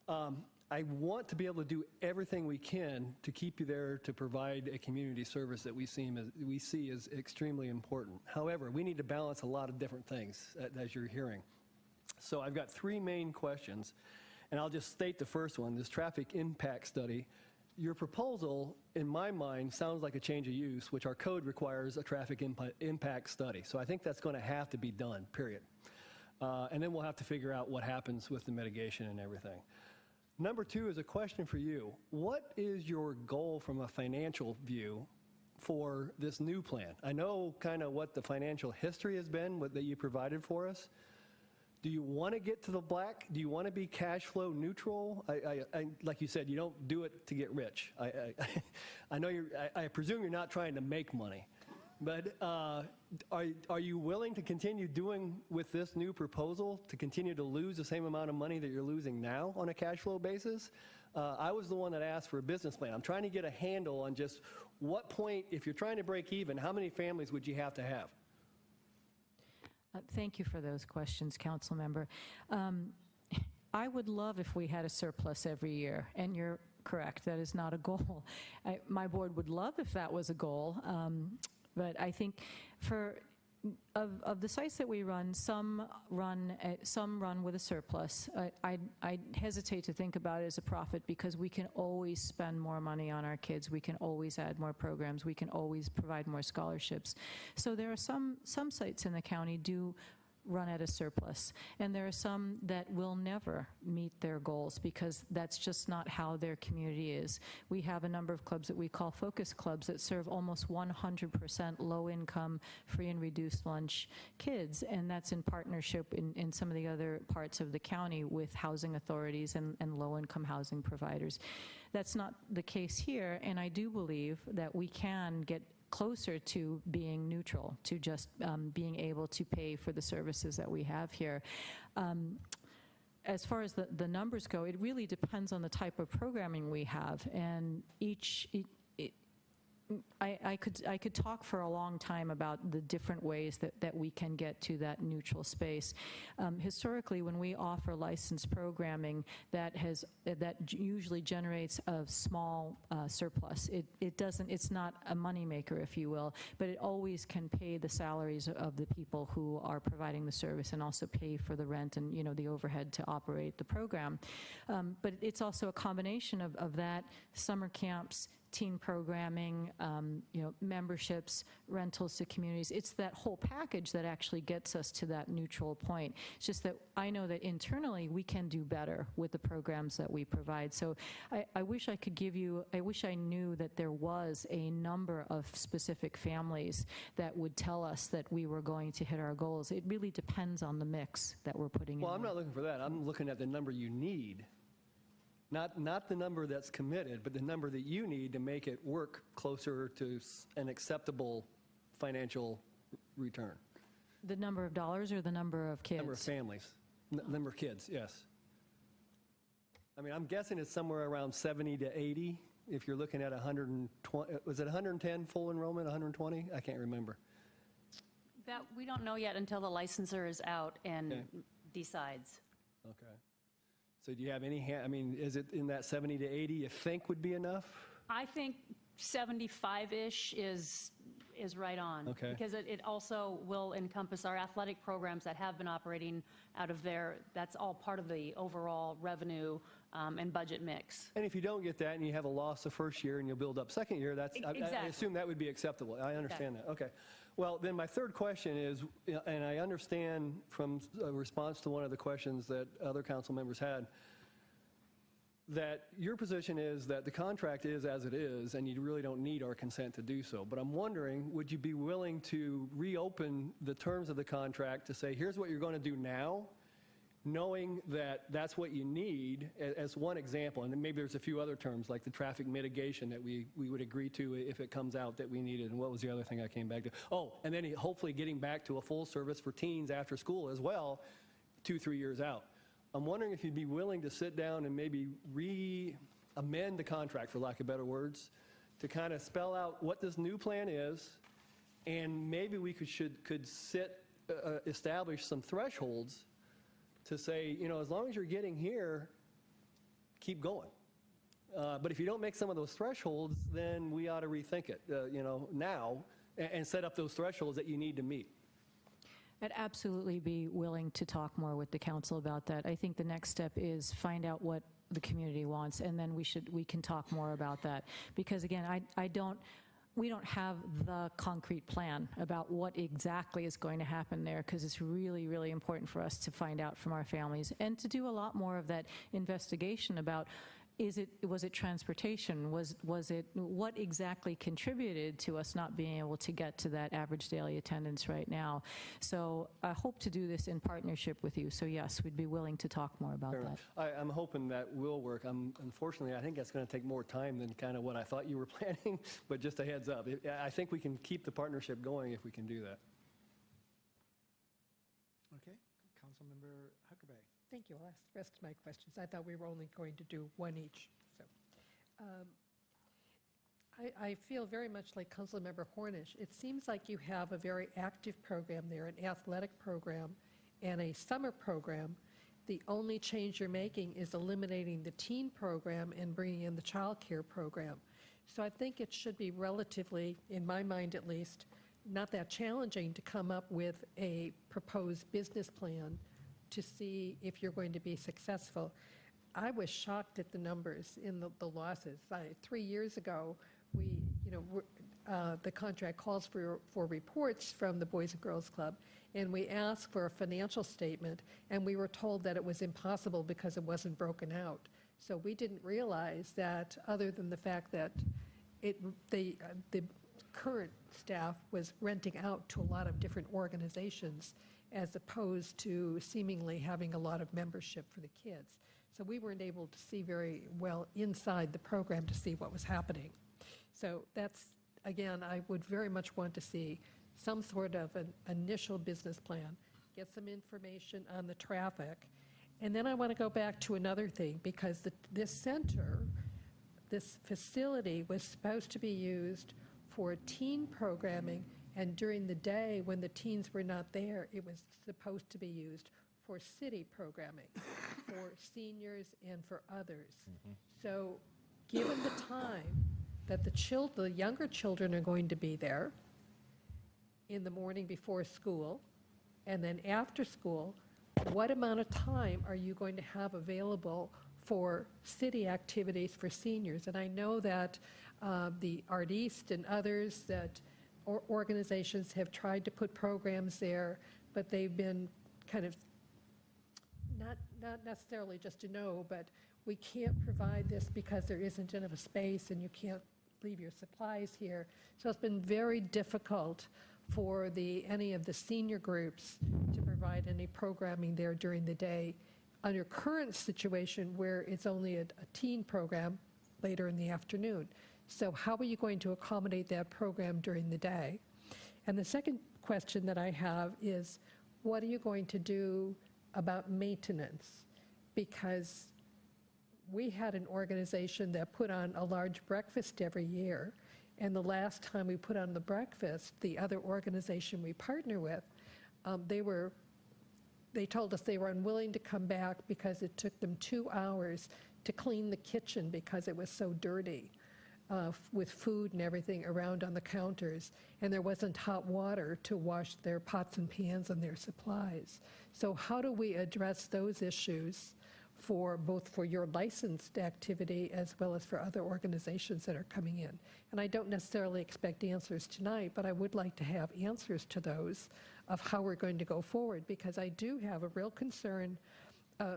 I want to be able to do everything we can to keep you there to provide a community service that we see as extremely important. However, we need to balance a lot of different things, as you're hearing. So I've got three main questions, and I'll just state the first one, this traffic impact study. Your proposal, in my mind, sounds like a change of use, which our code requires a traffic impact study. So I think that's going to have to be done, period. And then we'll have to figure out what happens with the mitigation and everything. Number two is a question for you. What is your goal from a financial view for this new plan? I know kind of what the financial history has been, what that you provided for us. Do you want to get to the black? Do you want to be cash flow neutral? I like you said, you don't do it to get rich. I know I presume you're not trying to make money, but are you willing to continue doing with this new proposal to continue to lose the same amount of money that you're losing now on a cash flow basis? I was the one that asked for a business plan. I'm trying to get a handle on just what point, if you're trying to break even, how many families would you have to have? Thank you for those questions, Council Member. I would love if we had a surplus every year, and you're correct, that is not a goal. My board would love if that was a goal, but I think of the sites that we run, some run with a surplus. I hesitate to think about it as a profit because we can always spend more money on our kids. We can always add more programs. We can always provide more scholarships. So there are some sites in the county do run at a surplus, and there are some that will never meet their goals because that's just not how their community is. We have a number of clubs that we call focus clubs that serve almost 100% low-income, free and reduced lunch kids, and that's in partnership in some of the other parts of the county with housing authorities and low-income housing providers. That's not the case here, and I do believe that we can get closer to being neutral, to just being able to pay for the services that we have here. As far as the numbers go, it really depends on the type of programming we have, and I could talk for a long time about the different ways that we can get to that neutral space. Historically, when we offer licensed programming, that usually generates a small surplus. It's not a moneymaker, if you will, but it always can pay the salaries of the people who are providing the service and also pay for the rent and the overhead to operate the program. But it's also a combination of that, summer camps, teen programming, memberships, rentals to communities. It's that whole package that actually gets us to that neutral point. It's just that I know that internally we can do better with the programs that we provide. So I wish I knew that there was a number of specific families that would tell us that we were going to hit our goals. It really depends on the mix that we're putting in. Well, I'm not looking for that. I'm looking at the number you need. Not the number that's committed, but the number that you need to make it work closer to an acceptable financial return. The number of dollars or the number of kids? Number of families. Number of kids, yes. I mean, I'm guessing it's somewhere around 70 to 80 if you're looking at 120. Was it 110 full enrollment, 120? I can't remember. That we don't know yet until the licensor is out and decides. Okay. So do you have any, is it in that 70 to 80 you think would be enough? I think 75-ish is right on. Okay. Because it also will encompass our athletic programs that have been operating out of there. That's all part of the overall revenue and budget mix. And if you don't get that and you have a loss the first year and you build up second year, that's, I Exactly. assume that would be acceptable. I understand that. Okay. Well, then my third question is, and I understand from a response to one of the questions that other council members had, that your position is that the contract is as it is and you really don't need our consent to do so. But I'm wondering, would you be willing to reopen the terms of the contract to say, here's what you're going to do now, knowing that that's what you need as one example, and then maybe there's a few other terms like the traffic mitigation that we would agree to if it comes out that we needed, and what was the other thing I came back to? Oh, and then hopefully getting back to a full service for teens after school as well, 2-3 years out. I'm wondering if you'd be willing to sit down and maybe amend the contract, for lack of better words, to kind of spell out what this new plan is, and maybe we could establish some thresholds to say, you know, as long as you're getting here, keep going. But if you don't make some of those thresholds, then we ought to rethink it, you know, now, and set up those thresholds that you need to meet. I'd absolutely be willing to talk more with the council about that. I think the next step is find out what the community wants, and then we can talk more about that. Because again, we don't have the concrete plan about what exactly is going to happen there, because it's really, really important for us to find out from our families and to do a lot more of that investigation about was it transportation? Was it what exactly contributed to us not being able to get to that average daily attendance right now? So I hope to do this in partnership with you. So yes, we'd be willing to talk more about that. I'm hoping that will work. Unfortunately, I think that's going to take more time than kind of what I thought you were planning, but just a heads up. I think we can keep the partnership going if we can do that. Okay, Councilmember Huckabee. Thank you. I'll ask the rest of my questions. I thought we were only going to do one each. So, I feel very much like Councilmember Hornish. It seems like you have a very active program there, an athletic program and a summer program. The only change you're making is eliminating the teen program and bringing in the child care program. So I think it should be relatively, in my mind at least, not that challenging to come up with a proposed business plan to see if you're going to be successful. I was shocked at the numbers in the losses. 3 years ago, the contract calls for reports from the Boys and Girls Club, and we asked for a financial statement, and we were told that it was impossible because it wasn't broken out. So we didn't realize that, other than the fact that the current staff was renting out to a lot of different organizations, as opposed to seemingly having a lot of membership for the kids. So we weren't able to see very well inside the program to see what was happening. So that's, again, I would very much want to see some sort of an initial business plan, get some information on the traffic, and then I want to go back to another thing, because this center, this facility was supposed to be used for teen programming, and during the day, when the teens were not there, it was supposed to be used for city programming, for seniors and for others. So given the time that the younger children are going to be there in the morning before school, and then after school, what amount of time are you going to have available for city activities for seniors? And I know that the Art East and others that organizations have tried to put programs there, but they've been kind of not necessarily just a no, but we can't provide this because there isn't enough space and you can't leave your supplies here. So it's been very difficult for any of the senior groups to provide any programming there during the day. Under current situation where it's only a teen program later in the afternoon. So how are you going to accommodate that program during the day? And the second question that I have is, what are you going to do about maintenance? Because we had an organization that put on a large breakfast every year, and the last time we put on the breakfast, the other organization we partner with, they told us they were unwilling to come back because it took them 2 hours to clean the kitchen because it was so dirty. With food and everything around on the counters, and there wasn't hot water to wash their pots and pans and their supplies. So how do we address those issues for both for your licensed activity as well as for other organizations that are coming in. And I don't necessarily expect answers tonight, but I would like to have answers to those of how we're going to go forward, because I do have a real concern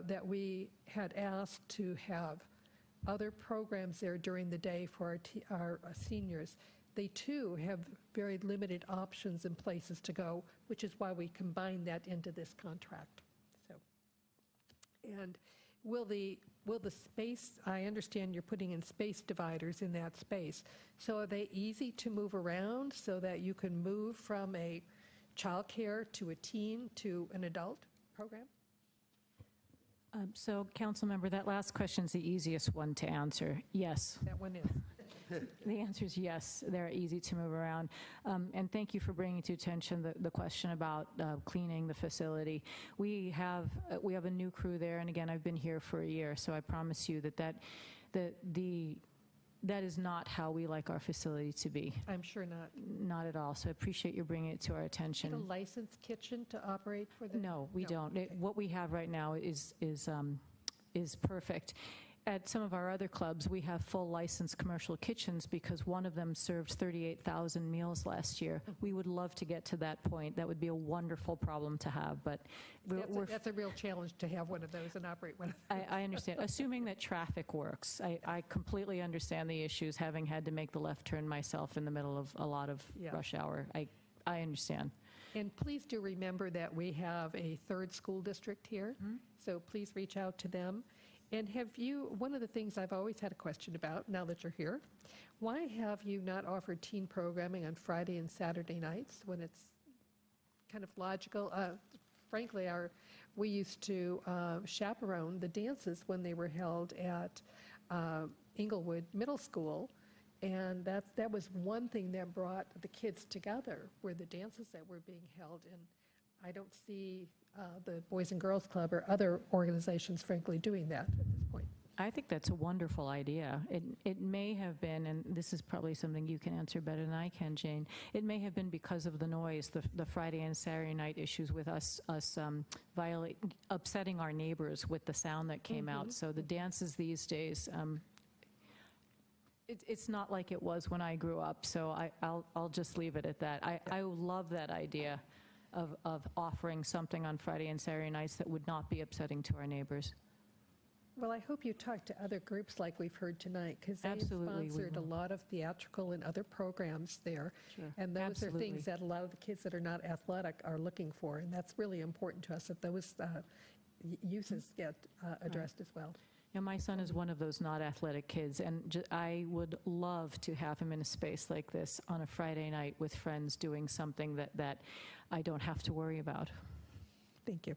that we had asked to have other programs there during the day for our seniors. They too have very limited options and places to go, which is why we combined that into this contract. So, and will the space, I understand you're putting in space dividers in that space. So are they easy to move around so that you can move from a childcare to a teen to an adult program? So, council member, that last question is the easiest one to answer. Yes. That one is. The answer is yes. They're easy to move around. And thank you for bringing to attention the question about cleaning the facility. We have a new crew there, and again, I've been here for a year, so I promise you that is not how we like our facility to be. I'm sure not. Not at all. So I appreciate you bringing it to our attention. Is it a licensed kitchen to operate for the? No, we don't. What we have right now is perfect. At some of our other clubs, we have full licensed commercial kitchens because one of them served 38,000 meals last year. We would love to get to that point. That would be a wonderful problem to have, but that's a real challenge to have one of those and operate one of those. I understand. Assuming that traffic works. I completely understand the issues, having had to make the left turn myself in the middle of a lot of rush hour. I understand. And please do remember that we have a third school district here, so please reach out to them. And one of the things I've always had a question about, now that you're here, why have you not offered teen programming on Friday and Saturday nights when it's kind of logical? Frankly, we used to chaperone the dances when they were held at Inglewood Middle School, and that was one thing that brought the kids together, were the dances that were being held. And I don't see the Boys and Girls Club or other organizations, frankly, doing that at this point. I think that's a wonderful idea. It may have been, and this is probably something you can answer better than I can, Jane, it may have been because of the noise, the Friday and Saturday night issues with us upsetting our neighbors with the sound that came out. So the dances these days, it's not like it was when I grew up, so I'll just leave it at that. I love that idea of offering something on Friday and Saturday nights that would not be upsetting to our neighbors. Well, I hope you talk to other groups like we've heard tonight, because they sponsored a lot of theatrical and other programs there. Sure. And those Absolutely. are things that a lot of the kids that are not athletic are looking for, and that's really important to us, that those uses get addressed as well. And my son is one of those not athletic kids, and I would love to have him in a space like this on a Friday night with friends doing something that I don't have to worry about. Thank you.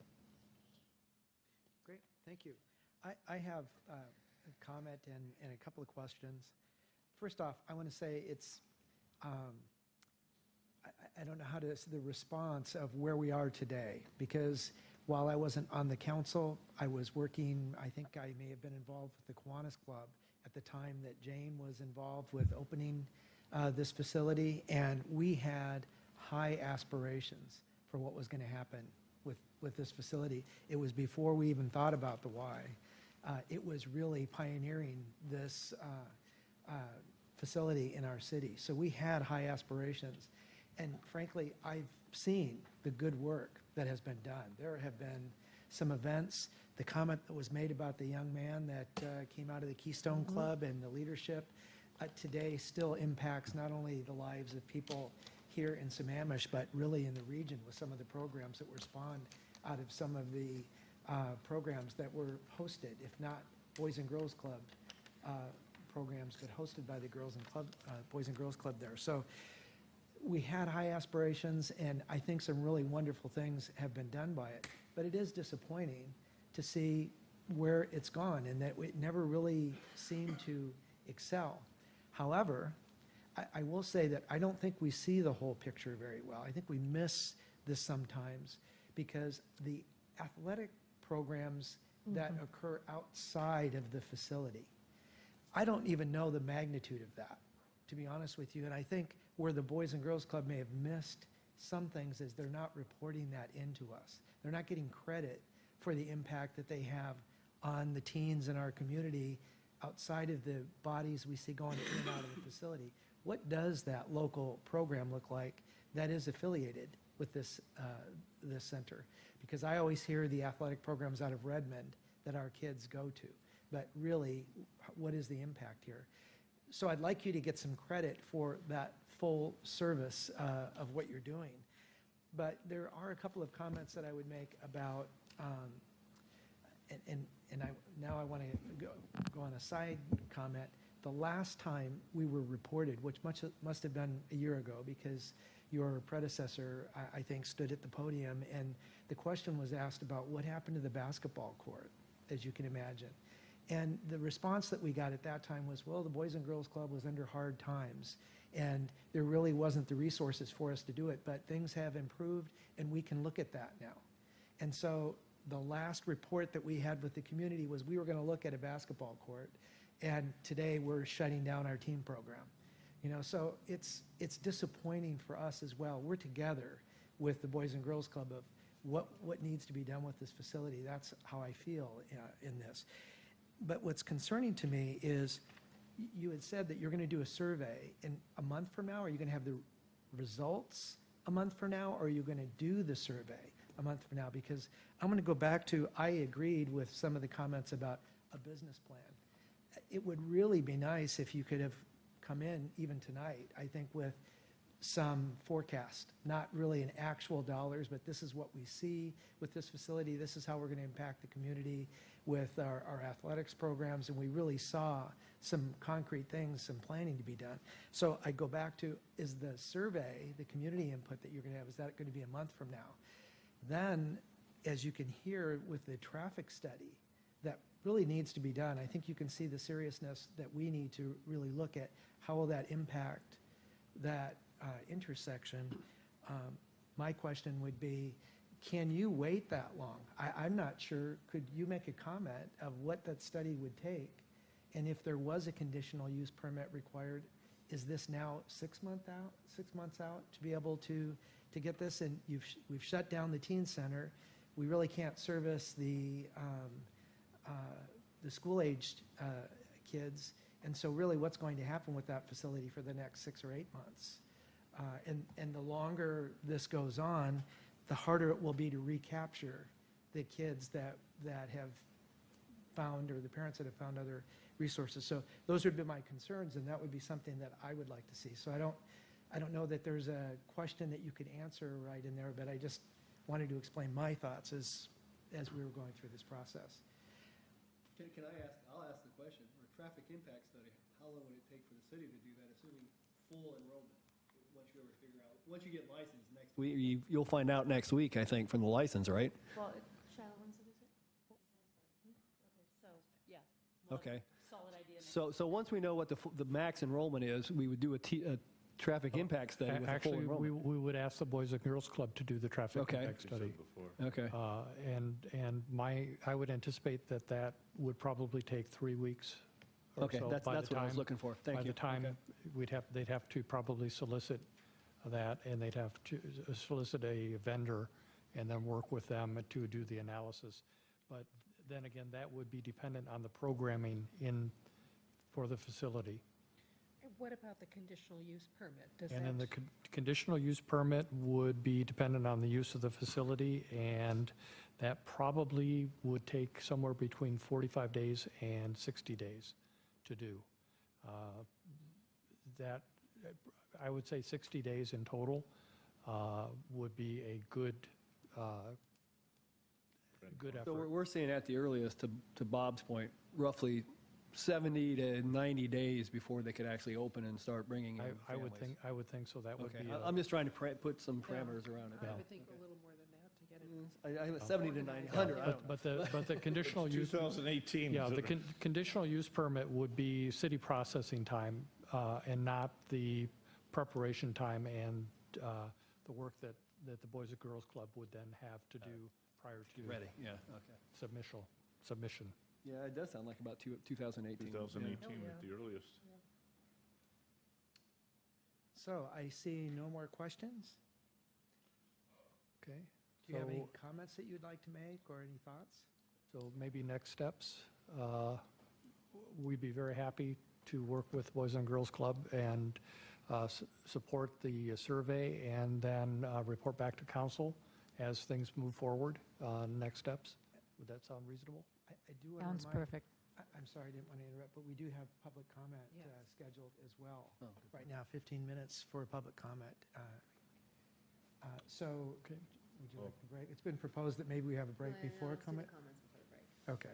Great, thank you. I have a comment and a couple of questions. First off, I want to say it's, I don't know how to, the response of where we are today, because while I wasn't on the council, I was working, I think I may have been involved with the Kiwanis Club at the time that Jane was involved with opening this facility, and we had high aspirations for what was going to happen with this facility. It was before we even thought about the why. It was really pioneering this facility in our city. So we had high aspirations. And frankly, I've seen the good work that has been done. There have been some events. The comment that was made about the young man that came out of the Keystone Club and the leadership today still impacts not only the lives of people here in Sammamish, but really in the region with some of the programs that were spawned out of some of the programs that were hosted, if not Boys and Girls Club programs, but hosted by the Boys and Girls Club there. So we had high aspirations, and I think some really wonderful things have been done by it. But it is disappointing to see where it's gone and that it never really seemed to excel. However, I will say that I don't think we see the whole picture very well. I think we miss this sometimes because the athletic programs that occur outside of the facility, I don't even know the magnitude of that, to be honest with you. And I think where the Boys and Girls Club may have missed some things is they're not reporting that into us. They're not getting credit for the impact that they have on the teens in our community outside of the bodies we see going in and out of the facility. What does that local program look like that is affiliated with this center? Because I always hear the athletic programs out of Redmond that our kids go to, but really, what is the impact here? So I'd like you to get some credit for that full service of what you're doing. But there are a couple of comments that I would make about, now I want to go on a side comment. The last time we were reported, which must have been a year ago, because your predecessor, I think, stood at the podium, and the question was asked about what happened to the basketball court, as you can imagine. And the response that we got at that time was, well, the Boys and Girls Club was under hard times, and there really wasn't the resources for us to do it, but things have improved, and we can look at that now. And so the last report that we had with the community was we were going to look at a basketball court, and today we're shutting down our team program. You know, so it's disappointing for us as well. We're together with the Boys and Girls Club of what needs to be done with this facility. That's how I feel in this. But what's concerning to me is you had said that you're going to do a survey in a month from now. Are you going to have the results a month from now, or are you going to do the survey a month from now? Because I'm going to go back to, I agreed with some of the comments about a business plan. It would really be nice if you could have come in even tonight, I think, with some forecast, not really in actual dollars, but this is what we see with this facility. This is how we're going to impact the community with our athletics programs. And we really saw some concrete things, some planning to be done. So I go back to, is the survey, the community input that you're going to have, is that going to be a month from now? Then, as you can hear with the traffic study, that really needs to be done. I think you can see the seriousness that we need to really look at how will that impact that intersection. My question would be, can you wait that long? I'm not sure. Could you make a comment of what that study would take? And if there was a conditional use permit required, is this now 6 months out to be able to get this? And we've shut down the teen center. We really can't service the school-aged kids. And so really what's going to happen with that facility for the next 6 or 8 months? And the longer this goes on, the harder it will be to recapture the kids that have found, or the parents that have found other resources. So those would be my concerns, and that would be something that I would like to see. So I don't know that there's a question that you could answer right in there, but I just wanted to explain my thoughts as we were going through this process. Can I ask, I'll ask the question, for a traffic impact study, how long would it take for the city to do that, assuming full enrollment? Once you get licensed next week, you'll find out next week, I think, from the license, right? Well, Charlotte, when's the visit? Okay, so, yeah. Okay. Solid idea. So once we know what the max enrollment is, we would do a traffic impact study with a full Actually, enrollment. we would ask the Boys and Girls Club to do the traffic Okay. impact study. Okay. And I would anticipate that would probably take 3 weeks or Okay, so. that's By the what I was time- looking for. Thank By you. the time Okay. they'd have to probably solicit that, and they'd have to solicit a vendor and then work with them to do the analysis. But then again, that would be dependent on the programming for the facility. And what about the conditional use permit? And then the conditional use permit would be dependent on the use of the facility, and that probably would take somewhere between 45 days and 60 days to do. That, I would say 60 days in total would be a good effort. So we're seeing at the earliest, to Bob's point, roughly 70 to 90 days before they could actually open and start bringing in families. I would think so. That would Okay, be. I'm just trying to put some parameters around it. I would think a little more than that to get it. 70 to 90, 100, I don't know. But the conditional use. 2018. Yeah, the conditional use permit would be city processing time and not the preparation time and the work that the Boys and Girls Club would then have to do prior to. Ready, yeah, okay. Submission. Yeah, it does sound like about 2018. 2018 at the earliest. So I see no more questions. Okay. Do you have any comments that you'd like to make or any thoughts? So maybe next steps. We'd be very happy to work with Boys and Girls Club and support the survey and then report back to council as things move forward. Next steps. Would that sound reasonable? I do want to Sounds remind- perfect. I'm sorry, I didn't want to interrupt, but we do have public comment scheduled as well. Oh, Right now, 15 minutes for public comment. So, would you like a break? It's been proposed that maybe we have a break before comment? Okay.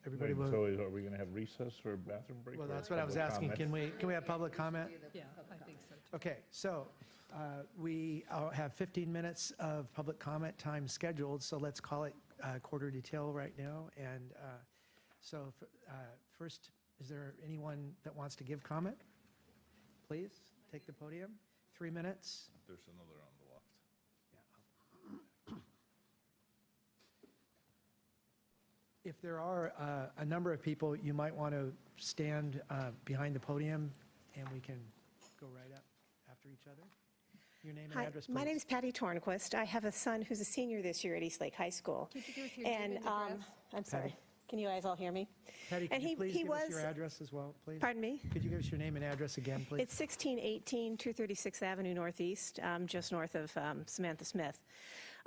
Everybody will. So are we going to have recess or bathroom break? Well, or that's what I was public asking. comment? Can we have public comment? Yeah, I think so, too. Okay, so we have 15 minutes of public comment time scheduled, so let's call it quarter to till right now. And so first, is there anyone that wants to give comment? Please, take the podium. 3 minutes. There's another on the left. If there are a number of people, you might want to stand behind the podium, and we can go right up after each other. Your name and Hi, address, please. my name is Patty Tornquist. I have a son who's a senior this year at Eastlake High School. Could you give us your name and address? I'm sorry. Patty. Can you guys all hear me? Patty, could And you please he give us was- your address as well, please? Pardon me? Could you give us your name and address again, please? It's 1618 236th Avenue Northeast, just north of Samantha Smith.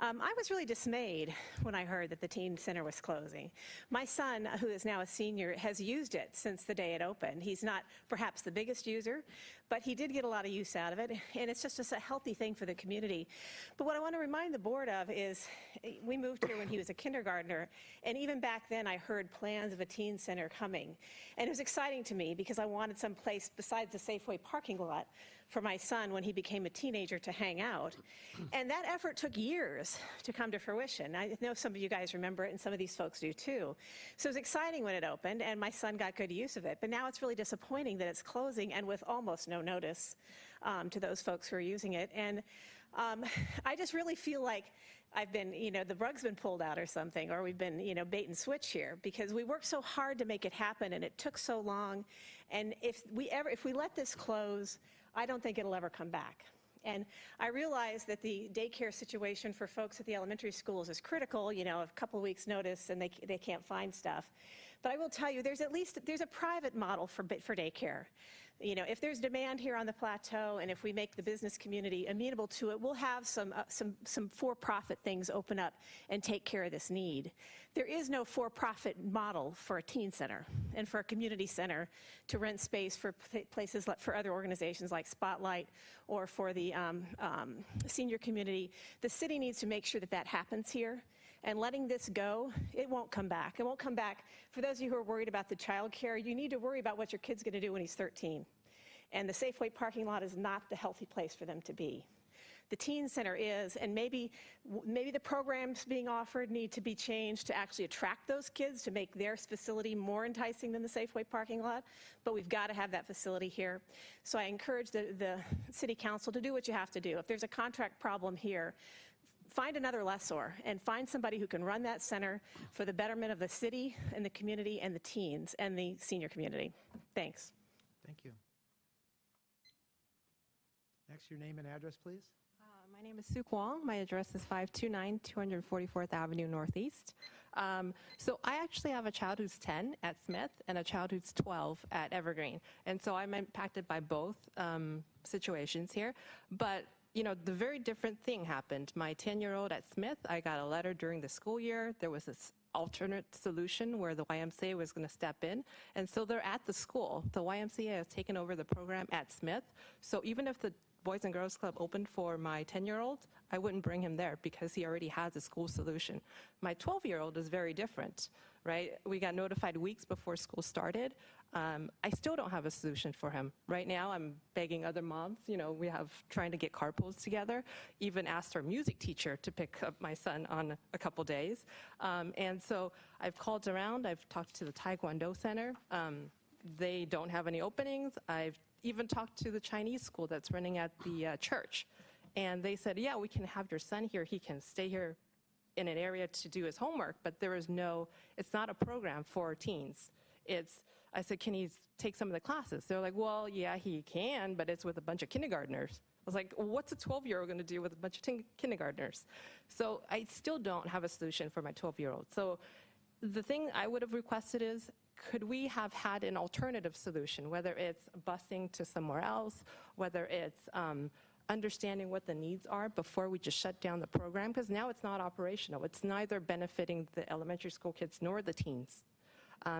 I was really dismayed when I heard that the teen center was closing. My son, who is now a senior, has used it since the day it opened. He's not perhaps the biggest user, but he did get a lot of use out of it, and it's just a healthy thing for the community. But what I want to remind the board of is we moved here when he was a kindergartner, and even back then I heard plans of a teen center coming. And it was exciting to me because I wanted some place besides the Safeway parking lot for my son when he became a teenager to hang out. And that effort took years to come to fruition. I know some of you guys remember it, and some of these folks do too. So it was exciting when it opened, and my son got good use of it. But now it's really disappointing that it's closing, and with almost no notice to those folks who are using it. And I just really feel like I've been, the rug's been pulled out or something, or we've been, bait and switch here, because we worked so hard to make it happen, and it took so long. And if we let this close, I don't think it'll ever come back. And I realize that the daycare situation for folks at the elementary schools is critical, a couple of weeks' notice and they can't find stuff. But I will tell you, there's a private model for daycare. If there's demand here on the plateau, and if we make the business community amenable to it, we'll have some for-profit things open up and take care of this need. There is no for-profit model for a teen center and for a community center to rent space for places for other organizations like Spotlight or for the senior community. The city needs to make sure that happens here. And letting this go, it won't come back. It won't come back. For those of you who are worried about the child care, you need to worry about what your kid's going to do when he's 13. And the Safeway parking lot is not the healthy place for them to be. The teen center is, and maybe the programs being offered need to be changed to actually attract those kids, to make their facility more enticing than the Safeway parking lot, but we've got to have that facility here. So I encourage the city council to do what you have to do. If there's a contract problem here, find another lessor and find somebody who can run that center for the betterment of the city and the community and the teens and the senior community. Thanks. Thank you. Next, your name and address, please. My name is Sue Kwong. My address is 529 244th Avenue Northeast. So I actually have a child who's 10 at Smith and a child who's 12 at Evergreen. And so I'm impacted by both situations here. But the very different thing happened. My 10-year-old at Smith, I got a letter during the school year. There was this alternate solution where the YMCA was going to step in. And so they're at the school. The YMCA has taken over the program at Smith. So even if the Boys and Girls Club opened for my 10-year-old, I wouldn't bring him there because he already has a school solution. My 12-year-old is very different, right? We got notified weeks before school started. I still don't have a solution for him. Right now, I'm begging other moms. We have trying to get carpools together. Even asked our music teacher to pick up my son on a couple days. And so I've called around. I've talked to the Taekwondo Center. They don't have any openings. I've even talked to the Chinese school that's running at the church. And they said, yeah, we can have your son here. He can stay here in an area to do his homework, but it's not a program for teens. I said, can he take some of the classes? They're like, well, yeah, he can, but it's with a bunch of kindergartners. I was like, what's a 12-year-old going to do with a bunch of kindergartners? So I still don't have a solution for my 12-year-old. So The thing I would have requested is, could we have had an alternative solution, whether it's busing to somewhere else, whether it's understanding what the needs are before we just shut down the program, because now it's not operational. It's neither benefiting the elementary school kids nor the teens.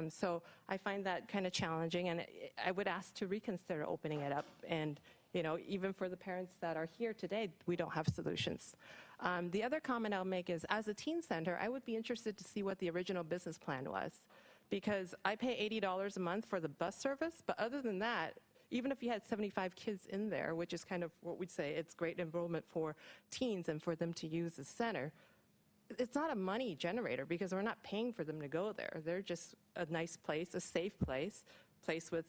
So I find that kind of challenging, and I would ask to reconsider opening it up. And, you know, even for the parents that are here today, we don't have solutions. The other comment I'll make is, as a teen center, I would be interested to see what the original business plan was, because I pay $80 a month for the bus service, but other than that, even if you had 75 kids in there, which is kind of what we'd say, it's great enrollment for teens and for them to use the center, it's not a money generator because we're not paying for them to go there. They're just a nice place, a safe place with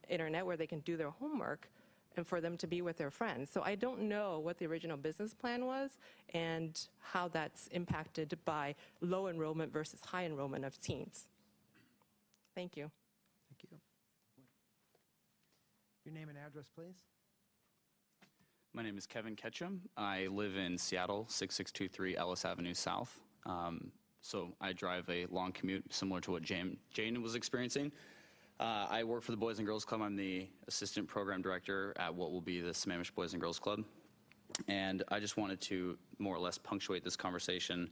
internet where they can do their homework and for them to be with their friends. So I don't know what the original business plan was and how that's impacted by low enrollment versus high enrollment of teens. Thank you. Thank you. Your name and address, please. My name is Kevin Ketchum. I live in Seattle, 6623 Ellis Avenue South. So I drive a long commute similar to what Jane was experiencing. I work for the Boys and Girls Club. I'm the assistant program director at what will be the Sammamish Boys and Girls Club. And I just wanted to more or less punctuate this conversation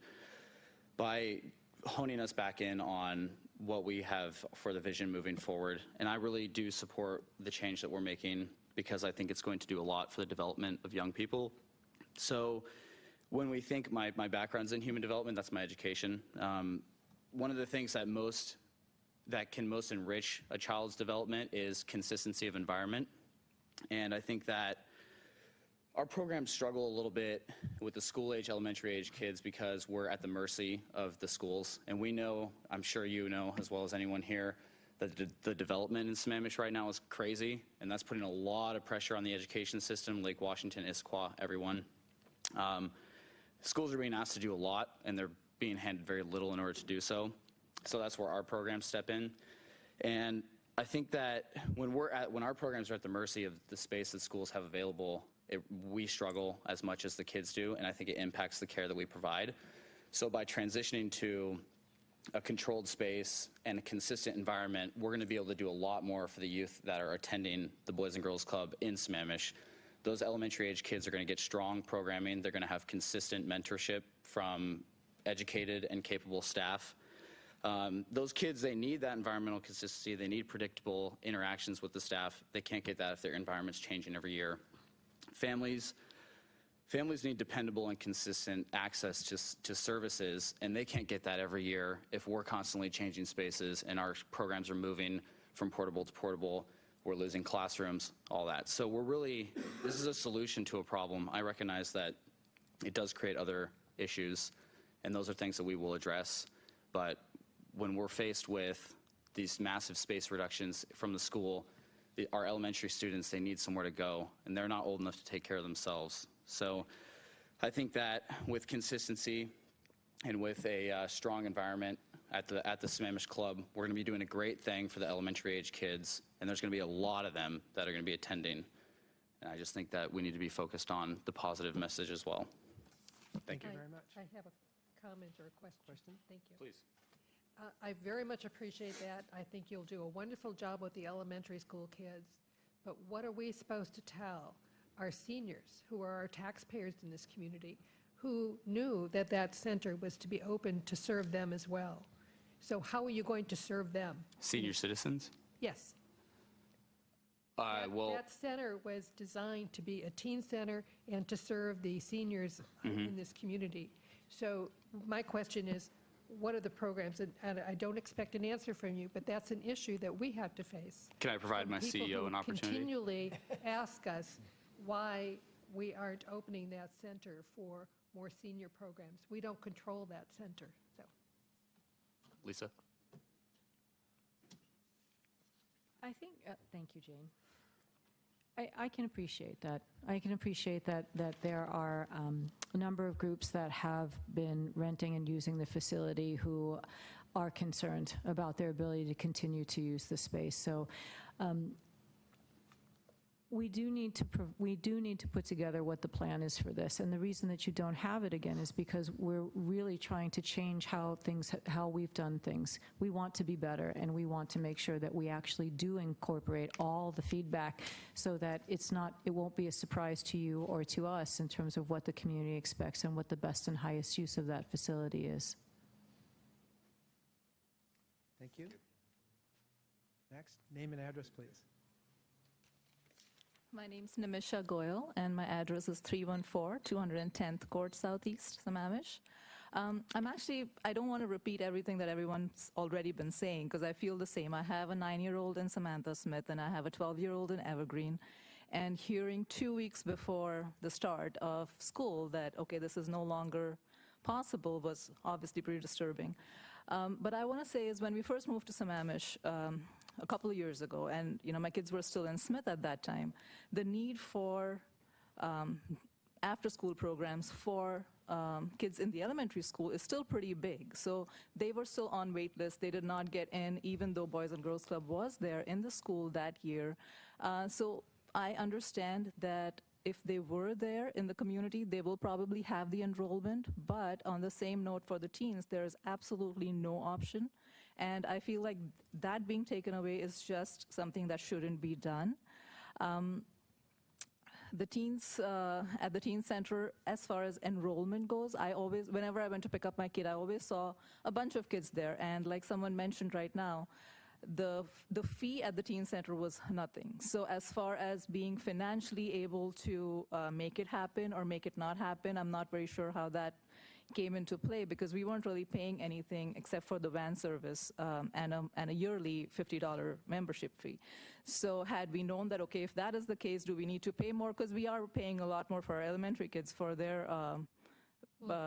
by honing us back in on what we have for the vision moving forward. And I really do support the change that we're making because I think it's going to do a lot for the development of young people. So when we think, my background's in human development, that's my education. One of the things that can most enrich a child's development is consistency of environment. And I think that our programs struggle a little bit with the school-age, elementary-age kids because we're at the mercy of the schools. And we know, I'm sure you know as well as anyone here, that the development in Sammamish right now is crazy, and that's putting a lot of pressure on the education system, Lake Washington, Issaquah, everyone. Schools are being asked to do a lot, and they're being handed very little in order to do so. So that's where our programs step in. And I think that when our programs are at the mercy of the space that schools have available, we struggle as much as the kids do, and I think it impacts the care that we provide. So by transitioning to a controlled space and a consistent environment, we're going to be able to do a lot more for the youth that are attending the Boys and Girls Club in Sammamish. Those elementary age kids are going to get strong programming. They're going to have consistent mentorship from educated and capable staff. Those kids, they need that environmental consistency. They need predictable interactions with the staff. They can't get that if their environment's changing every year. Families need dependable and consistent access to services, and they can't get that every year if we're constantly changing spaces and our programs are moving from portable to portable. We're losing classrooms, all that. So this is a solution to a problem. I recognize that it does create other issues, and those are things that we will address. But when we're faced with these massive space reductions from the school, our elementary students, they need somewhere to go, and they're not old enough to take care of themselves. So I think that with consistency and with a strong environment at the Sammamish Club, we're going to be doing a great thing for the elementary age kids, and there's going to be a lot of them that are going to be attending. And I just think that we need to be focused on the positive message as well. Thank you very much. I have a comment or a question. Thank you. Please. I very much appreciate that. I think you'll do a wonderful job with the elementary school kids. But what are we supposed to tell our seniors, who are our taxpayers in this community, who knew that that center was to be open to serve them as well? So how are you going to serve them? Senior citizens? Yes. Well, that center was designed to be a teen center and to serve the seniors in this community. So my question is, what are the programs? And I don't expect an answer from you, but that's an issue that we have to face. Can I provide my CEO an opportunity? Continually ask us why we aren't opening that center for more senior programs. We don't control that center. So, Lisa? I think, thank you, Jane. I can appreciate that. I can appreciate that there are a number of groups that have been renting and using the facility who are concerned about their ability to continue to use the space. So We do need to put together what the plan is for this, and the reason that you don't have it again is because we're really trying to change how we've done things. We want to be better, and we want to make sure that we actually do incorporate all the feedback so that it won't be a surprise to you or to us in terms of what the community expects and what the best and highest use of that facility is. Thank you. Next, name and address, please. My name's Nimisha Goyal, and my address is 314 210th Court Southeast, Sammamish. I don't want to repeat everything that everyone's already been saying, because I feel the same. I have a 9-year-old in Samantha Smith, and I have a 12-year-old in Evergreen. And hearing 2 weeks before the start of school that, okay, this is no longer possible was obviously pretty disturbing. But I want to say is when we first moved to Sammamish, a couple of years ago, and my kids were still in Smith at that time, the need for after-school programs for kids in the elementary school is still pretty big. So they were still on wait list. They did not get in, even though Boys and Girls Club was there in the school that year. So I understand that if they were there in the community, they will probably have the enrollment. But on the same note, for the teens, there is absolutely no option. And I feel like that being taken away is just something that shouldn't be done. The teens at the teen center, as far as enrollment goes, whenever I went to pick up my kid, I always saw a bunch of kids there. And like someone mentioned right now, the fee at the teen center was nothing. So as far as being financially able to make it happen or make it not happen, I'm not very sure how that came into play, because we weren't really paying anything except for the van service and a yearly $50 membership fee. So had we known that, okay, if that is the case, do we need to pay more? Because we are paying a lot more for our elementary kids for their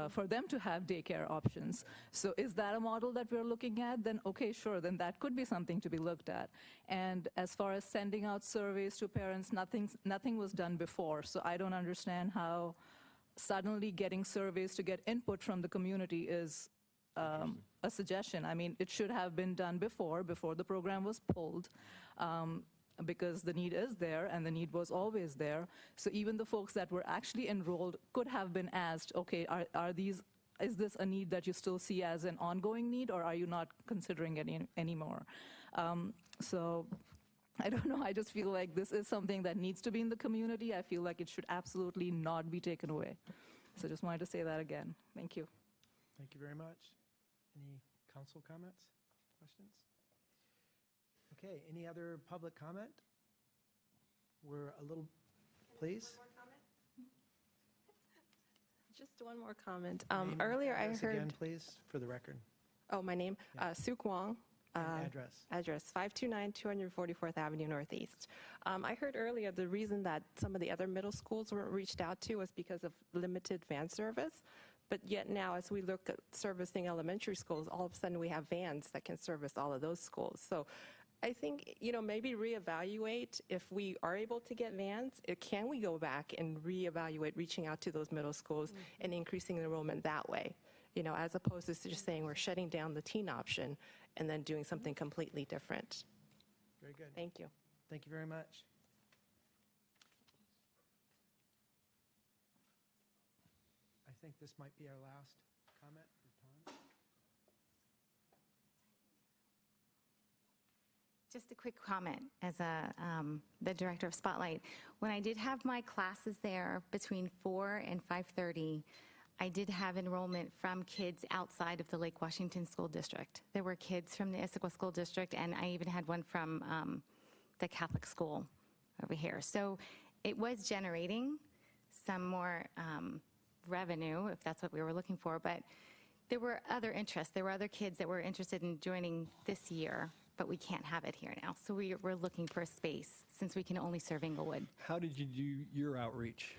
for them to have daycare options. So is that a model that we're looking at? Then okay, sure, then that could be something to be looked at. And as far as sending out surveys to parents, nothing was done before. So I don't understand how suddenly getting surveys to get input from the community is a suggestion. I mean, it should have been done before the program was pulled, because the need is there and the need was always there. So even the folks that were actually enrolled could have been asked, okay, is this a need that you still see as an ongoing need, or are you not considering it anymore? So I don't know, I just feel like this is something that needs to be in the community. I feel like it should absolutely not be taken away. So just wanted to say that again. Thank you. Thank you very much. Any council comments, questions? Okay, any other public comment? We're a little, please. Just one more comment. Name and Earlier I address heard... Again, please, for the record. Oh, my name? Sue Kwong. Address. Address 529 244th Avenue Northeast. I heard earlier the reason that some of the other middle schools weren't reached out to was because of limited van service. But yet now, as we look at servicing elementary schools, all of a sudden we have vans that can service all of those schools. So I think, maybe reevaluate if we are able to get vans, can we go back and reevaluate reaching out to those middle schools and increasing enrollment that way? As opposed to just saying we're shutting down the teen option and then doing something completely different. Very good. Thank you. Thank you very much. I think this might be our last comment for time. Just a quick comment as the director of Spotlight. When I did have my classes there between 4 and 5:30, I did have enrollment from kids outside of the Lake Washington School District. There were kids from the Issaquah School District, and I even had one from the Catholic school over here. So it was generating some more revenue, if that's what we were looking for, but there were other interests. There were other kids that were interested in joining this year, but we can't have it here now. So we're looking for a space since we can only serve Inglewood. How did you do your outreach?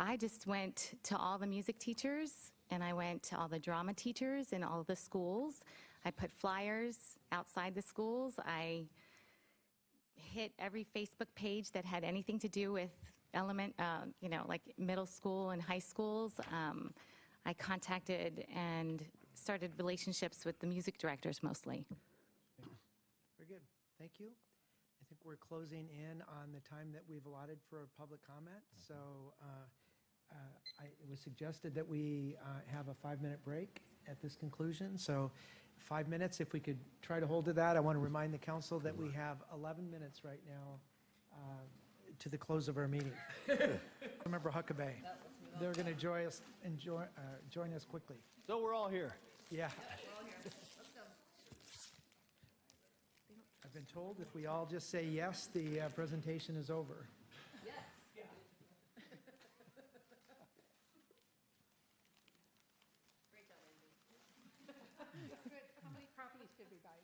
I just went to all the music teachers, and I went to all the drama teachers in all the schools. I put flyers outside the schools. I hit every Facebook page that had anything to do with like middle school and high schools. I contacted and started relationships with the music directors mostly. Very good. Thank you. I think we're we're closing in on the time that we've allotted for public comment. So it was suggested that we have a 5-minute break at this conclusion. So 5 minutes, if we could try to hold to that. I want to remind the council that we have 11 minutes right now to the close of our meeting. Member Huckabee, they're going to join us quickly. So we're all here. Yeah. I've been told if we all just say yes, the presentation is over. Yes. Yeah. Great job, Andy. Good. How many properties did we buy?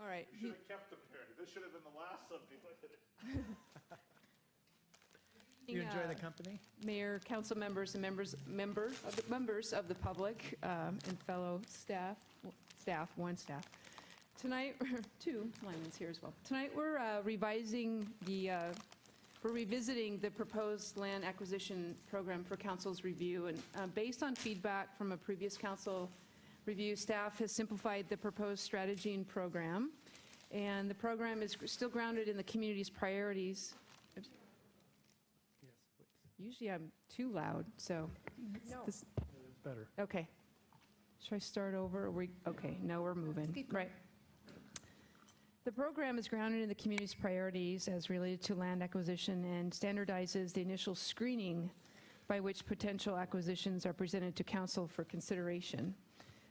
All right. You should have kept them here. This should have been the last subject. You enjoy the company? Mayor, council members, and members of the public, and fellow staff. Tonight, two lines here as well. Tonight, we're revisiting the proposed land acquisition program for council's review. And based on feedback from a previous council review, staff has simplified the proposed strategy and program. And the program is still grounded in the community's priorities. Yes, please. Usually I'm too loud, so. No. This, It's better. okay. Should I start over? Okay, no, we're moving. Right. The program is grounded in the community's priorities as related to land acquisition and standardizes the initial screening by which potential acquisitions are presented to council for consideration.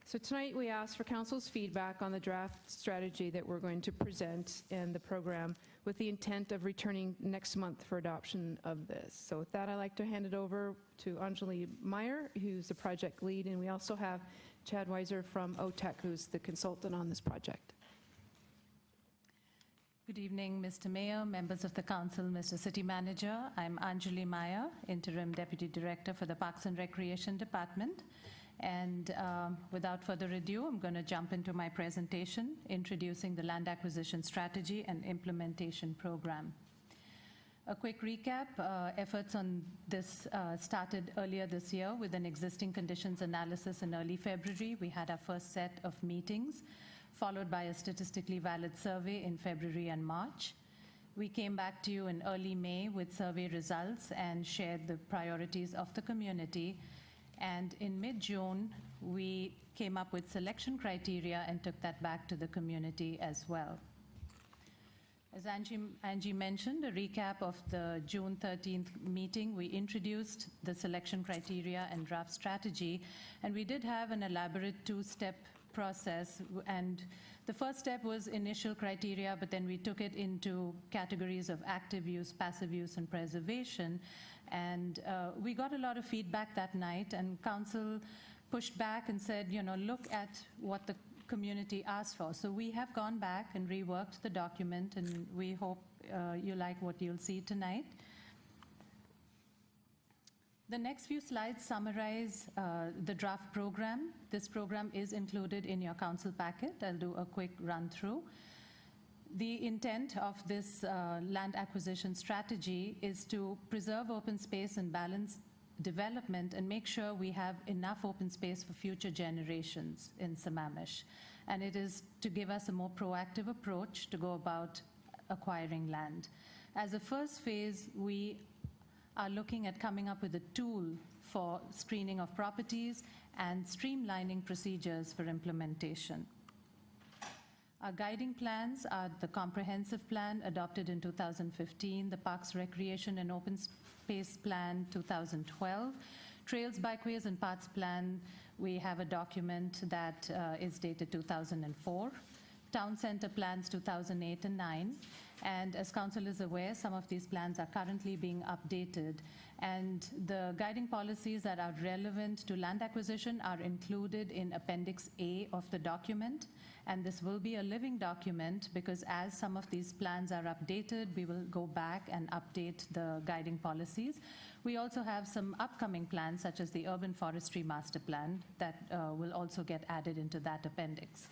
So tonight we ask for council's feedback on the draft strategy that we're going to present in the program with the intent of returning next month for adoption of this. So with that, I'd like to hand it over to Anjali Meyer, who's the project lead, and we also have Chad Weiser from OTEC, who's the consultant on this project. Good evening, Mr. Mayor, members of the council, Mr. City Manager. I'm Anjali Meyer, Interim Deputy Director for the Parks and Recreation Department. And without further ado, I'm going to jump into my presentation, introducing the Land Acquisition Strategy and Implementation Program. A quick recap, efforts on this started earlier this year with an existing conditions analysis in early February. We had our first set of meetings, followed by a statistically valid survey in February and March. We came back to you in early May with survey results and shared the priorities of the community. And in mid-June, we came up with selection criteria and took that back to the community as well. As Angie mentioned, a recap of the June 13th meeting, we introduced the selection criteria and draft strategy, and we did have an elaborate two-step process. And the first step was initial criteria, but then we took it into categories of active use, passive use, and preservation. And we got a lot of feedback that night, and council pushed back and said, you know, look at what the community asked for. So we have gone back and reworked the document, and we hope you like what you'll see tonight. The next few slides summarize the draft program. This program is included in your council packet. I'll do a quick run through. The intent of this land acquisition strategy is to preserve open space and balance development and make sure we have enough open space for future generations in Sammamish. And it is to give us a more proactive approach to go about acquiring land. As a first phase, we are looking at coming up with a tool for screening of properties and streamlining procedures for implementation. Our guiding plans are the comprehensive plan adopted in 2015, the Parks, Recreation and Open Space Plan 2012, Trails, Bikeways and Paths Plan. We have a document that is dated 2004, Town Center Plans 2008 and 9. And as council is aware, some of these plans are currently being updated. And the guiding policies that are relevant to land acquisition are included in Appendix A of the document. And this will be a living document because as some of these plans are updated, we will go back and update the guiding policies. We also have some upcoming plans, such as the Urban Forestry Master Plan, that will also get added into that appendix.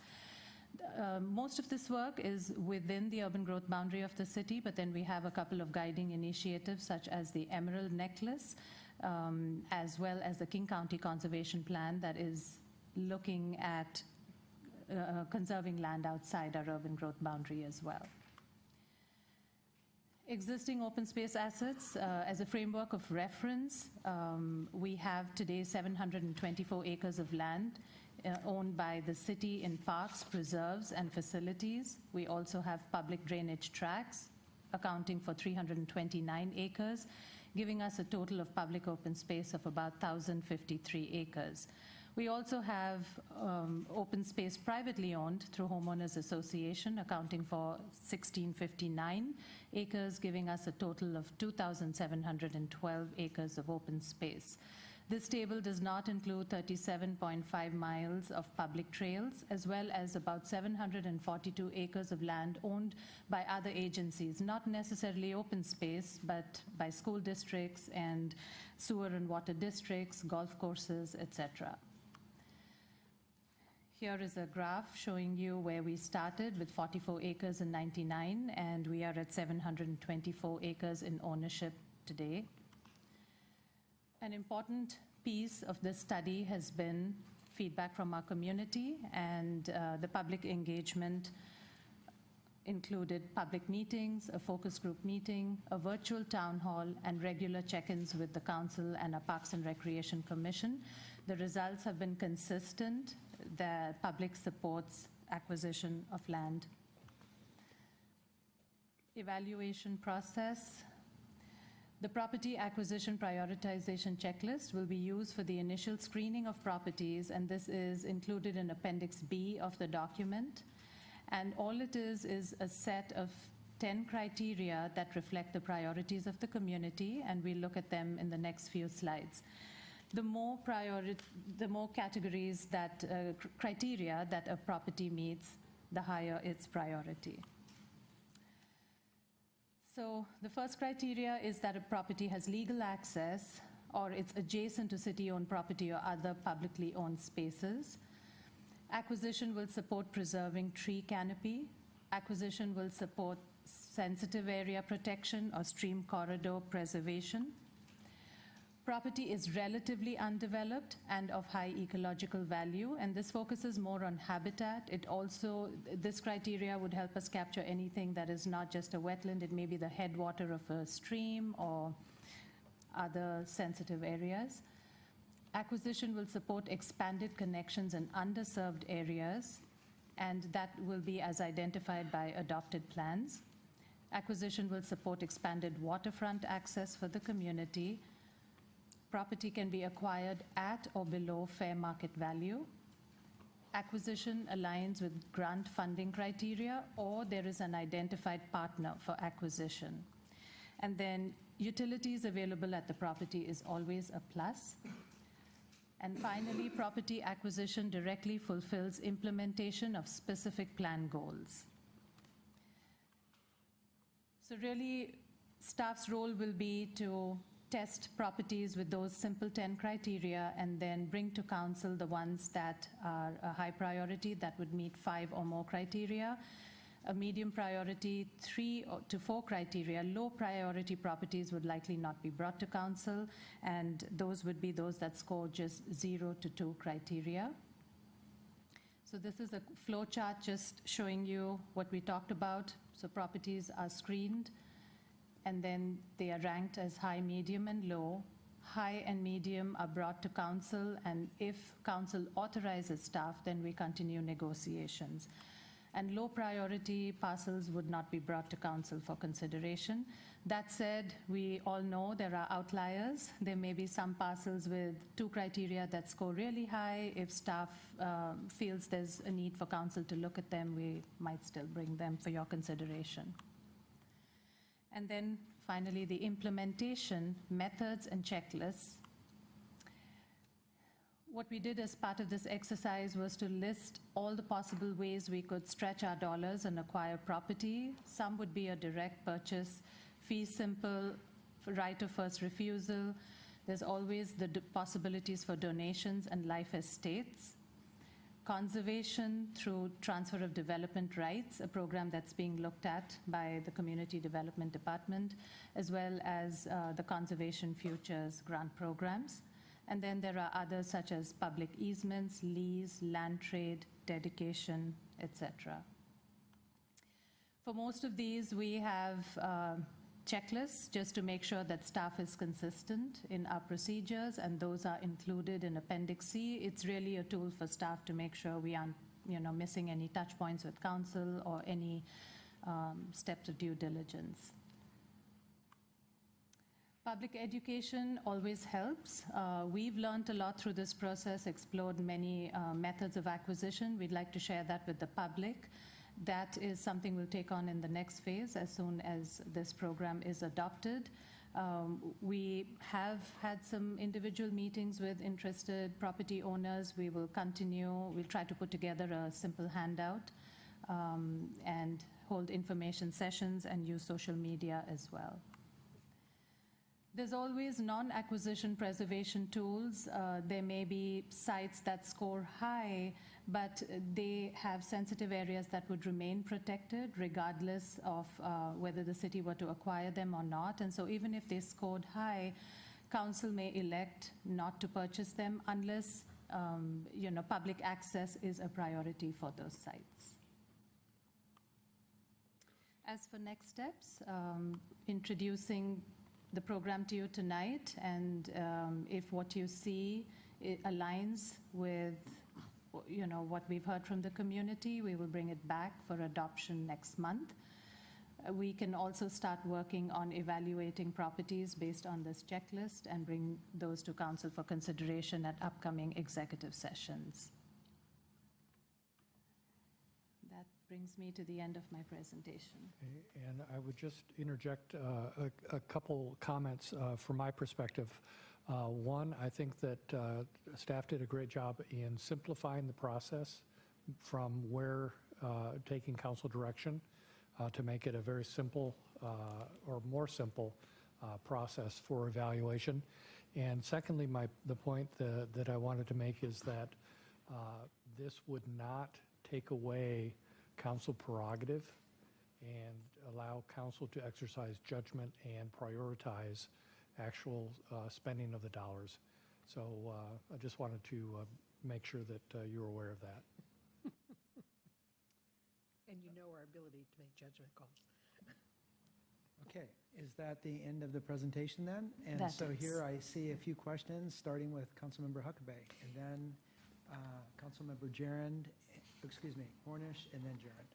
Most of this work is within the urban growth boundary of the city, but then we have a couple of guiding initiatives such as the Emerald Necklace, as well as the King County Conservation Plan that is looking at conserving land outside our urban growth boundary as well. Existing open space assets, as a framework of reference, we have today 724 acres of land owned by the city in parks, preserves, and facilities. We also have public drainage tracts accounting for 329 acres, giving us a total of public open space of about 1,053 acres. We also have open space privately owned through Homeowners Association, accounting for 1,659 acres, giving us a total of 2,712 acres of open space. This table does not include 37.5 miles of public trails, as well as about 742 acres of land owned by other agencies, not necessarily open space, but by school districts and sewer and water districts, golf courses, etc. Here is a graph showing you where we started with 44 acres in '99, and we are at 724 acres in ownership today. An important piece of this study has been feedback from our community, and the public engagement included public meetings, a focus group meeting, a virtual town hall, and regular check-ins with the council and our Parks and Recreation Commission. The results have been consistent. The public supports acquisition of land. Evaluation process. The property acquisition prioritization checklist will be used for the initial screening of properties, and this is included in Appendix B of the document. And all it is a set of 10 criteria that reflect the priorities of the community, and we'll look at them in the next few slides. The more categories that, criteria that a property meets, the higher its priority. So the first criteria is that a property has legal access or it's adjacent to city-owned property or other publicly owned spaces. Acquisition will support preserving tree canopy. Acquisition will support sensitive area protection or stream corridor preservation. Property is relatively undeveloped and of high ecological value, and this focuses more on habitat. It also, this criteria would help us capture anything that is not just a wetland. It may be the headwater of a stream or other sensitive areas. Acquisition will support expanded connections in underserved areas, and that will be as identified by adopted plans. Acquisition will support expanded waterfront access for the community. Property can be acquired at or below fair market value. Acquisition aligns with grant funding criteria, or there is an identified partner for acquisition. And then utilities available at the property is always a plus. And finally, property acquisition directly fulfills implementation of specific plan goals. So really, staff's role will be to test properties with those simple 10 criteria and then bring to council the ones that are a high priority that would meet 5 or more criteria. A medium priority, 3 to 4 criteria. Low priority properties would likely not be brought to council, and those would be those that score just 0 to 2 criteria. So this is a flow chart just showing you what we talked about. So properties are screened, and then they are ranked as high, medium, and low. High and medium are brought to council, and if council authorizes staff, then we continue negotiations. And low priority parcels would not be brought to council for consideration. That said, we all know there are outliers. There may be some parcels with 2 criteria that score really high. If staff feels there's a need for council to look at them, we might still bring them for your consideration. And then finally, the implementation methods and checklists. What we did as part of this exercise was to list all the possible ways we could stretch our dollars and acquire property. Some would be a direct purchase, fee simple, right of first refusal. There's always the possibilities for donations and life estates. Conservation through transfer of development rights, a program that's being looked at by the Community Development Department, as well as the Conservation Futures grant programs. And then there are others such as public easements, lease, land trade, dedication, etc. For most of these, we have checklists just to make sure that staff is consistent in our procedures, and those are included in Appendix C. It's really a tool for staff to make sure we aren't missing any touch points with council or any steps of due diligence. Public education always helps. We've learned a lot through this process, explored many methods of acquisition. We'd like to share that with the public. That is something we'll take on in the next phase as soon as this program is adopted. We have had some individual meetings with interested property owners. We will continue. We'll try to put together a simple handout and hold information sessions and use social media as well. There's always non-acquisition preservation tools. There may be sites that score high, but they have sensitive areas that would remain protected regardless of whether the city were to acquire them or not. And so even if they scored high, council may elect not to purchase them unless public access is a priority for those sites. As for next steps, introducing the program to you tonight, and if what you see aligns with what we've heard from the community, we will bring it back for adoption next month. We can also start working on evaluating properties based on this checklist and bring those to council for consideration at upcoming executive sessions. That brings me to the end of my presentation. And I would just interject a couple comments from my perspective. One, I think that staff did a great job in simplifying the process from where taking council direction to make it a very simple or more simple process for evaluation. And secondly, the point that I wanted to make is that this would not take away council prerogative and allow council to exercise judgment and prioritize actual spending of the dollars. So I just wanted to make sure that you're aware of that. And you know our ability to make judgment calls. Okay, is that the end of the presentation then? And That so is. here I see a few questions, starting with Councilmember Huckabee, and then Councilmember Hornish, and then Gerard.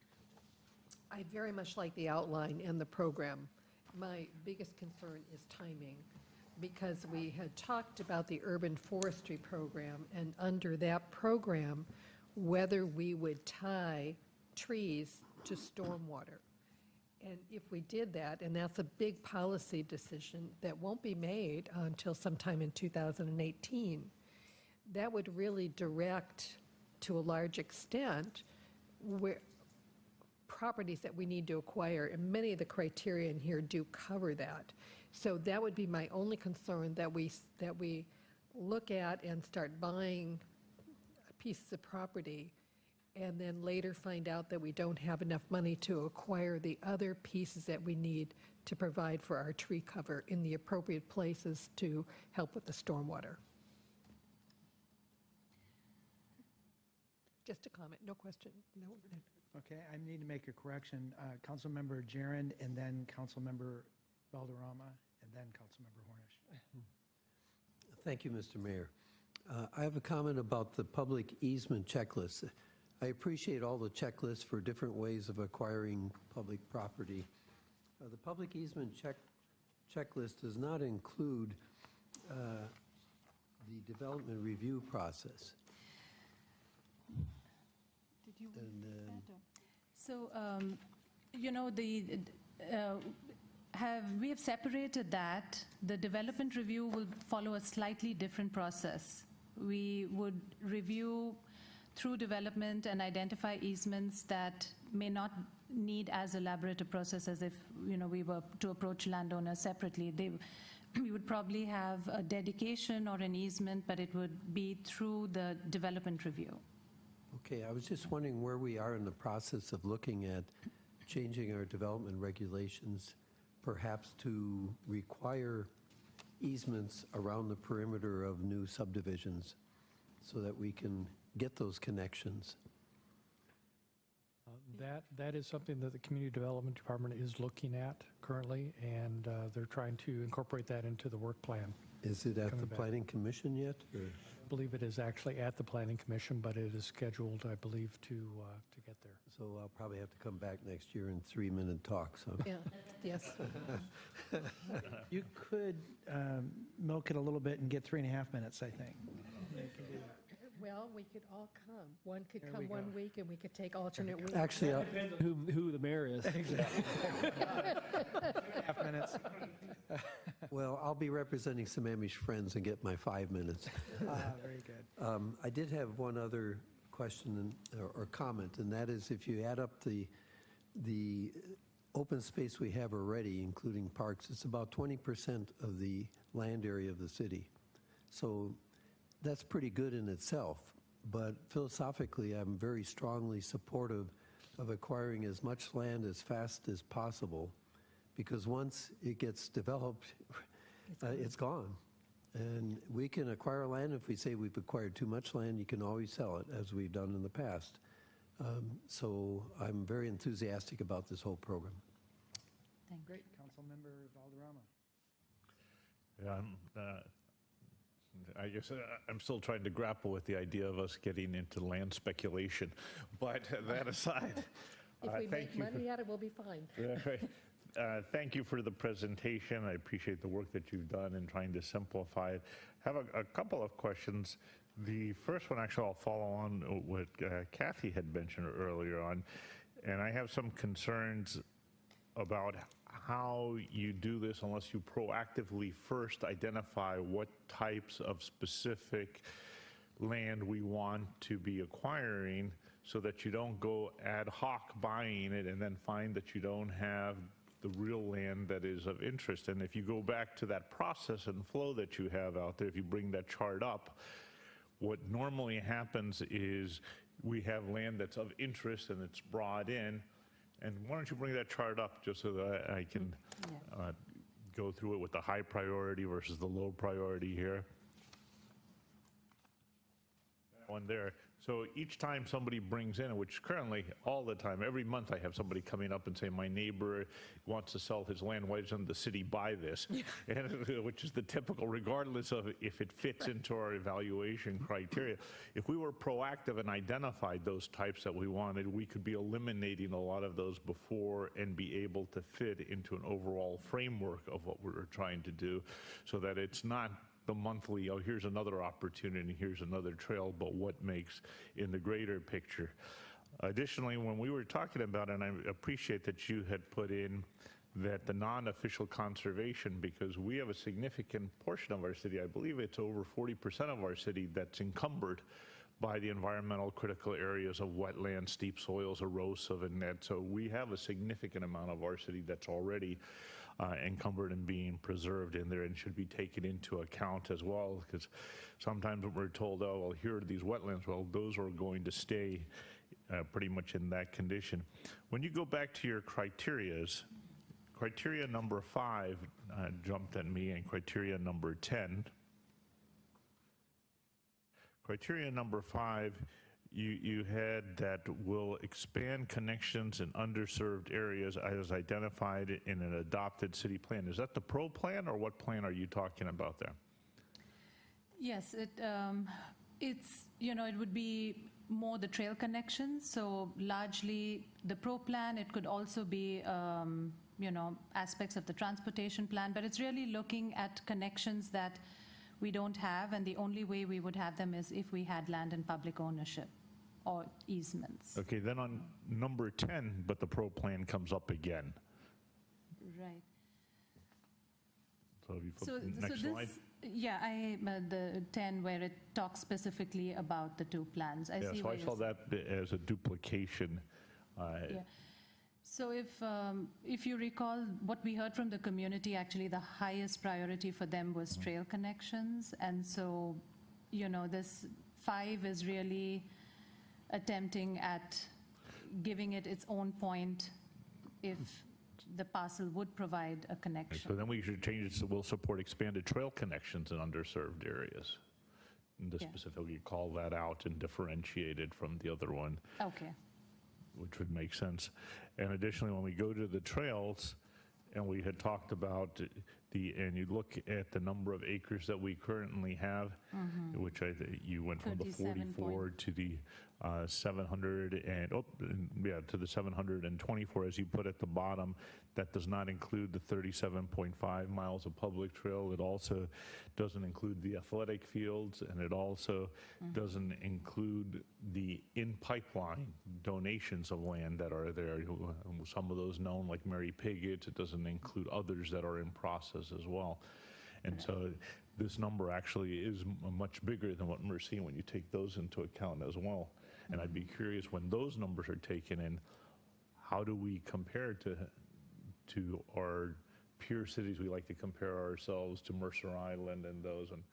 I very much like the outline and the program. My biggest concern is timing, because we had talked about the urban forestry program, and under that program, whether we would tie trees to stormwater. And if we did that, and that's a big policy decision that won't be made until sometime in 2018, that would really direct, to a large extent, where properties that we need to acquire, and many of the criteria in here do cover that. So that would be my only concern, that we look at and start buying pieces of property, and then later find out that we don't have enough money to acquire the other pieces that we need to provide for our tree cover in the appropriate places to help with the stormwater. Just a comment, no question. No. Okay, I need to make a correction. Councilmember Gerard, and then Councilmember Valderrama, and then Councilmember Hornish. Thank you, Mr. Mayor. I have a comment about the public easement checklist. I appreciate all the checklists for different ways of acquiring public property. The public easement checklist does not include the development review process. Did you want And, that? So, we have separated that. The development review will follow a slightly different process. We would review through development and identify easements that may not need as elaborate a process as if we were to approach landowners separately. We would probably have a dedication or an easement, but it would be through the development review. Okay, I was just wondering where we are in the process of looking at changing our development regulations, perhaps to require easements around the perimeter of new subdivisions so that we can get those connections. That is something that the Community Development Department is looking at currently, and they're trying to incorporate that into the work plan. Is it at Coming the back. Planning Commission yet? Or? I believe it is actually at the Planning Commission, but it is scheduled, I believe, to get there. So I'll probably have to come back next year in 3-minute talks. Huh? Yeah, yes. You could milk it a little bit and get 3.5 minutes, I think. You can do that. Well, we could all come. One could There come we one go. week, and we could take alternate weeks. Actually, Depends on who the mayor is. 3.5 minutes. well, I'll be representing Sammamish Friends and get my 5 minutes. Very good. I did have one other question or comment, and that is if you add up the open space we have already, including parks, it's about 20% of the land area of the city. So that's pretty good in itself, but philosophically, I'm very strongly supportive of acquiring as much land as fast as possible, because once it gets developed, it's gone. And we can acquire land. If we say we've acquired too much land, you can always sell it, as we've done in the past. So I'm very enthusiastic about this whole program. Great. Councilmember Valderrama. Yeah, I guess I'm still trying to grapple with the idea of us getting into land speculation. But that aside, If we thank make you. money at it, we'll be fine. Thank you for the presentation. I appreciate the work that you've done in trying to simplify it. I have a couple of questions. The first one, actually, I'll follow on what Kathy had mentioned earlier on. And I have some concerns about how you do this unless you proactively first identify what types of specific land we want to be acquiring, so that you don't go ad hoc buying it and then find that you don't have the real land that is of interest. And if you go back to that process and flow that you have out there, if you bring that chart up, what normally happens is we have land that's of interest and it's brought in. And why don't you bring that chart up just so that I can go through it with the high priority versus the low priority here. That one there. So each time somebody brings in, which currently all the time, every month I have somebody coming up and saying, my neighbor wants to sell his land, why doesn't the city buy this? And, which is the typical, regardless of if it fits into our evaluation criteria. If we were proactive and identified those types that we wanted, we could be eliminating a lot of those before and be able to fit into an overall framework of what we're trying to do, so that it's not the monthly, oh, here's another opportunity, here's another trail, but what makes in the greater picture. Additionally, when we were talking about, and I appreciate that you had put in that the non-official conservation, because we have a significant portion of our city, I believe it's over 40% of our city, that's encumbered by the environmental critical areas of wetlands, steep soils, erosive, and that. So we have a significant amount of our city that's already encumbered and being preserved in there, and should be taken into account as well, because sometimes when we're told, oh, well, here are these wetlands, well, those are going to stay pretty much in that condition. When you go back to your criterias, criteria number 5 jumped at me, and criteria number 10. Criteria number 5, you had that will expand connections in underserved areas as identified in an adopted city plan. Is that the PRO plan, or what plan are you talking about there? Yes, it's, it would be more the trail connections. So largely the PRO plan, it could also be, aspects of the transportation plan, but it's really looking at connections that we don't have, and the only way we would have them is if we had land in public ownership or easements. Okay, then on number 10, but the PRO plan comes up again. Right. So if you flip the next slide. Yeah, the 10 where it talks specifically about the two plans. Yeah, so I saw that as a duplication. Yeah. So if you recall, what we heard from the community, actually the highest priority for them was trail connections. And so, this 5 is really attempting at giving it its own point if the parcel would provide a connection. So then we should change it to will support expanded trail connections in underserved areas. And to Yeah. specifically call that out and differentiate it from the other one, Okay. which would make sense. And additionally, when we go to the trails, and we had talked about and you look at the number of acres that we currently have, which you went from the 37 44 to the 700 to the 724, as you put at the bottom. That does not include the 37.5 miles of public trail. It also doesn't include the athletic fields, and it also doesn't include the in-pipeline donations of land that are there. Some of those known, like Mary Piggott. It doesn't include others that are in process as well. And so this number actually is much bigger than what we're seeing when you take those into account as well. And I'd be curious, when those numbers are taken in, how do we compare to our peer cities? We like to compare ourselves to Mercer Island and those, and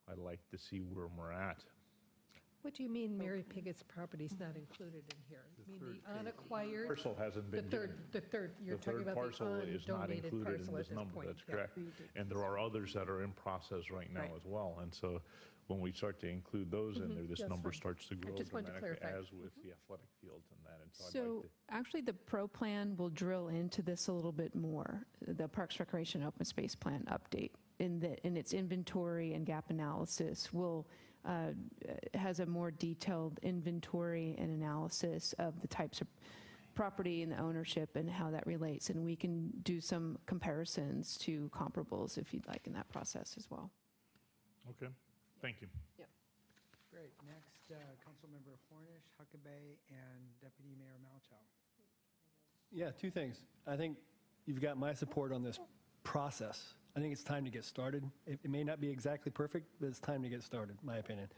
I'd like to see where we're at. What do you mean Mary Piggott's property's not included in here? You mean the unacquired? Parcel hasn't been given. The third, you're talking about the parcel is not undonated included in parcel at this this number. point. That's Yeah. correct. And there are others that are in process right now Right. as well. And so when we start to include those in there, this That's number fine. starts to grow just wanted to dramatically, clarify. as with the athletic fields and that. And so I'd So like to. actually, the pro plan will drill into this a little bit more, the Parks, Recreation, Open Space Plan update. In its inventory and gap analysis has a more detailed inventory and analysis of the types of property and the ownership and how that relates. And we can do some comparisons to comparables, if you'd like, in that process as well. Okay, thank you. Great. Next, Councilmember Hornish, Huckabee, and Deputy Mayor Malchow. Yeah, two things. I think you've got my support on this process. I think it's time to get started. It may not be exactly perfect, but it's time to get started, my opinion.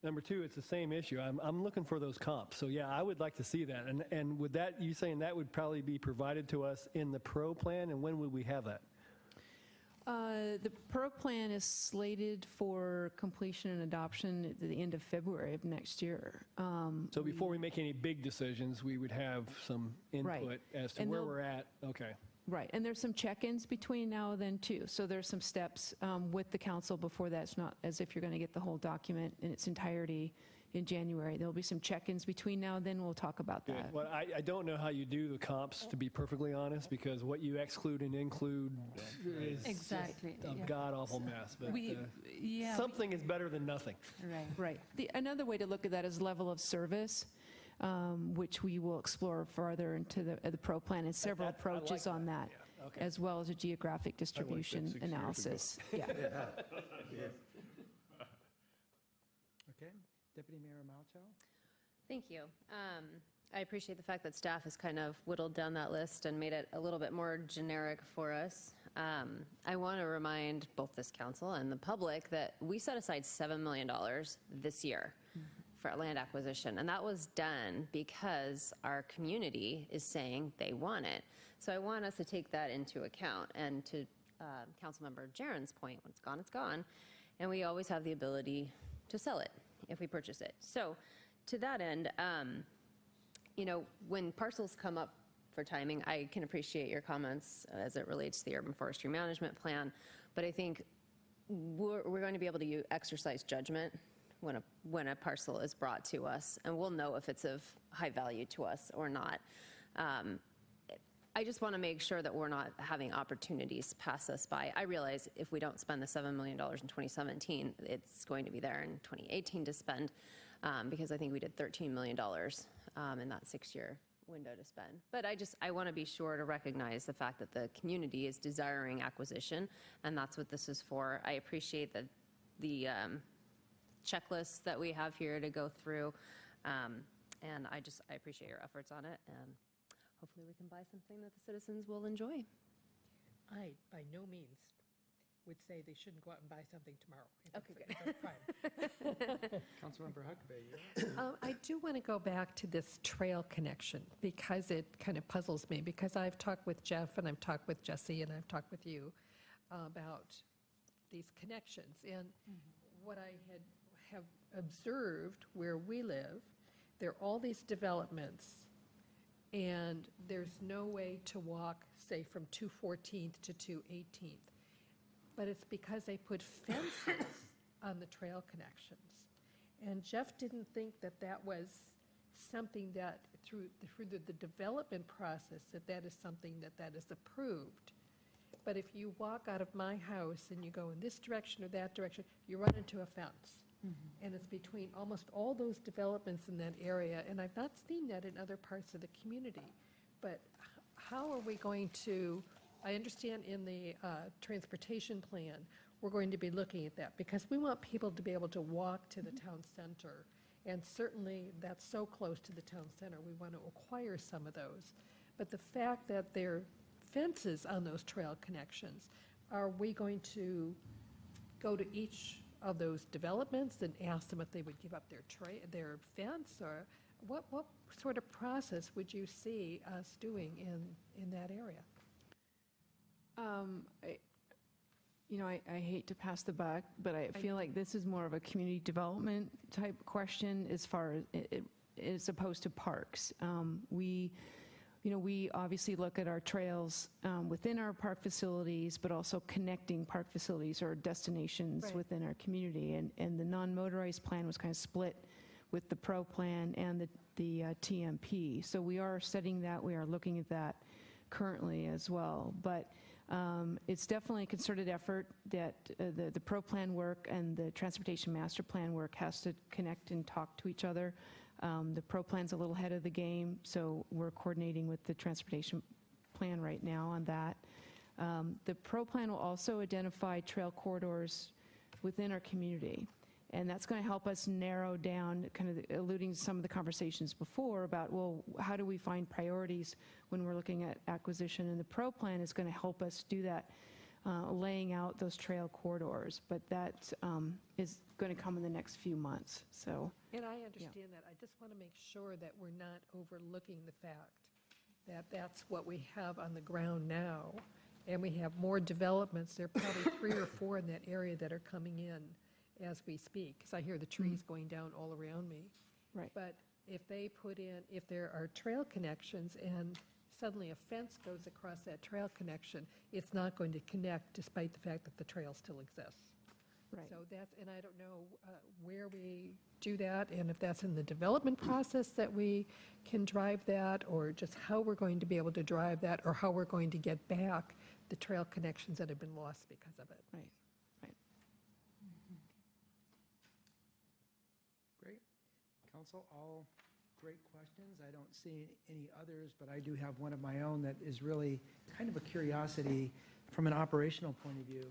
Number two, it's the same issue. I'm looking for those comps. So yeah, I would like to see that. And with that, you saying that would probably be provided to us in the pro plan, and when would we have that? The pro plan is slated for completion and adoption at the end of February of next year. So before we make any big decisions, we would have some input as to And where they'll- we're at. Okay. Right, and there's some check-ins between now and then, too. So there's some steps with the council before that. It's not as if you're going to get the whole document in its entirety in January. There'll be some check-ins between now and then. We'll talk about Good. that. Well, I don't know how you do the comps, to be perfectly honest, because what you exclude and include is Exactly, just a yeah. god-awful mess. But Something is better than nothing. Right. Another way to look at that is level of service, which we will explore further into the pro plan, and several approaches on that, as well as a geographic distribution 6 years ago. analysis. Yeah. Okay. Deputy Mayor Malchow? Thank you. I appreciate the fact that staff has kind of whittled down that list and made it a little bit more generic for us. I want to remind both this council and the public that we set aside $7 million this year for land acquisition, and that was done because our community is saying they want it. So I want us to take that into account, and to Councilmember Jaron's point, when it's gone, and we always have the ability to sell it if we purchase it. So to that end, when parcels come up for timing, I can appreciate your comments as it relates to the urban forestry management plan, but I think we're going to be able to exercise judgment when a parcel is brought to us, and we'll know if it's of high value to us or not. I just want to make sure that we're not having opportunities pass us by. I realize if we don't spend the $7 million in 2017, it's going to be there in 2018 to spend, because I think we did $13 million in that 6-year window to spend. But I want to be sure to recognize the fact that the community is desiring acquisition, and that's what this is for. I appreciate the checklists that we have here to go through, and I appreciate your efforts on it, and hopefully we can buy something that the citizens will enjoy. I, by no means, would say they shouldn't go out and buy something tomorrow. Okay, good. Councilmember Huckabee. I do want to go back to this trail connection, because it kind of puzzles me, because I've talked with Jeff, and I've talked with Jesse, and I've talked with you about these connections. And what I have observed where we live, there are all these developments and there's no way to walk, say, from 214th to 218th. But it's because they put fences on the trail connections. And Jeff didn't think that that was something that, through the development process, that is something that is approved. But if you walk out of my house and you go in this direction or that direction, you run into a fence. And it's between almost all those developments in that area, and I've not seen that in other parts of the community. But how are we going to, I understand in the transportation plan, we're going to be looking at that, because we want people to be able to walk to the town center, and certainly that's so close to the town center, we want to acquire some of those. But the fact that there are fences on those trail connections, are we going to go to each of those developments and ask them if they would give up their fence, or what sort of process would you see us doing in that area? I hate to pass the buck, but I feel like this is more of a community development type question as far as opposed to parks. We obviously look at our trails within our park facilities, but also connecting park facilities or destinations within our community. And the non-motorized plan was kind of split with the pro plan and the TMP. So we are studying that. We are looking at that currently as well. But it's definitely a concerted effort that the pro plan work and the transportation master plan work has to connect and talk to each other. The pro plan's a little ahead of the game, so we're coordinating with the transportation plan right now on that. The pro plan will also identify trail corridors within our community, and that's going to help us narrow down, kind of alluding to some of the conversations before about, well, how do we find priorities when we're looking at acquisition? And the pro plan is going to help us do that, laying out those trail corridors, but that is going to come in the next few months. So. And I understand that. I just want to make sure that we're not overlooking the fact that that's what we have on the ground now, and we have more developments. There are probably 3 or 4 in that area that are coming in as we speak, because I hear the trees going down all around me. Right. But if there are trail connections and suddenly a fence goes across that trail connection, it's not going to connect despite the fact that the trail still exists. Right. So and I don't know where we do that, and if that's in the development process that we can drive that, or just how we're going to be able to drive that, or how we're going to get back the trail connections that have been lost because of it. Right. Great. Council, all great questions. I don't see any others, but I do have one of my own that is really kind of a curiosity from an operational point of view.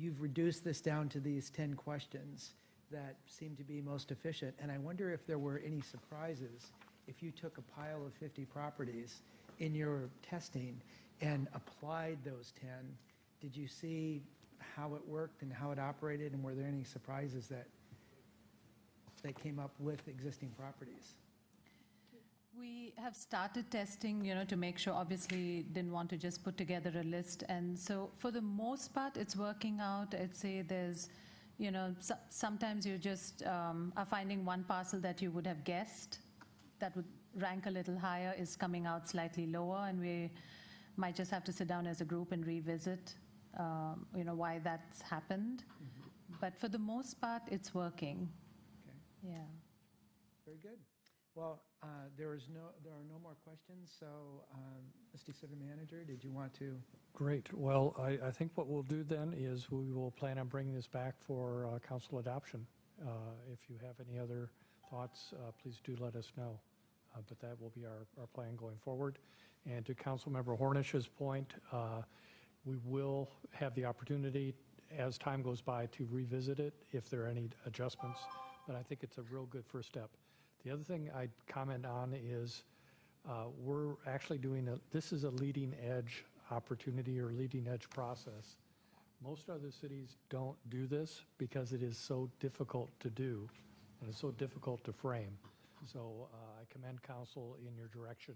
You've reduced this down to these 10 questions that seem to be most efficient, and I wonder if there were any surprises if you took a pile of 50 properties in your testing and applied those 10. Did you see how it worked and how it operated, and were there any surprises that came up with existing properties? We have started testing, to make sure, obviously didn't want to just put together a list. And so for the most part, it's working out. I'd say there's, sometimes you just are finding one parcel that you would have guessed that would rank a little higher is coming out slightly lower. And we might just have to sit down as a group and revisit, why that's happened. But for the most part, it's working. Okay. Yeah. Very good. Well, there are no more questions, so Mr. City Manager, did you want to? Great. Well, I think what we'll do then is we will plan on bringing this back for council adoption. If you have any other thoughts, please do let us know. But that will be our plan going forward. And to Councilmember Hornish's point, we will have the opportunity as time goes by to revisit it if there are any adjustments. But I think it's a real good first step. The other thing I'd comment on is we're actually this is a leading edge opportunity or leading edge process. Most other cities don't do this because it is so difficult to do and it's so difficult to frame. So I commend council in your direction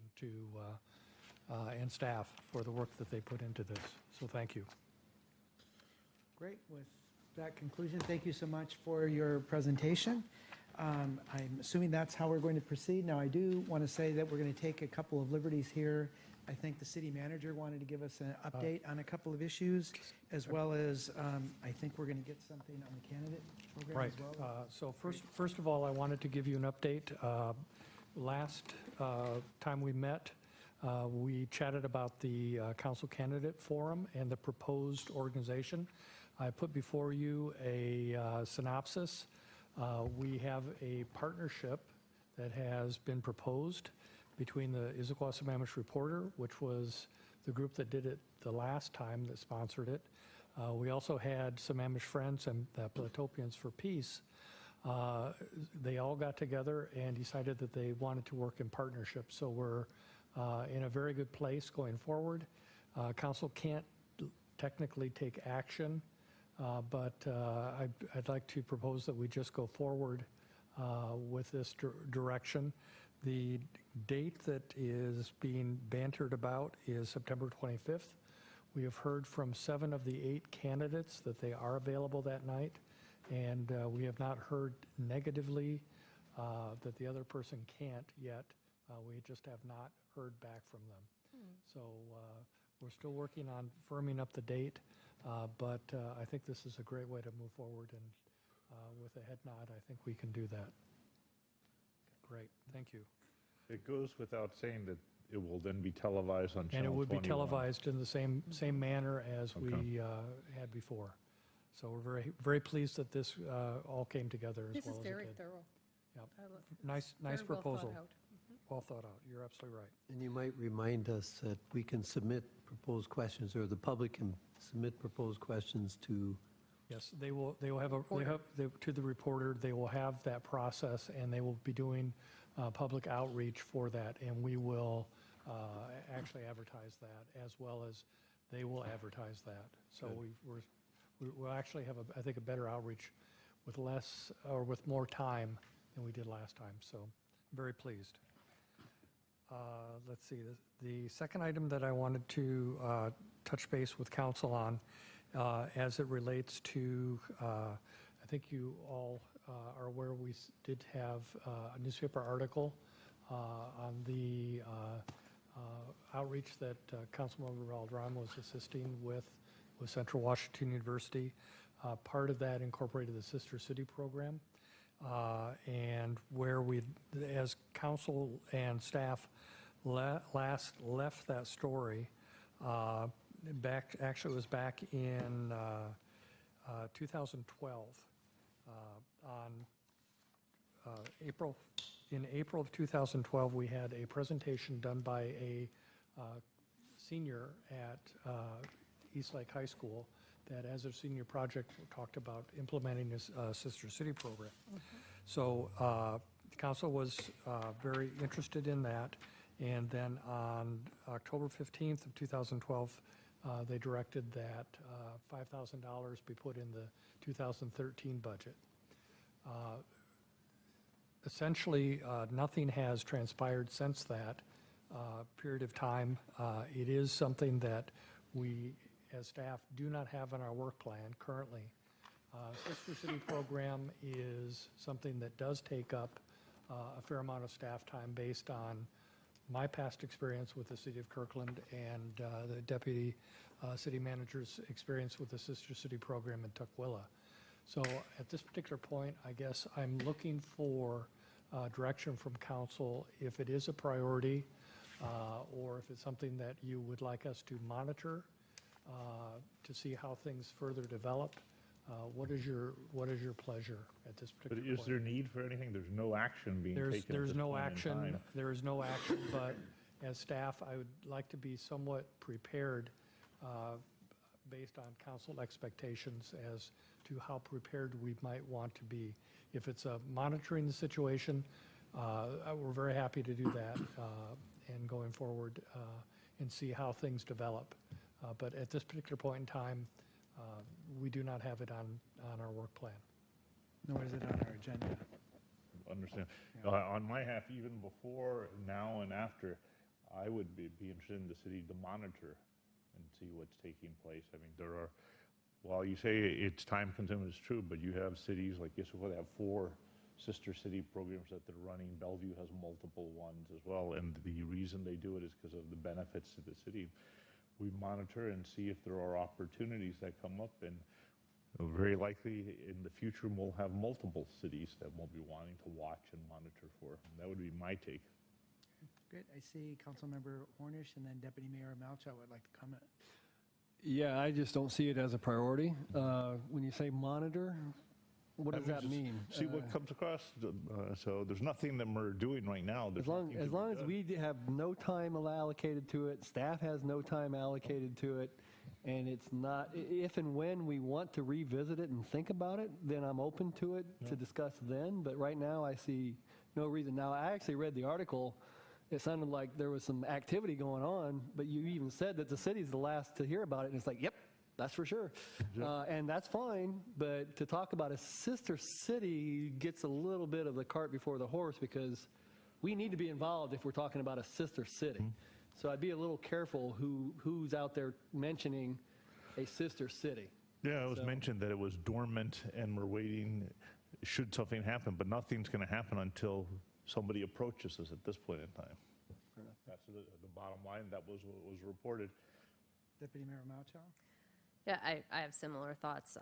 and staff for the work that they put into this. So thank you. Great. With that conclusion, thank you so much for your presentation. I'm assuming that's how we're going to proceed. Now, I do want to say that we're going to take a couple of liberties here. I think the city manager wanted to give us an update on a couple of issues, as well as I think we're going to get something on the candidate program Right. as well. So first of all, I wanted to give you an update. Last time we met, we chatted about the council candidate forum and the proposed organization. I put before you a synopsis. We have a partnership that has been proposed between the Issaquah Sammamish Reporter, which was the group that did it the last time that sponsored it. We also had Sammamish Friends and the Platopians for Peace. They all got together and decided that they wanted to work in partnership. So we're in a very good place going forward. Council can't technically take action, but I'd like to propose that we just go forward with this direction. The date that is being bantered about is September 25th. We have heard from 7 of the 8 candidates that they are available that night, and we have not heard negatively that the other person can't yet. We just have not heard back from them. So we're still working on firming up the date, but I think this is a great way to move forward, and with a head nod, I think we can do that. Great, thank you. It goes without saying that it will then be televised on Channel 21. And it would be televised in the same manner as we had before. So we're very pleased that this all came together as well as it did. This is very thorough. Yep. It's Nice very well proposal. thought out. Well thought out. You're absolutely right. And you might remind us that we can submit proposed questions, or the public can submit proposed questions to. Yes, they will have to the reporter. They will have that process, and they will be doing public outreach for that, and we will actually advertise that, as well as they will advertise that. So we'll actually have, I think, a better outreach with less, or with more time than we did last time. So I'm very pleased. Let's see, the second item that I wanted to touch base with council on, as it relates to, I think you all are aware we did have a newspaper article on the outreach that Councilmember Valderrama was assisting with Central Washington University. Part of that incorporated the Sister City program, and where we, as council and staff, last left that story actually it was back in 2012. In April of 2012, we had a presentation done by a senior at Eastlake High School that, as a senior project, talked about implementing this Sister City program. So the council was very interested in that, and then on October 15th of 2012, they directed that $5,000 be put in the 2013 budget. Essentially, nothing has transpired since that period of time. It is something that we, as staff, do not have in our work plan currently. Sister City program is something that does take up a fair amount of staff time based on my past experience with the City of Kirkland and the Deputy City Manager's experience with the Sister City program in Tukwila. So at this particular point, I guess I'm looking for direction from council if it is a priority or if it's something that you would like us to monitor to see how things further develop. What is your pleasure at this particular point? But is there need for anything? There's no action being taken at There's this no point in action. time. There is no action, but as staff, I would like to be somewhat prepared based on council expectations as to how prepared we might want to be. If it's monitoring the situation, we're very happy to do that and going forward and see how things develop. But at this particular point in time, we do not have it on our work plan. Nor is it on our agenda. Understand. On my half, even before, now, and after, I would be interested in the city to monitor and see what's taking place. I mean, there are, while you say it's time consuming, it's true, but you have cities like Issaquah that have 4 sister city programs that they're running. Bellevue has multiple ones as well, and the reason they do it is because of the benefits to the city. We monitor and see if there are opportunities that come up, and very likely in the future we'll have multiple cities that we'll be wanting to watch and monitor for. That would be my take. Great. I see Councilmember Hornish and then Deputy Mayor Malchow would like to comment. Yeah, I just don't see it as a priority. When you say monitor, what does that mean? See what comes across. So there's nothing that we're doing right now. There's As long as we have no time allocated to it, staff has no time allocated to it, and it's not, if and when we want to revisit it and think about it, then I'm open to it to discuss then. But right now, I see no reason. Now, I actually read the article. It sounded like there was some activity going on, but you even said that the city's the last to hear about it, and it's like, yep, that's for sure. And that's fine, but to talk about a sister city gets a little bit of the cart before the horse, because we need to be involved if we're talking about a sister city. So I'd be a little careful who's out there mentioning a sister city. Yeah, it was mentioned that it was dormant and we're waiting should something happen, but nothing's going to happen until somebody approaches us at this point in time. That's the bottom line. That was what was reported. Deputy Mayor Malchow? Yeah, I have similar thoughts.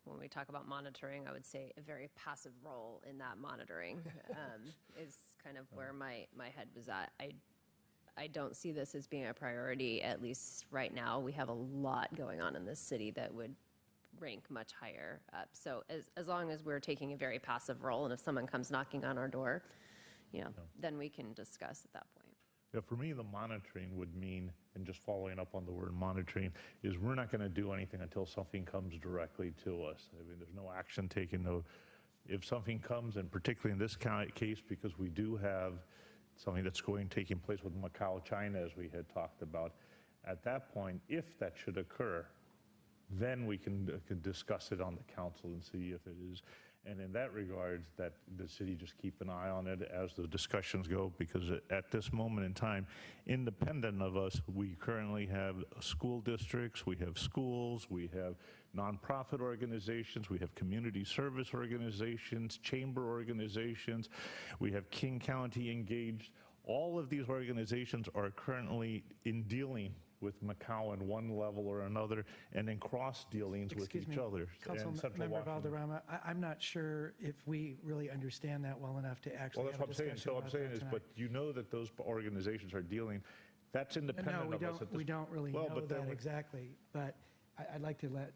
When we talk about monitoring, I would say a very passive role in that monitoring is kind of where my head was at. I don't see this as being a priority, at least right now. We have a lot going on in this city that would rank much higher up. So as long as we're taking a very passive role, and if someone comes knocking on our door, then we can discuss at that point. Yeah, for me, the monitoring would mean, and just following up on the word monitoring, is we're not going to do anything until something comes directly to us. I mean, there's no action taken. If something comes, and particularly in this case, because we do have something that's taking place with Macau, China, as we had talked about, at that point, if that should occur, then we can discuss it on the council and see if it is. And in that regard, that the city just keep an eye on it as the discussions go, because at this moment in time, independent of us, we currently have school districts, we have schools, we have nonprofit organizations, we have community service organizations, chamber organizations, we have King County engaged. All of these organizations are currently in dealing with Macau on one level or another, and in cross dealings with each other. Councilmember Valderrama, I'm not sure if we really understand that well enough to actually have a discussion So I'm saying is, but you know that those organizations are dealing, that's independent of us. No, we don't really know that exactly, but I'd like to let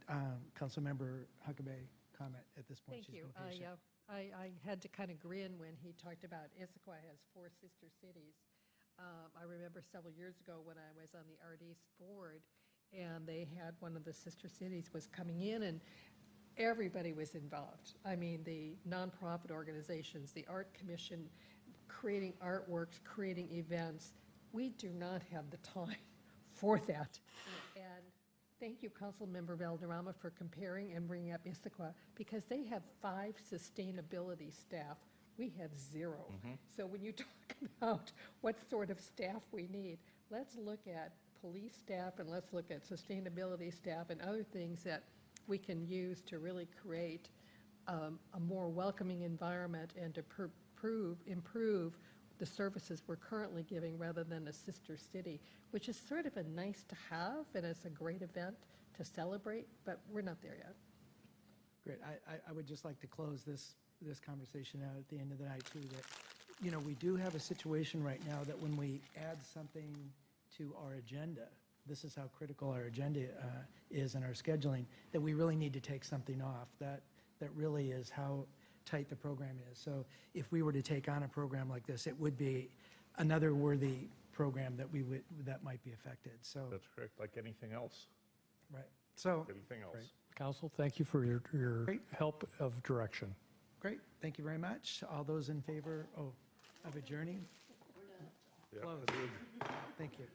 Councilmember Huckabee comment at this point. Thank you. I had to kind of grin when he talked about Issaquah has 4 sister cities. I remember several years ago when I was on the Art East board, and they had one of the sister cities was coming in, and everybody was involved. I mean, the nonprofit organizations, the art commission, creating artworks, creating events. We do not have the time for that. And thank you, Councilmember Valderrama, for comparing and bringing up Issaquah, because they have 5 sustainability staff. We have 0. So when you talk about what sort of staff we need, let's look at police staff and let's look at sustainability staff and other things that we can use to really create a more welcoming environment and to improve the services we're currently giving, rather than a sister city, which is sort of a nice to have, and it's a great event to celebrate, but we're not there yet. Great. I would just like to close this conversation out at the end of the night too, that, we do have a situation right now that when we add something to our agenda, this is how critical our agenda is in our scheduling, that we really need to take something off. That really is how tight the program is. So if we were to take on a program like this, it would be another worthy program that might be affected. So that's correct, like anything else. Right. So anything else. Great. Council, thank you for your help of direction. Great. Thank you very much. All those in favor of adjourning? Yeah. Closed. Thank you.